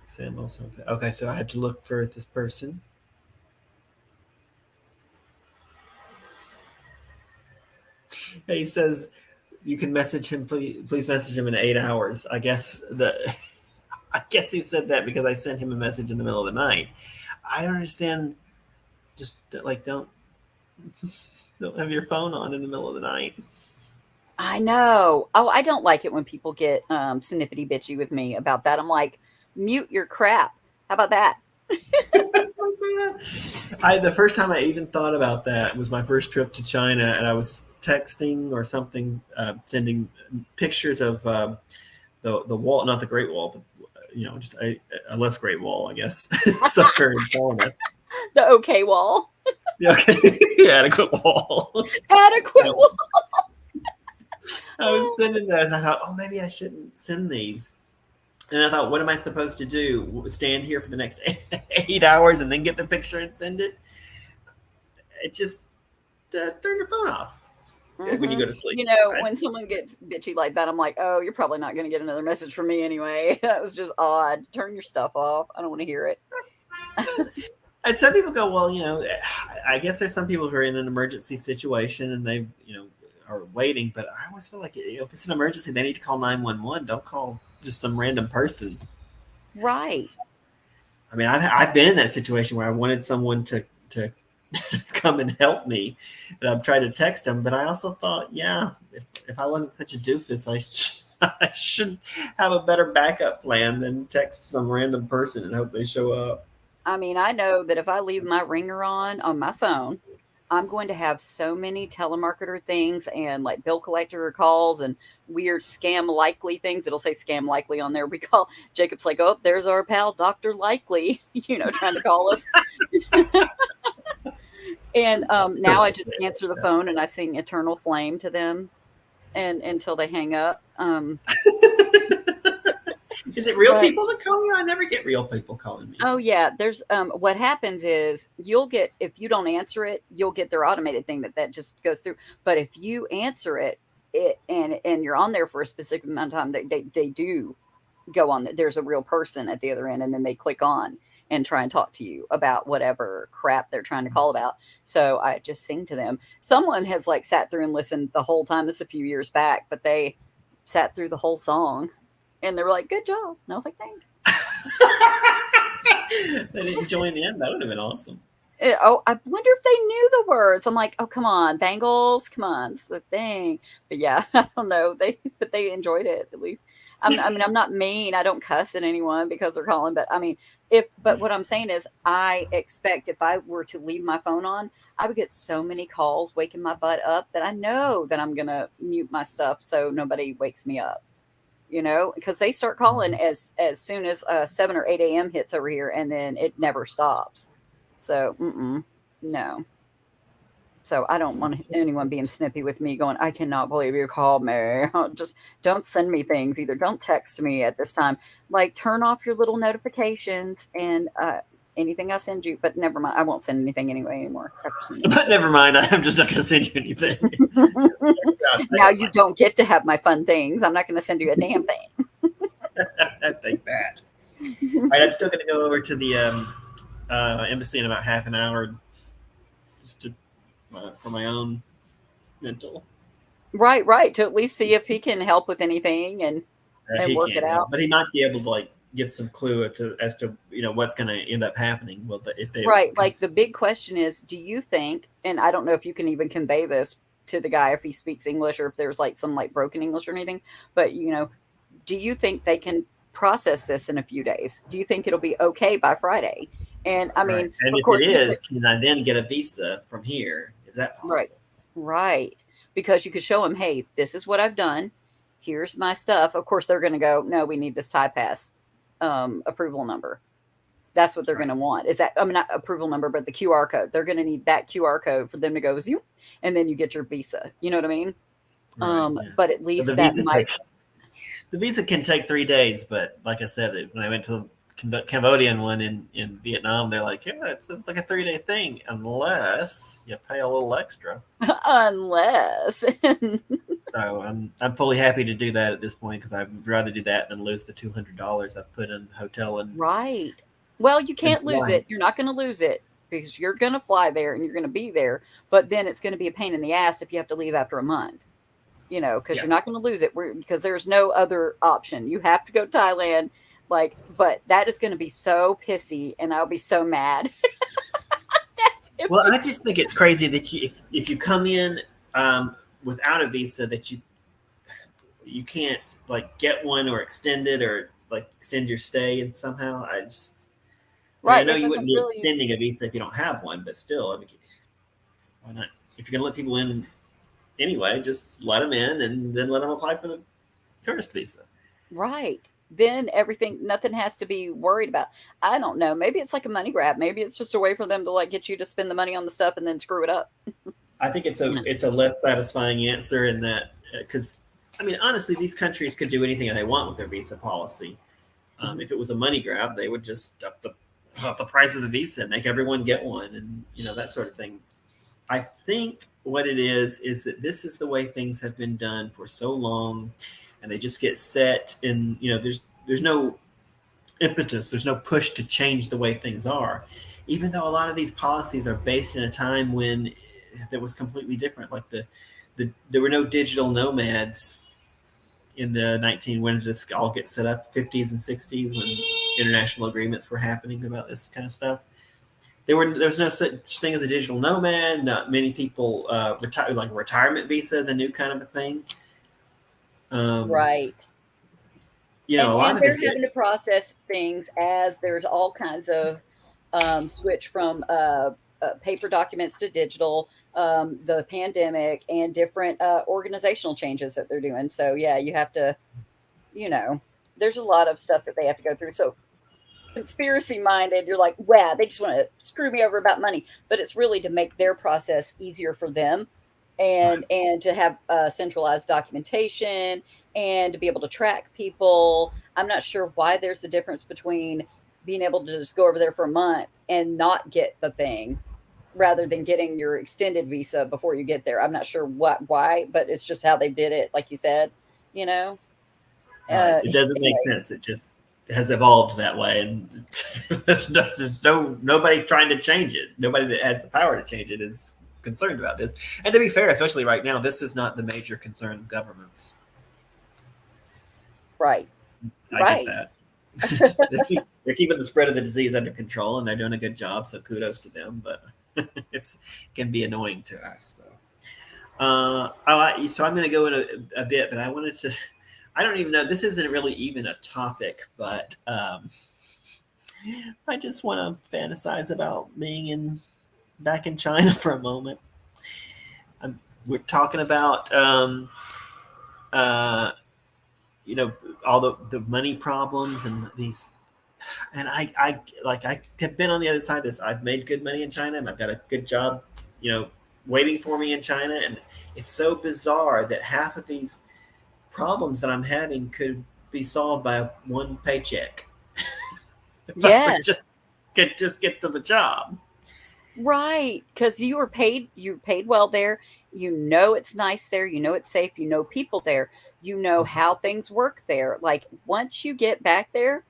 Sam also. Okay, so I had to look for this person. He says you can message him. Please message him in 8 hours. I guess he said that because I sent him a message in the middle of the night. I don't understand. Just don't. Don't have your phone on in the middle of the night. I know. Oh, I don't like it when people get snippety bitchy with me about that. I'm like, mute your crap. How about that? The first time I even thought about that was my first trip to China, and I was texting or something, sending pictures of the wall, not the Great Wall, but just a less great wall, I guess, somewhere in China. The okay wall. Yeah, okay. Yeah, adequate wall. Adequate wall. I was sending those, and I thought, oh, maybe I shouldn't send these. And I thought, what am I supposed to do? Stand here for the next 8 hours and then get the picture and send it? It just turn your phone off when you go to sleep. Right? When someone gets bitchy like that, I'm like, oh, you're probably not going to get another message from me anyway. That was just odd. Turn your stuff off. I don't want to hear it. And some people go, well, I guess there's some people who are in an emergency situation and they, are waiting. But I always feel like if it's an emergency, they need to call 911. Don't call just some random person. Right. I mean, I've been in that situation where I wanted someone to come and help me, and I've tried to text them. But I also thought, yeah, if I wasn't such a doofus, I should have a better backup plan than text some random person and hope they show up. I mean, I know that if I leave my ringer on my phone, I'm going to have so many telemarketer things and like bill collector calls and weird scam likely things. It'll say scam likely on there. We call Jacob's like, oh, there's our pal, Dr. Likely, trying to call us. And now I just answer the phone and I sing Eternal Flame to them and until they hang up. Is it real people that call you? I never get real people calling me. Oh yeah, there's what happens is you'll get, if you don't answer it, you'll get their automated thing that just goes through. But if you answer it and you're on there for a specific amount of time, they do go on. There's a real person at the other end, and then they click on and try and talk to you about whatever crap they're trying to call about. So I just sing to them. Someone has like sat through and listened the whole time. This a few years back, but they sat through the whole song. And they were like, good job. And I was like, thanks. They didn't join in. That would have been awesome. I wonder if they knew the words. I'm like, oh, come on, Bangles. Come on. It's the thing. But yeah, I don't know. But they enjoyed it at least. I'm not mean. I don't cuss at anyone because they're calling. But but what I'm saying is I expect if I were to leave my phone on, I would get so many calls waking my butt up that I know that I'm going to mute my stuff so nobody wakes me up. Because they start calling as soon as 7 or 8 a.m. hits over here, and then it never stops. So, no. So I don't want anyone being snippy with me going, I cannot believe you called me. Just don't send me things. Either don't text me at this time. Like, turn off your little notifications and anything I send you. But never mind. I won't send anything anyway anymore. But never mind. I'm just not going to send you anything. Now you don't get to have my fun things. I'm not going to send you a damn thing. I think that. All right, I'm still going to go over to the embassy in about half an hour just for my own mental. Right. To at least see if he can help with anything and work it out. But he might be able to give some clue as to what's going to end up happening. Well, if they like the big question is, do you think? And I don't know if you can even convey this to the guy if he speaks English or if there's some broken English or anything. But do you think they can process this in a few days? Do you think it'll be okay by Friday? And I mean, and of if course, it is, can I then get a visa from here? Is that possible? Right. Because you could show them, hey, this is what I've done. Here's my stuff. Of course, they're going to go, no, we need this Thai pass approval number. That's what they're going to want. Is that, not approval number, but the QR code. They're going to need that QR code for them to go zoom, and then you get your visa. You know what I mean? Right, yeah. But at least the visa can take 3 days. But like I said, when I went to the Cambodian one in Vietnam, they're like, yeah, it's like a 3-day thing unless you pay a little extra. Unless. So I'm fully happy to do that at this point because I'd rather do that than lose the $200 I've put in hotel and right. Well, you can't lose it. You're not going to lose it because you're going to fly there and you're going to be there. But then it's going to be a pain in the ass if you have to leave after a month. Because you're not going to lose it because there's no other option. You have to go to Thailand. But that is going to be so pissy, and I'll be so mad. It Well, I was just think it's crazy that if you come in without a visa, that you can't like get one or extend it or like extend your stay. And somehow I mean, I right. know It you doesn't wouldn't be really. extending a visa if you don't have one, but still, I mean, why not? If you're gonna let people in anyway, just let them in and then let them apply for the tourist visa. Right. Then everything, nothing has to be worried about. I don't know. Maybe it's like a money grab. Maybe it's just a way for them to like get you to spend the money on the stuff and then screw it up. I think You know. it's a less satisfying answer in that because I mean honestly, these countries could do anything they want with their visa policy. Mhm. If it was a money grab, they would just up the price of the visa, make everyone get one, and that sort of thing. I think what it is that this is the way things have been done for so long, and they just get set in. There's no impetus, there's no push to change the way things are, even though a lot of these policies are based in a time when that was completely different. Like there were no digital nomads in the 19 when did this all get set up 50s and 60s when international agreements were happening about this kind of stuff. There was no such thing as a digital nomad. Not many people retire, like retirement visa is a new kind of a thing. um, Right. a lot And of they're this. having to process things as there's all kinds of switch from paper documents to digital, the pandemic, and different organizational changes that they're doing. So yeah, you have to, you know, there's a lot of stuff that they have to go through. So conspiracy minded, you're like, wow, they just want to screw me over about money, but it's really to make their process easier for them, Right. and to have centralized documentation and to be able to track people. I'm not sure why there's a difference between being able to just go over there for a month and not get the thing rather than getting your extended visa before you get there. I'm not sure why, but it's just how they did it, like you said, you know. Right. It doesn't make Anyway, sense. It just has evolved that way, and there's nobody trying to change it. Nobody that has the power to change it is concerned about this. And to be fair, especially right now, this is not the major concern of governments. right, I get right. that. They're keeping the spread of the disease under control, and they're doing a good job. So kudos to them. But it can be annoying to us, though. So I'm going to go in a bit, but I wanted to. I don't even know. This isn't really even a topic, but I just want to fantasize about being back in China for a moment. We're talking about uh, all the money problems and these, and I have been on the other side of this. I've made good money in China, and I've got a good job, waiting for me in China, and it's so bizarre that half of these problems that I'm having could be solved by one paycheck if I would Yes. just get to the job. Right, because you're paid well there. You know it's nice there. You know it's safe. You know people there. You know how things work there. Like once you get back there,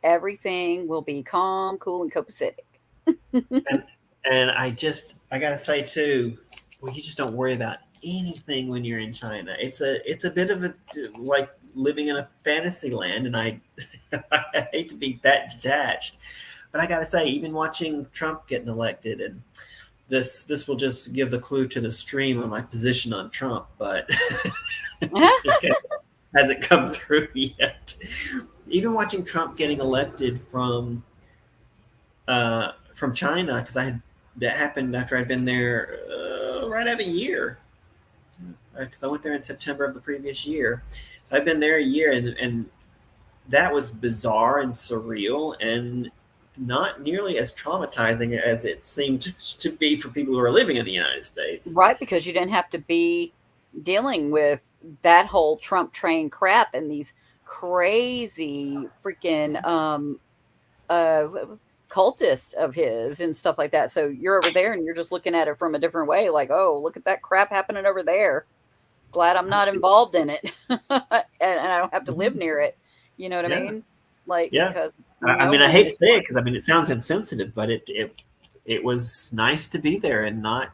everything will be calm, cool, and copacetic. And I gotta say too, well, you just don't worry about anything when you're in China. It's a bit of a like living in a fantasy land, and I I hate to be that detached, but I gotta say, even watching Trump getting elected, and this will just give the clue to the stream of my position on Trump, but in case it hasn't come through yet. Even watching Trump getting elected from China, because that happened after I'd been there right at a year, because I went there in September of the previous year. I've been there a year, and that was bizarre and surreal and not nearly as traumatizing as it seemed to be for people who are living in the United States. Right, because you didn't have to be dealing with that whole Trump train crap and these crazy freaking uh cultists of his and stuff like that. So you're over there and you're just looking at it from a different way, like, oh, look at that crap happening over there. Glad I'm not involved in it. And I don't have to live near it. You know what I Yeah, mean? Like, yeah. because I no mean, I one hate to is. say it because I mean it sounds insensitive, but it was nice to be there and not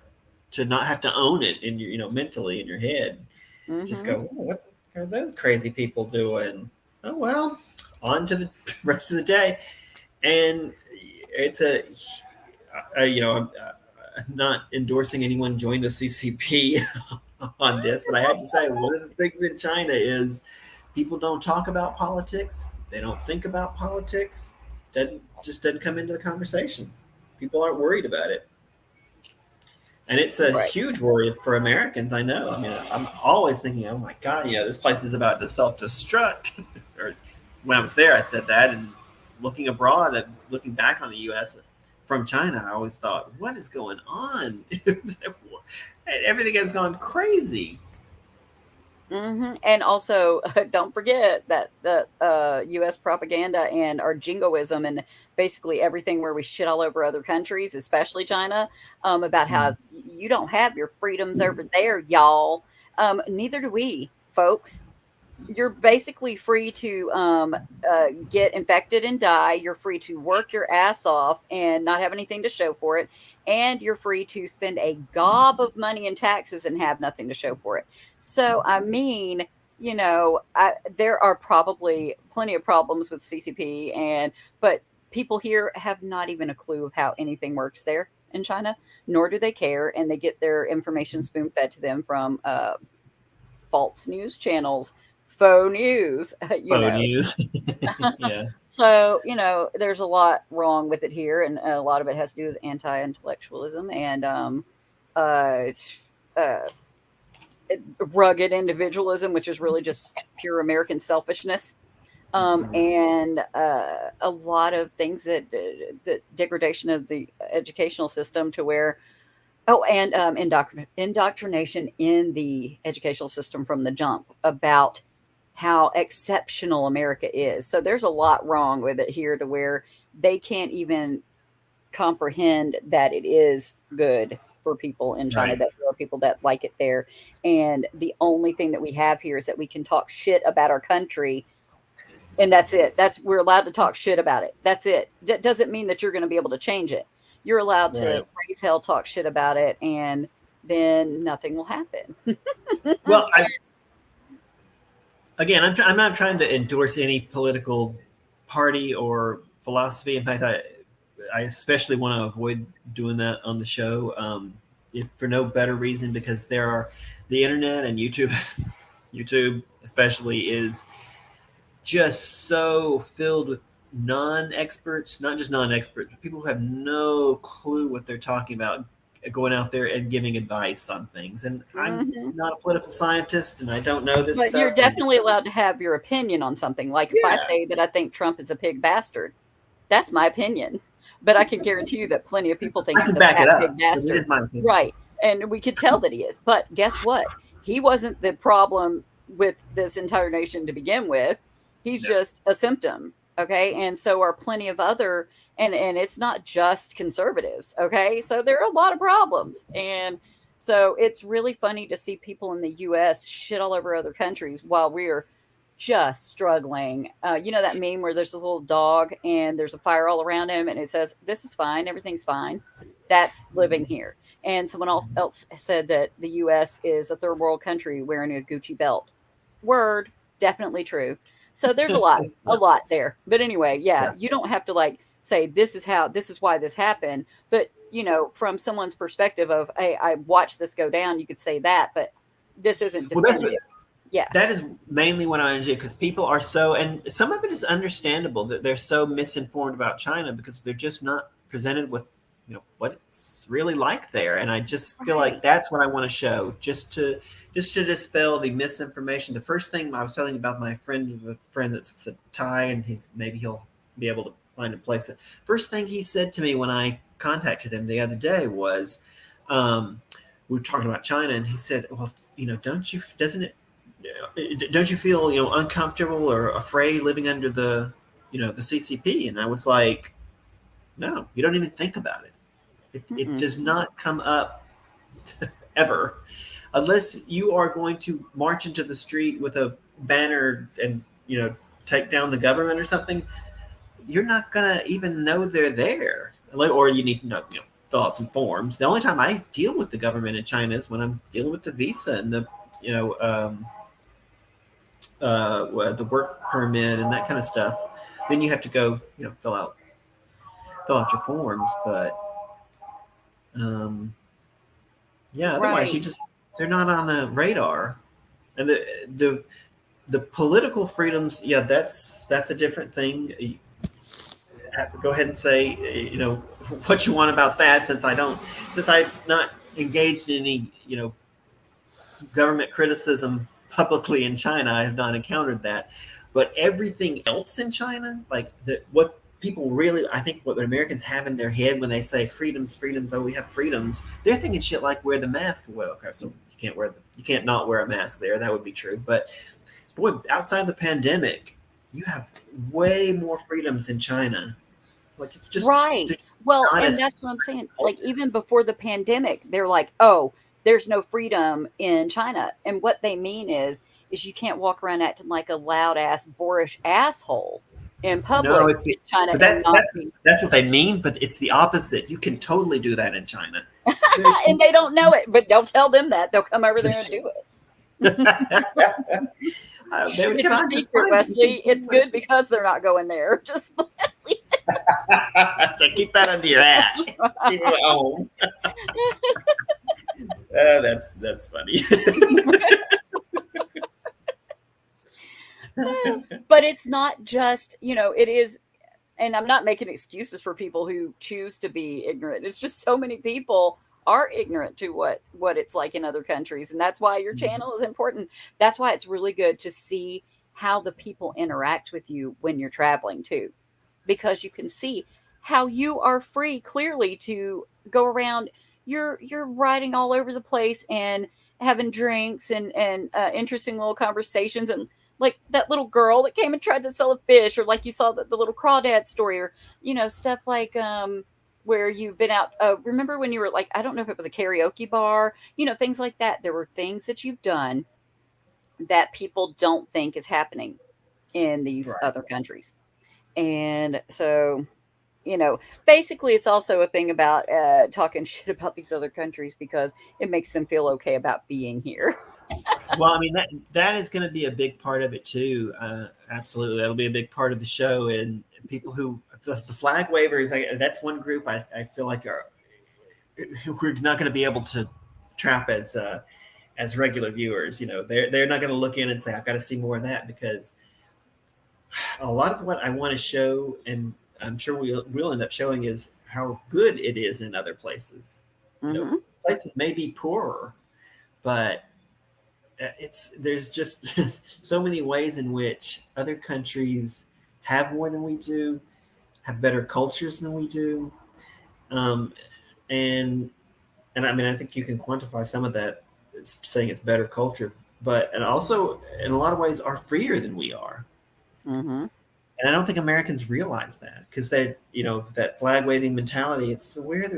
have to own it in your mentally in your head. Just Hmm. go, oh, what are those crazy people doing? Oh well, on to the rest of the day. And it's a not endorsing anyone join the CCP on this, but I have to say one of the things in China is people don't talk about politics. They don't think about politics. Doesn't come into the conversation. People aren't worried about it. And it's a Right. huge worry for Americans. I know. I mean, I'm always thinking, oh my God, this place is about to self-destruct. Or when I was there, I said that. And looking abroad and looking back on the U.S. from China, I always thought, what is going on? Everything has gone crazy. And also, don't forget that the U.S. propaganda and our jingoism and basically everything where we shit all over other countries, especially China, about how you don't have your freedoms over there, y'all. Neither do we, folks. You're basically free to get infected and die. You're free to work your ass off and not have anything to show for it. And you're free to spend a gob of money in taxes and have nothing to show for it. So, I mean, there are probably plenty of problems with CCP, but people here have not even a clue of how anything works there in China, nor do they care, and they get their information spoon fed to them from false news channels, faux news, Faux news. Yeah. So, there's a lot wrong with it here, and a lot of it has to do with anti-intellectualism and uh, uh, rugged individualism, which is really just pure American selfishness. And a lot of things that the degradation of the educational system to where and indoctrination in the educational system from the jump about how exceptional America is. So there's a lot wrong with it here to where they can't even comprehend that it is good for people in China, Right. that there are people that like it there. And the only thing that we have here is that we can talk shit about our country, and that's it. We're allowed to talk shit about it. That's it. That doesn't mean that you're going to be able to change it. You're allowed Right. to raise hell, talk shit about it, and then nothing will happen. Well, I'm not trying to endorse any political party or philosophy. In fact, I especially want to avoid doing that on the show, if for no better reason because the internet and YouTube, YouTube especially is just so filled with non-experts, not just non-experts, but people who have no clue what they're talking about, going out there and giving advice on things. And I'm Mhm. not a political scientist, and I don't know this But you're stuff. And definitely allowed to have your opinion on something. Like if I yeah, say that I think Trump is a pig bastard, that's my opinion. But I can guarantee you that plenty of people think I he's can a back fat it pig up, but it bastard. is my opinion. Right. And we could tell that he is. But guess what? He wasn't the problem with this entire nation to begin with. He's No. just a symptom. Okay. And so are plenty of other, and it's not just conservatives. Okay. So there are a lot of problems. And so it's really funny to see people in the US shit all over other countries while we're just struggling. You know that meme where there's this little dog and there's a fire all around him and it says, "This is fine, everything's fine." That's living here. And someone else said that the US is a third world country wearing a Gucci belt. Word, definitely true. So there's a Yeah. lot there. But anyway, yeah, Yeah. you don't have to like say this is why this happened. But from someone's perspective of, hey, I watched this go down, you could say that, but this isn't Well, that's what definitive. Yeah. that is mainly what I understand because people are so, and some of it is understandable that they're so misinformed about China because they're just not presented with, what it's really like there. And I just feel like Right. that's what I want to show, just to dispel the misinformation. The first thing I was telling you about my friend that's a Thai, and he'll be able to find a place. First thing he said to me when I contacted him the other day was, we were talking about China, and he said, "Well, don't you feel uncomfortable or afraid living under the CCP?" And I was like, "No, you don't even think about it. It Mm-mm. does not come up ever, unless you are going to march into the street with a banner and take down the government or something. You're not gonna even know they're there, or you need to fill out some forms. The only time I deal with the government in China is when I'm dealing with the visa and you know the work permit and that kind of stuff. Then you have to go fill out your forms. But Um, yeah, otherwise Right. they're not on the radar. And the the political freedoms, yeah, that's a different thing. Go ahead and say, what you want about that, since I'm not engaged in any, government criticism publicly in China. I have not encountered that, but everything else in China, like what people really, I think, what Americans have in their head when they say freedoms, freedoms, oh, we have freedoms, they're thinking shit like wear the mask. Well, okay, so you can't not wear a mask there. That would be true, but boy, outside the pandemic, you have way more freedoms in China. Like it's just Right. there's Well, not and as that's what I'm saying. Like, even before the pandemic, they're like, "Oh, there's no freedom in China." And what they mean is you can't walk around acting like a loud ass, boorish asshole in no, public it's in the China but and not be. that's what they mean, but it's the opposite. You can totally do that in China. There's And they don't know it, but don't tell them that. They'll come over there and do it. they Shh, would it's come a out just secret, fine, but you can Wesley. It's good because they're not going there. Just so keep that under your hat. Keep it at home. That's funny. but it's not just, it is, and I'm not making excuses for people who choose to be ignorant. It's just so many people are ignorant to what it's like in other countries, and that's why your channel is important. That's why it's really good to see how the people interact with you when you're traveling too, because you can see how you are free clearly to go around. You're riding all over the place and having drinks and interesting little conversations, and like that little girl that came and tried to sell a fish, or like you saw the little crawdad story, or stuff like where you've been out. Remember when you were like, I don't know if it was a karaoke bar, things like that. There were things that you've done that people don't think is happening in these Right. other countries. And so, basically, it's also a thing about talking shit about these other countries because it makes them feel okay about being here. Well, I mean that is going to be a big part of it too. Absolutely, that'll be a big part of the show. And people who the flag wavers, that's one group I feel like we're not going to be able to trap as regular viewers. They're not going to look in and say, I've got to see more of that, because a lot of what I want to show, and I'm sure we'll end up showing, is how good it is in other places. Mm-hmm. Places may be poorer, but there's just so many ways in which other countries have more than we do, have better cultures than we do, um, and I mean, I think you can quantify some of that, saying it's better culture, and also in a lot of ways are freer than we are. Mm-hmm. And I don't think Americans realize that, because that flag waving mentality. It's where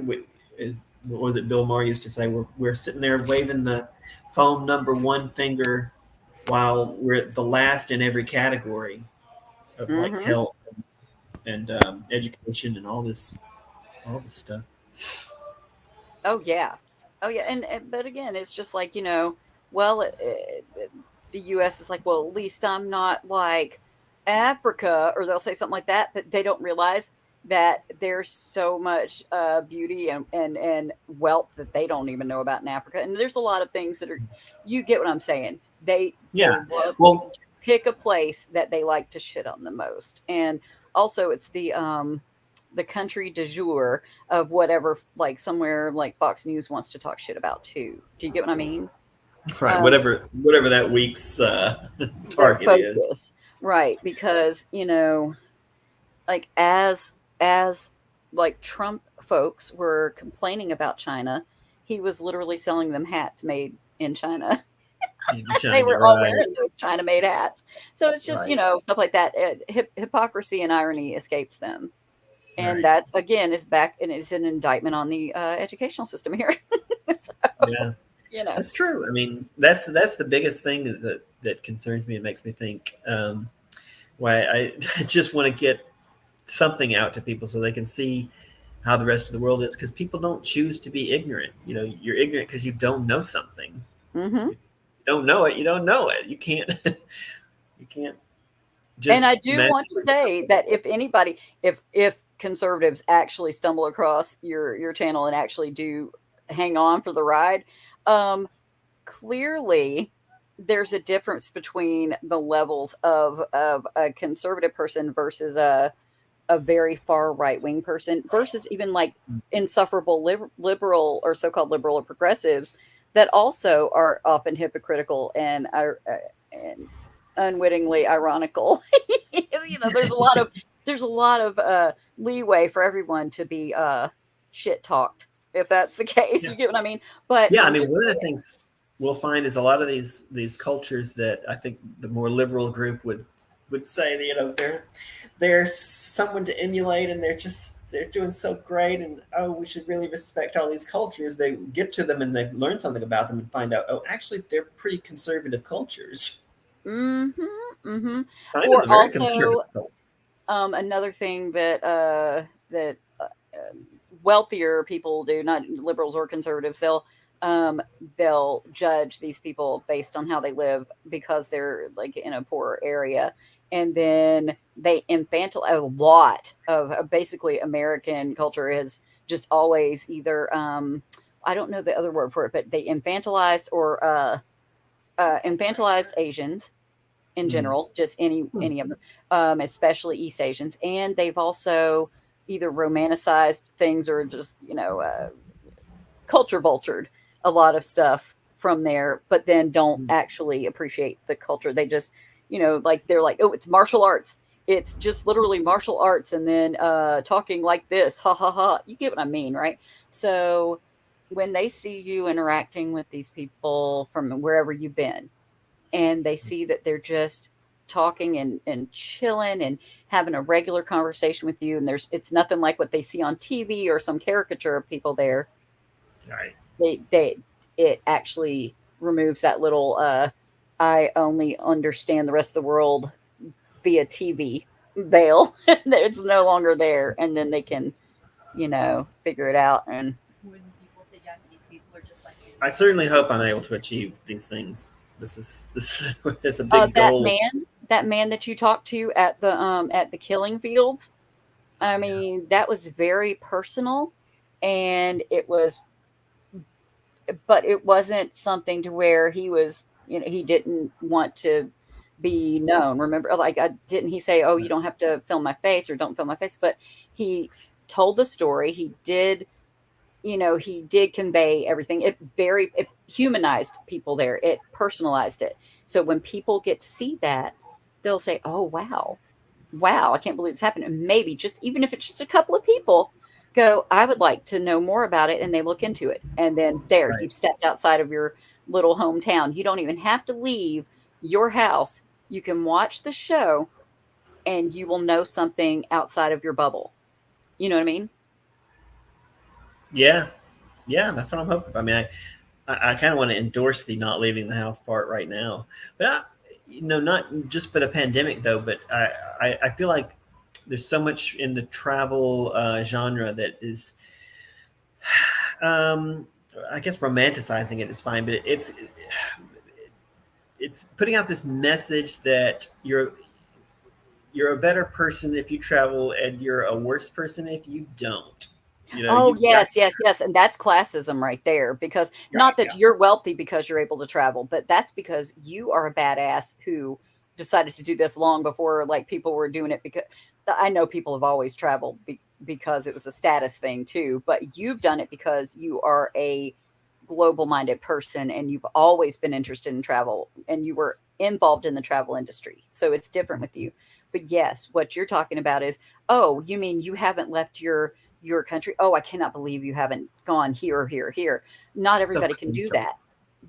what was it Bill Maher used to say? We're sitting there waving the foam number one finger while we're the last in every category of like Mm-hmm. health and education and all this stuff. Oh yeah, oh yeah, and but again, it's just like, well, the U.S. is like, well, at least I'm not like Africa, or they'll say something like that, but they don't realize that there's so much beauty and wealth that they don't even know about in Africa, and there's a lot of things that are, you get what I'm saying. They Yeah. love to Well, just pick a place that they like to shit on the most, and also it's the country du jour of whatever, like somewhere like Fox News wants to talk shit about too. Do you get what I mean? right. Um, Whatever that week's their target is. focus, right? Because like as like Trump folks were complaining about China, he was literally selling them hats made in China. In They China, were all right? wearing those China made hats. So it's just, Right. stuff like that. Hypocrisy and irony escapes them. And Right. that again is back, and it's an indictment on the educational system here. So, Yeah. you know. That's true. I mean, that's the biggest thing that concerns me and makes me think why I just want to get something out to people so they can see how the rest of the world is, because people don't choose to be ignorant. You're ignorant because you don't know something. Mm-hmm. You don't know it. You don't know it. You can't And I just do want to say that if anybody, if conservatives actually stumble across your channel and actually do hang on for the ride, um, clearly there's a difference between the levels of a conservative person versus a very far right wing person versus even like insufferable liberal or so-called liberal or progressives that also are often hypocritical and unwittingly ironical. There's a lot of leeway for everyone to be shit talked if that's the case. yeah. You get what I mean? But Yeah, I I'm mean, just one of the saying. things we'll find is a lot of these cultures that I think the more liberal group would say that, they're someone to emulate, and they're doing so great, and oh, we should really respect all these cultures. They get to them and they learn something about them and find out, oh, actually, they're pretty conservative cultures. Mm-hmm. China's Or a very conservative also, culture. another thing that wealthier people do, not liberals or conservatives, they'll judge these people based on how they live because they're like in a poorer area, and then they infantilize a lot of basically American culture is just always either I don't know the other word for it, but they infantilized or infantilized Asians in Mm. general, just any of them, especially East Asians, and they've also either romanticized things or just culture vultured a lot of stuff from there, but then don't actually appreciate the culture. They just like they're like, oh, it's martial arts. It's just literally martial arts, and then talking like this, ha ha ha. You get what I mean, right? So when they see you interacting with these people from wherever you've been, and they see that they're just talking and chilling and having a regular conversation with you, and it's nothing like what they see on TV or some caricature of people there. Right. They it actually removes that little I only understand the rest of the world via TV veil. It's no longer there, and then they can figure it out. And When people say Japanese people are just like I animals. certainly hope I'm able to achieve these things. This is a big that goal. man that you talked to at the killing fields, I Yeah. mean, that was very personal, and but it wasn't something to where he was, he didn't want to be known. Remember, like, didn't he say, "Oh, you don't have to film my face," or "Don't film my face"? But he told the story. He did convey everything. It humanized people there. It personalized it. So when people get to see that, they'll say, "Oh, wow, I can't believe this happened." And maybe just even if it's just a couple of people go, "I would like to know more about it," and they look into it. And then there, Right. you've stepped outside of your little hometown. You don't even have to leave your house. You can watch the show and you will know something outside of your bubble. You know what I mean? Yeah. Yeah, that's what I'm hoping for. I mean, I kind of want to endorse the not leaving the house part right now, but not just for the pandemic though. But I feel like there's so much in the travel genre that is, um, I guess romanticizing it is fine, but it's putting out this message that you're a better person if you travel, and you're a worse person if you don't. Oh, You've got yes, yes, yes, and that's classism right there, because right. not that you're wealthy because you're able to travel, but that's because you are a badass who decided to do this long before, like, people were doing it. Because I know people have always traveled because it was a status thing too, but you've done it because you are a global-minded person, and you've always been interested in travel, and you were involved in the travel industry, so it's different with you. But yes, what you're talking about is, oh, you mean you haven't left your country? Oh, I cannot believe you haven't gone here, here, here. Not So everybody can do crucial.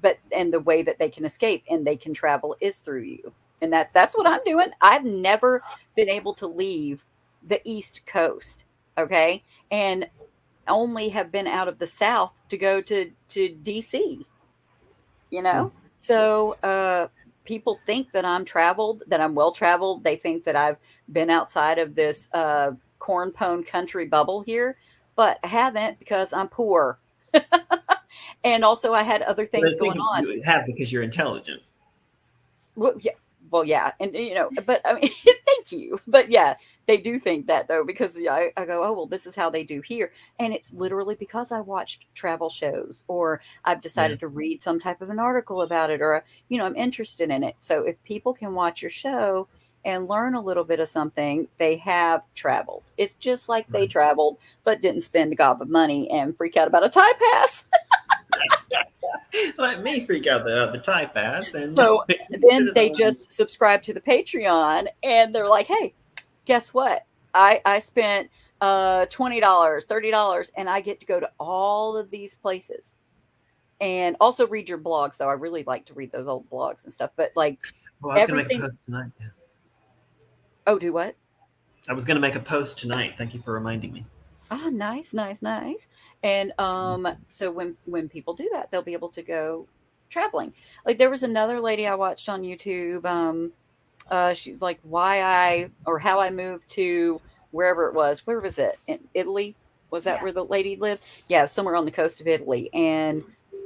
that. And the way that they can escape and they can travel is through you. And that's what I'm doing. I've never been able to leave the East Coast, okay? And only have been out of the South to go to DC, you Hmm. know? So, people think that I'm traveled, that I'm well traveled. They think that I've been outside of this corn pone country bubble here, but I haven't because I'm poor. And also I had other Well, things they think going on. you have because you're intelligent. Well, yeah, well, yeah, and but I mean, thank you, but yeah, they do think that though, because yeah, I go, oh well, this is how they do here, and it's literally because I watched travel shows, or I've Yeah. decided to read some type of an article about it, or I'm interested in it. So if people can watch your show and learn a little bit of something, they have traveled. It's just like they Right. traveled, but didn't spend a gob of money and freak out about a Thai pass. Let me freak out the Thai pass and So sit then at they home. just subscribe to the Patreon, and they're like, hey, guess what? I spent $20, $30, and I get to go to all of these places. And also read your blogs, though. I really like to read those old blogs and stuff. But like Well, I was going to make a everything. post tonight. Yeah. Oh, do what? I was going to make a post tonight. Thank you for reminding me. Ah, nice, nice, nice. And so when people do that, they'll be able to go traveling. Like there was another lady I watched on YouTube. She's like why I or how I moved to wherever it was. Where was it? In Italy? Was that Yeah. where the lady lived? Yeah, somewhere on the coast of Italy. And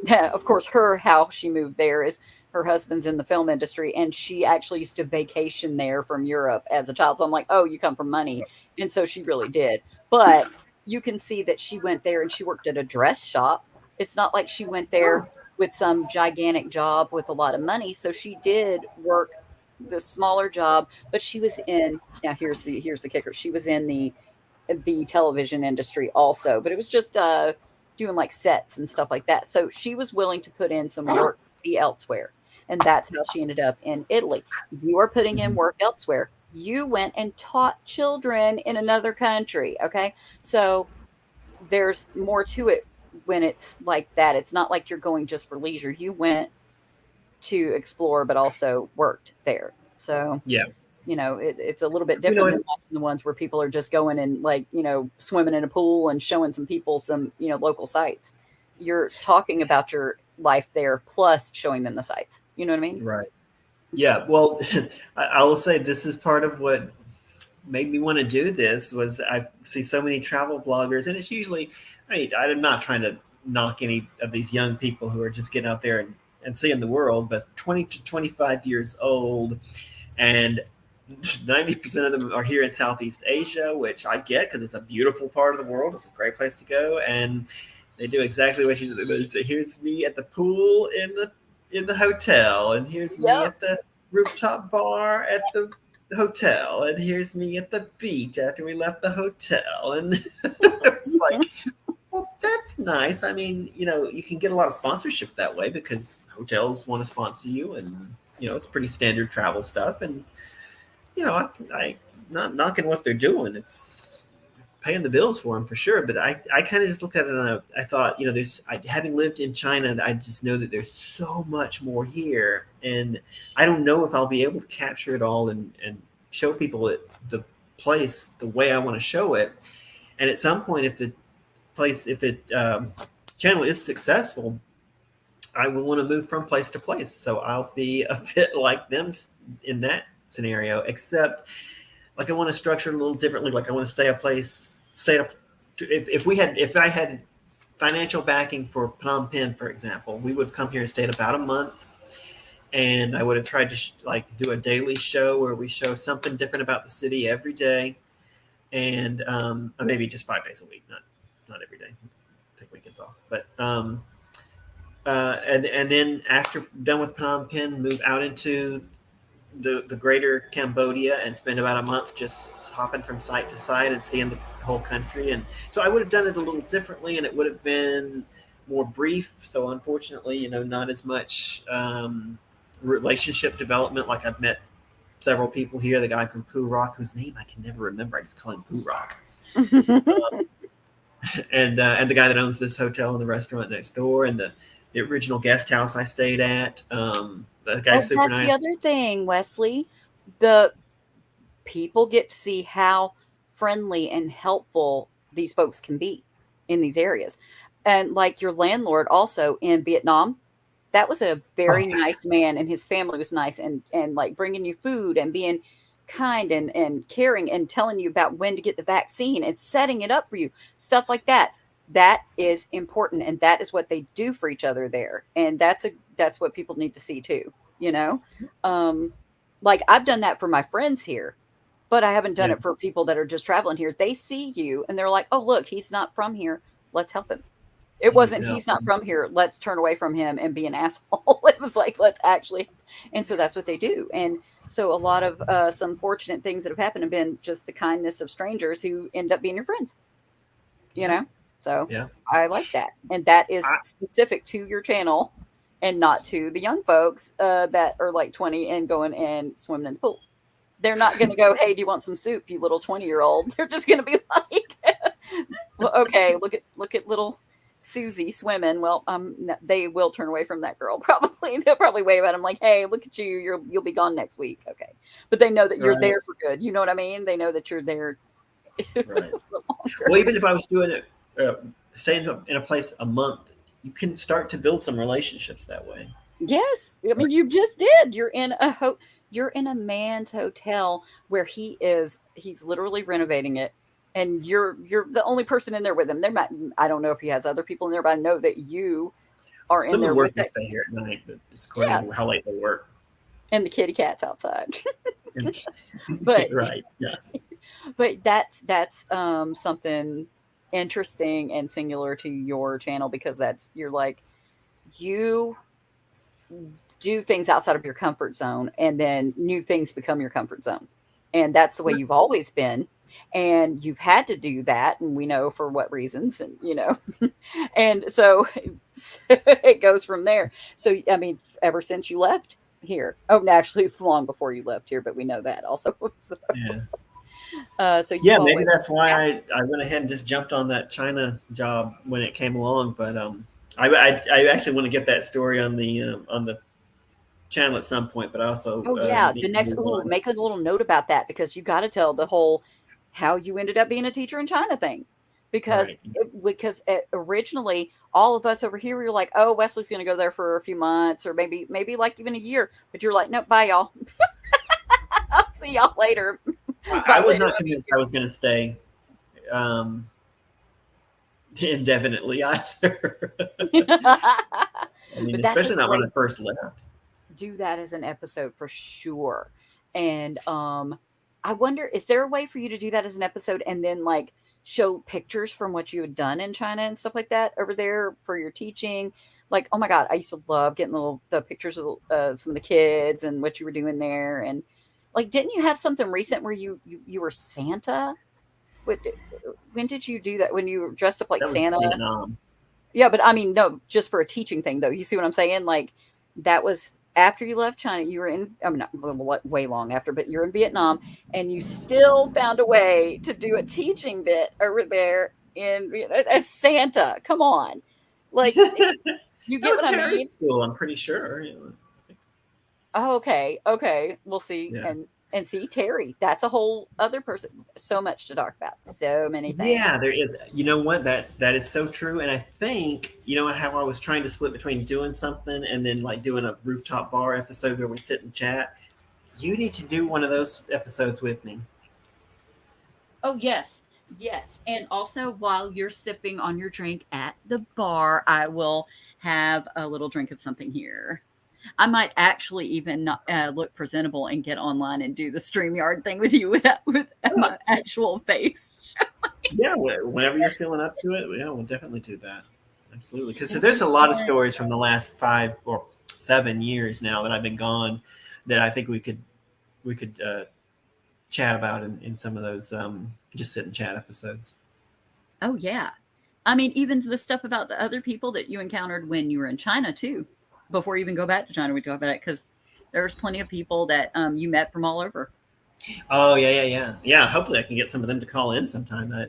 of course, how she moved there is her husband's in the film industry, and she actually used to vacation there from Europe as a child. So I'm like, oh, you come from money, and so she really did. But you can see that she went there and she worked at a dress shop. It's not like she went there with some gigantic job with a lot of money. So she did work the smaller job, but she was in now here's the kicker. She was in the television industry also, but it was just doing like sets and stuff like that. So she was willing to put in some work to be elsewhere. And that's how she ended up in Italy. You are putting in Mhm. work elsewhere. You went and taught children in another country. Okay. So there's more to it when it's like that. It's not like you're going just for leisure. You went to explore, but also worked there. So, Yeah. it's a little bit You know, different than watching the ones where people are just going and like, swimming in a pool and showing some people some, local sites. You're talking about your life there plus showing them the sites. You know what I mean? right. Yeah. Well, I will say this is part of what made me want to do this was I see so many travel vloggers, and it's usually, I mean, I'm not trying to knock any of these young people who are just getting out there and seeing the world, but 20 to 25 years old, and 90% of them are here in Southeast Asia, which I get because it's a beautiful part of the world. It's a great place to go, and they do exactly what you do. They say, "Here's me at the pool in the hotel, and here's me Yep. at the rooftop bar at the hotel, and here's me at the beach after we left the hotel." And it's like, well, that's nice. I mean, you can get a lot of sponsorship that way because hotels want to sponsor you, and it's pretty standard travel stuff. And I not knocking what they're doing. It's paying the bills for them for sure. But I kind of just looked at it and I thought, having lived in China, I just know that there's so much more here, and I don't know if I'll be able to capture it all and show people the place the way I want to show it. And at some point, if the channel is successful, I will want to move from place to place. So I'll be a bit like them in that scenario, except like I want to structure it a little differently. Like I want to stay up. If I had financial backing for Phnom Penh, for example, we would have come here and stayed about a month, and I would have tried to do a daily show where we show something different about the city every day, and maybe just 5 days a week, not every day. Take weekends off, but and then after done with Phnom Penh, move out into the greater Cambodia and spend about a month just hopping from site to site and seeing the whole country. And so I would have done it a little differently, and it would have been more brief. So unfortunately, not as much relationship development. Like I've met several people here. The guy from Poo Rock, whose name I can never remember, I just call him Poo Rock. And the guy that owns this hotel and the restaurant next door, and the original guest house I stayed at. The guy's super That's the nice. other thing, Wesley. The people get to see how friendly and helpful these folks can be in these areas. And like your landlord also in Vietnam, that was a Oh, very nice man, and his family was nice, and like bringing you food and being kind and caring and telling you about when to get the vaccine and setting it up for you, stuff like that. That is important, and that is what they do for each other there. And that's what people need to see too, you know. Um Like I've done that for my friends here, but I haven't done Yeah. it for people that are just traveling here. They see you and they're like, "Oh, look, he's not from here. Let's help him." It You need wasn't to help he's not them. from here. Let's turn away from him and be an asshole. It was like let's actually, and so that's what they do. And so a lot of some fortunate things that have happened have been just the kindness of strangers who end up being your friends. You Yeah. know, so Yeah. I like that, and that is I, specific to your channel, and not to the young folks that are like 20 and going and swimming in the pool. They're not going to go, "Hey, do you want some soup, you little 20-year-old?" They're just going to be like, well, "Okay, look at little Susie swimming." Well, they will turn away from that girl. Probably they'll probably wave at him like, "Hey, look at you. You'll be gone next week." Okay, but they know that you're right. there for good. You know what I mean? They know that you're there Right. for longer. Well, even if I was doing it, staying in a place a month, you can start to build some relationships that way. Yes, I mean you just did. You're in a man's hotel where he's literally renovating it, and you're the only person in there with him. There might I don't know if he has other people in there, but I know that you are in Some of there the with workers it. stay here at night, but it's according Yeah, to how late they work. and the kitty cat's outside. And, but right. Yeah. but that's something interesting and singular to your channel because that's you're like you do things outside of your comfort zone and then new things become your comfort zone, and that's the way you've always been, and you've had to do that, and we know for what reasons, and and so, so it goes from there. So I mean ever since you left here, oh no, actually long before you left here, but we know that also. So, Yeah. so Yeah, you've maybe always that's why I went ahead and just jumped on that China job when it came along. But I actually want to get that story on the channel at some point. But I also Oh yeah, the need to next move ooh, on. make a little note about that because you got to tell the whole how you ended up being a teacher in China thing. Because Right. originally all of us over here we were like, "Oh, Wesley's going to go there for a few months or maybe like even a year." But you're like, "Nope, bye y'all. I'll see y'all later." I Bye was later. not convinced I was going to stay um, indefinitely either. I mean, But that's a especially not when I great first left. do that as an episode for sure. And I wonder, is there a way for you to do that as an episode and then like show pictures from what you had done in China and stuff like that over there for your teaching? Like, oh my God, I used to love getting the pictures of some of the kids and what you were doing there. And like, didn't you have something recent where you were Santa? What, when did you do that? When you were dressed up like That was Santa? Vietnam. Yeah, but I mean, no, just for a teaching thing, though. You see what I'm saying? Like, that was after you left China. You were in, I mean, not way long after, but you're in Vietnam, and you still found a way to do a teaching bit over there in as Santa. Come on, like, That you get was what I terrorist mean? school. I'm pretty sure. Oh, okay. We'll see, Yeah. and see Terry. That's a whole other person. So much to talk about. So many things. Yeah, there is. You know what? That is so true. And I think how I was trying to split between doing something and then like doing a rooftop bar episode where we sit and chat. You need to do one of those episodes with me. Oh, yes. Yes. And also, while you're sipping on your drink at the bar, I will have a little drink of something here. I might actually even not, look presentable and get online and do the StreamYard thing with you with Oh, my actual face. yeah, whenever you're feeling up to it, yeah, we'll definitely do that. Absolutely, because there's a lot of stories from the last 5 or 7 years now that I've been gone that I think we could chat about in some of those just sit and chat episodes. Oh, yeah. I mean, even the stuff about the other people that you encountered when you were in China, too. Before you even go back to China, we talk about it because there's plenty of people that you met from all over. Oh yeah. Hopefully, I can get some of them to call in sometime. Oh,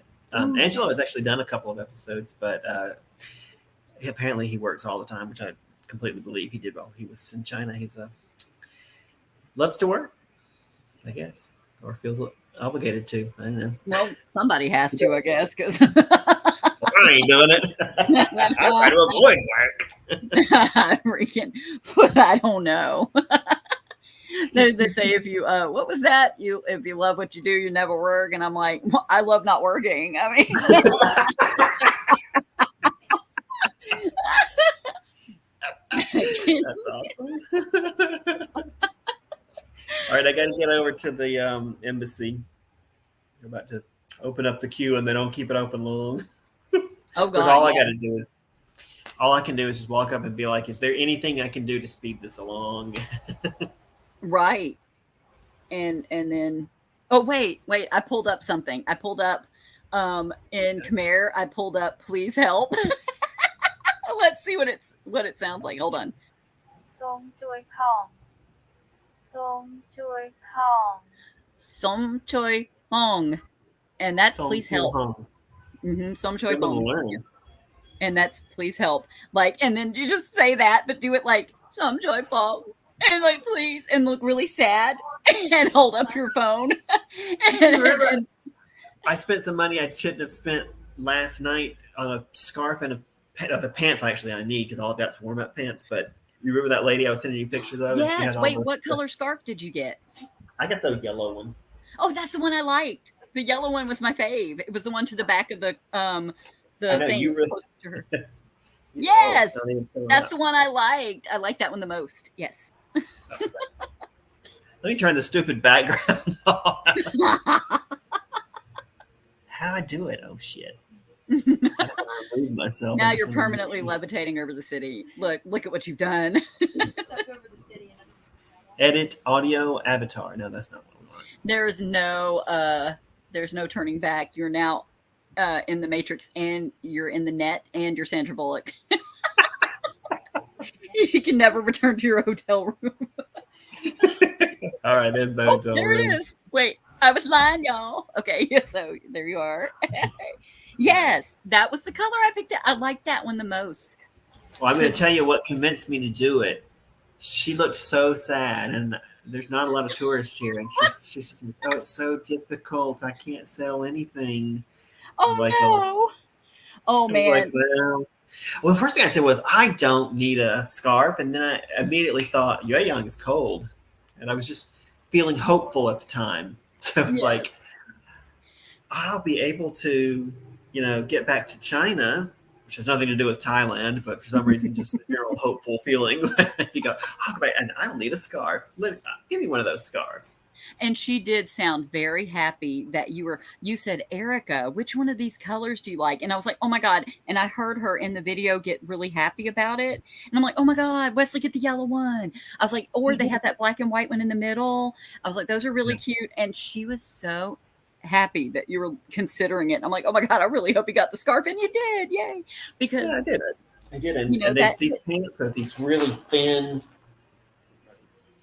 yeah. Angelo has actually done a couple of episodes, but apparently he works all the time, which I completely believe he did while he was in China. He's loves to work, I guess, or feels obligated to. I don't know. Well, somebody has to, I guess, because I ain't doing it. I try to avoid work. I freaking, but I don't know. They say if you what was that? You if you love what you do, you never work. And I'm like, well, I love not working. I mean, That's awesome. right, I got to get over to the embassy. I'm about to open up the queue, and they don't keep it open long. Oh Because God, all I yeah. got to do is all I can do is just walk up and be like, "Is there anything I can do to speed this along?" Right. And then oh wait, I pulled up something. I pulled up in Khmer, I pulled up please help. Let's see what it sounds like. Hold on. សូមជួយផងសូមជួយផង Som choi hong. And that's So please help. Som it's a choi good one to hong. learn. And that's please help. Like, and then you just say that, but do it like some joy phone and like please and look really sad and hold up your phone. Remember, I spent some money I shouldn't have spent last night on a scarf and the pants actually I need because all I've got is warm up pants. But you remember that lady I was sending you pictures of? And she Yes. had all Wait, the. what color scarf did you get? I got the yellow one. Oh, that's the one I liked. The yellow one was my fave. It was the one to the back of the thing You really. closest to her. Oh, Yes, it's not even filling that's up. the one I liked. I like that one the most. Yes. Let me turn the stupid background off. How do I do it? Oh shit! I don't want to remove myself. Now you're permanently levitating over the city. Look at what you've done. Stuck over the city and Edit audio avatar. No, that's not what I want. There's no turning back. You're now in the Matrix, and you're in the net, and you're Sandra Bullock. You can never return to your hotel room. All right, there's the hotel There room. it is. Wait, I was lying, y'all. Okay, so there you are. Yes, that was the color I picked. I liked that one the most. Well, I'm going to tell you what convinced me to do it. She looked so sad, and there's not a lot of tourists here, and she's just like, "Oh, it's so difficult. I can't sell anything." Oh Like, no! Oh I was like, man! well, the first thing I said was, "I don't need a scarf," and then I immediately thought, "Yueyang is cold," and I was just feeling hopeful at the time. So I was like, Yes. I'll be able to, get back to China, which has nothing to do with Thailand, but for some reason, just the general hopeful feeling. You go, I'll go back, and I don't need a scarf. Give me one of those scarves. And she did sound very happy that you said, Erica, which one of these colors do you like? And I was like, oh my God. And I heard her in the video get really happy about it. And I'm like, oh my God, Wesley, get the yellow one. I was like, or they have that black and white one in the middle. I was like, those are really cute. And she was so happy that you were considering it. I'm like, oh my God, I really hope you got the scarf. And you did. Yay. Because Yeah, I did it. I did. And, you know, these pants are these really thin,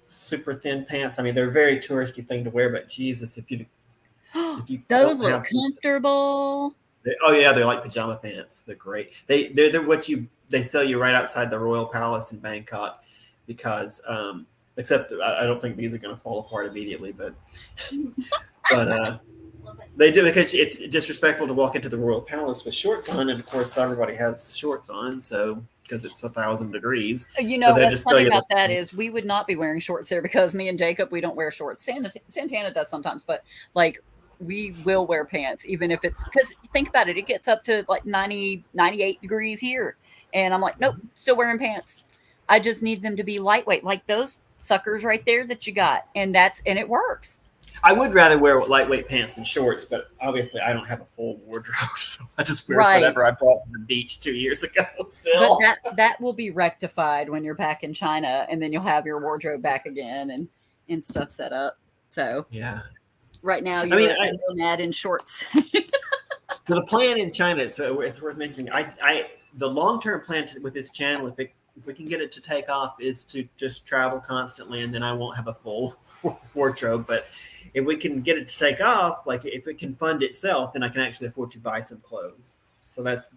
super thin pants. I mean, they're a very touristy thing to wear, but Jesus, if you those don't look have some, comfortable. oh yeah, they're like pajama pants. They're great. They're what they sell you right outside the Royal Palace in Bangkok, because except I don't think these are going to fall apart immediately, but they do, because it's disrespectful to walk into the Royal Palace with shorts on, and of course everybody has shorts on, so because it's 1,000 degrees. You So know, they what's just funny sell you about that is we would not be wearing shorts there because me and Jacob, we don't wear shorts. Santana does sometimes, but like we will wear pants, even if it's because think about it, it gets up to like 90, 98 degrees here. And I'm like, nope, still wearing pants. I just need them to be lightweight, like those suckers right there that you got. And it works. I would rather wear lightweight pants than shorts, but obviously I don't have a full wardrobe, so I just wear whatever I brought to the beach 2 years ago. Still, but that will be rectified when you're back in China, and then you'll have your wardrobe back again and stuff set up. So yeah. right now you're a nomad in shorts. So the plan in China, it's worth mentioning. The long-term plan with this channel, if we can get it to take off, is to just travel constantly, and then I won't have a full wardrobe. But if we can get it to take off, like if it can fund itself, then I can actually afford to buy some clothes. So that's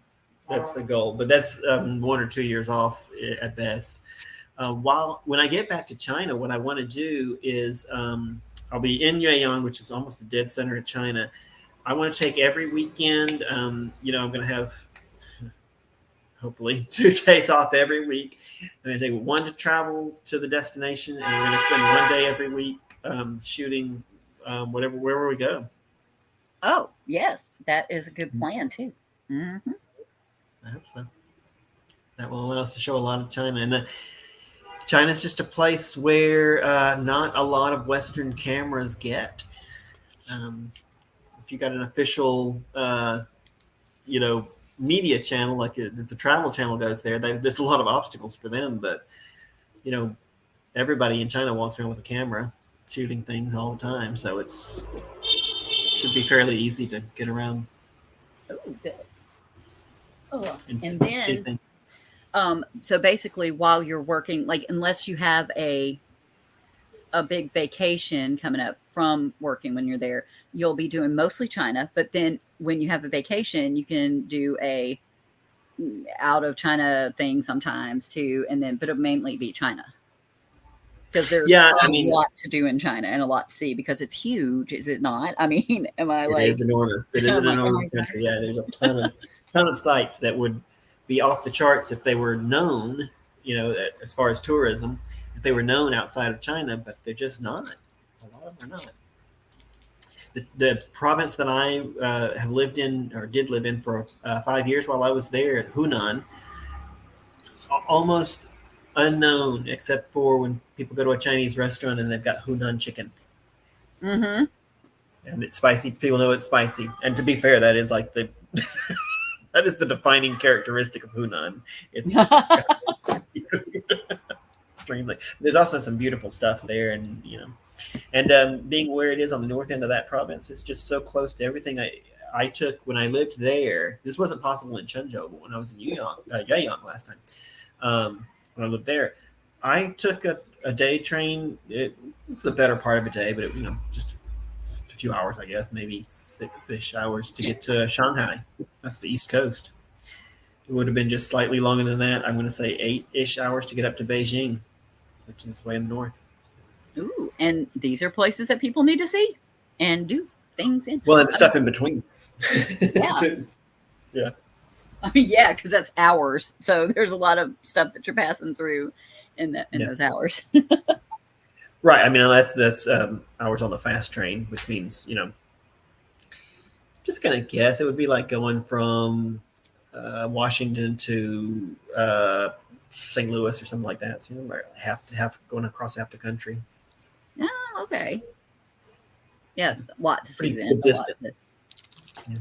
the goal. But that's 1 or 2 years off at best. When I get back to China, what I want to do is I'll be in Yueyang, which is almost the dead center of China. I want to take every weekend. I'm going to have hopefully 2 days off every week. I'm going to take one to travel to the destination, and we're going to spend 1 day every week shooting wherever we go. Oh, yes. That is a good plan, too. Mm-hmm. I hope so. That will allow us to show a lot of China. And China's just a place where not a lot of Western cameras get. If you got an official, media channel, like if the travel channel goes there, there's a lot of obstacles for them. But everybody in China walks around with a camera, shooting things all the time, so it should be fairly easy to get around. Oh, good. Oh, and see then things. so basically, while you're working, like unless you have a big vacation coming up from working when you're there, you'll be doing mostly China. But then when you have a vacation, you can do a out of China thing sometimes too, but it'll mainly be China. Because there's a lot to do in China and a lot to see because it's huge, is it not? I mean, it is enormous. It is an enormous country. Yeah, there's a ton of sites that would be off the charts if they were known, as far as tourism, if they were known outside of China, but they're just not. A lot of them are not. The province that I have lived in or did live in for 5 years while I was there, Hunan, almost unknown except for when people go to a Chinese restaurant and they've got Hunan chicken. Mm-hmm. And it's spicy. People know it's spicy. And to be fair, that is like that is the defining characteristic of Hunan. It's spicy food. Extremely. There's also some beautiful stuff there, and being where it is on the north end of that province, it's just so close to everything I took when I lived there. This wasn't possible in Chenzhou, but when I was in Yuyang last time. When I lived there, I took a day train. It was the better part of a day, but it, just a few hours, I guess, maybe 6-ish hours to get to Shanghai. That's the East Coast. It would have been just slightly longer than that. I'm going to say 8-ish hours to get up to Beijing, which is way in the north. Ooh, and these are places that people need to see and do things in. Well, and stuff in between. Yeah. Yeah. I mean, yeah, because that's hours. So there's a lot of stuff that you're passing through in those hours. Right. I mean, that's hours on the fast train, which means, just going to guess it would be like going from Washington to St. Louis or something like that. So half going across half the country. Oh, okay. Yeah, it's a lot to see Pretty then. Yeah.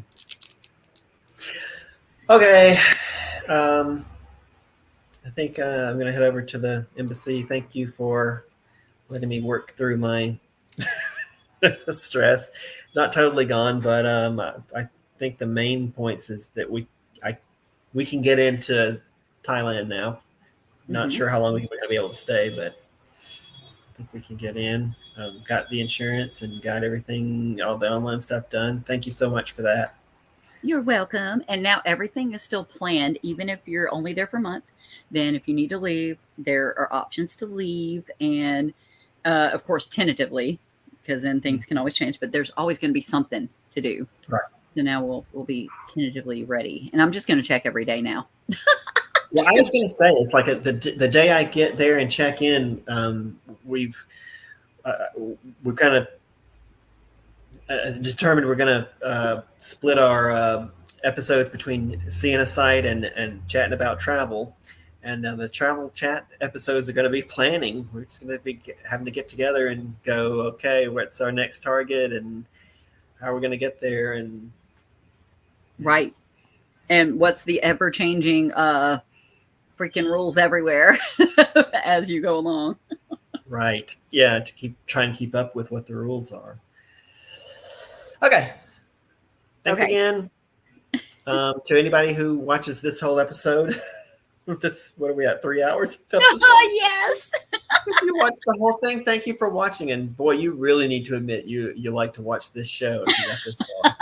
Okay. I think I'm going to head over to the embassy. Thank you for letting me work through my stress. It's not totally gone, but I think the main points is that we can get into Thailand now. Not sure how long we're going to be able to stay, but I think we can get in. Got the insurance and got everything, all the online stuff done. Thank you so much for that. You're welcome. And now everything is still planned, even if you're only there for a month. Then if you need to leave, there are options to leave. And of course, tentatively, because then things can always change, but there's always going to be something to do. Right. So now we'll be tentatively ready. And I'm just going to check every day now. Well, I was going to say, it's like the day I get there and check in, we're kind of determined we're going to split our episodes between seeing a site and chatting about travel. And the travel chat episodes are going to be planning. We're just going to be having to get together and go, okay, what's our next target and how we're going to get there. And right. And what's the ever-changing freaking rules everywhere as you go along. Right. Yeah, to try and keep up with what the rules are. Okay. Thanks again. To anybody who watches this whole episode, what are we at? 3 hours? Yes. If you watch the whole thing, thank you for watching. And boy, you really need to admit you like to watch this show if you got this far.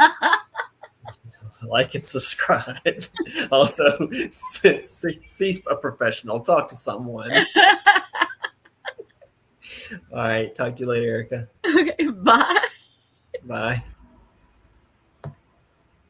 Like and subscribe. Also, see a professional. Talk to someone. All right. Talk to you later, Erica. Okay. Bye. Bye.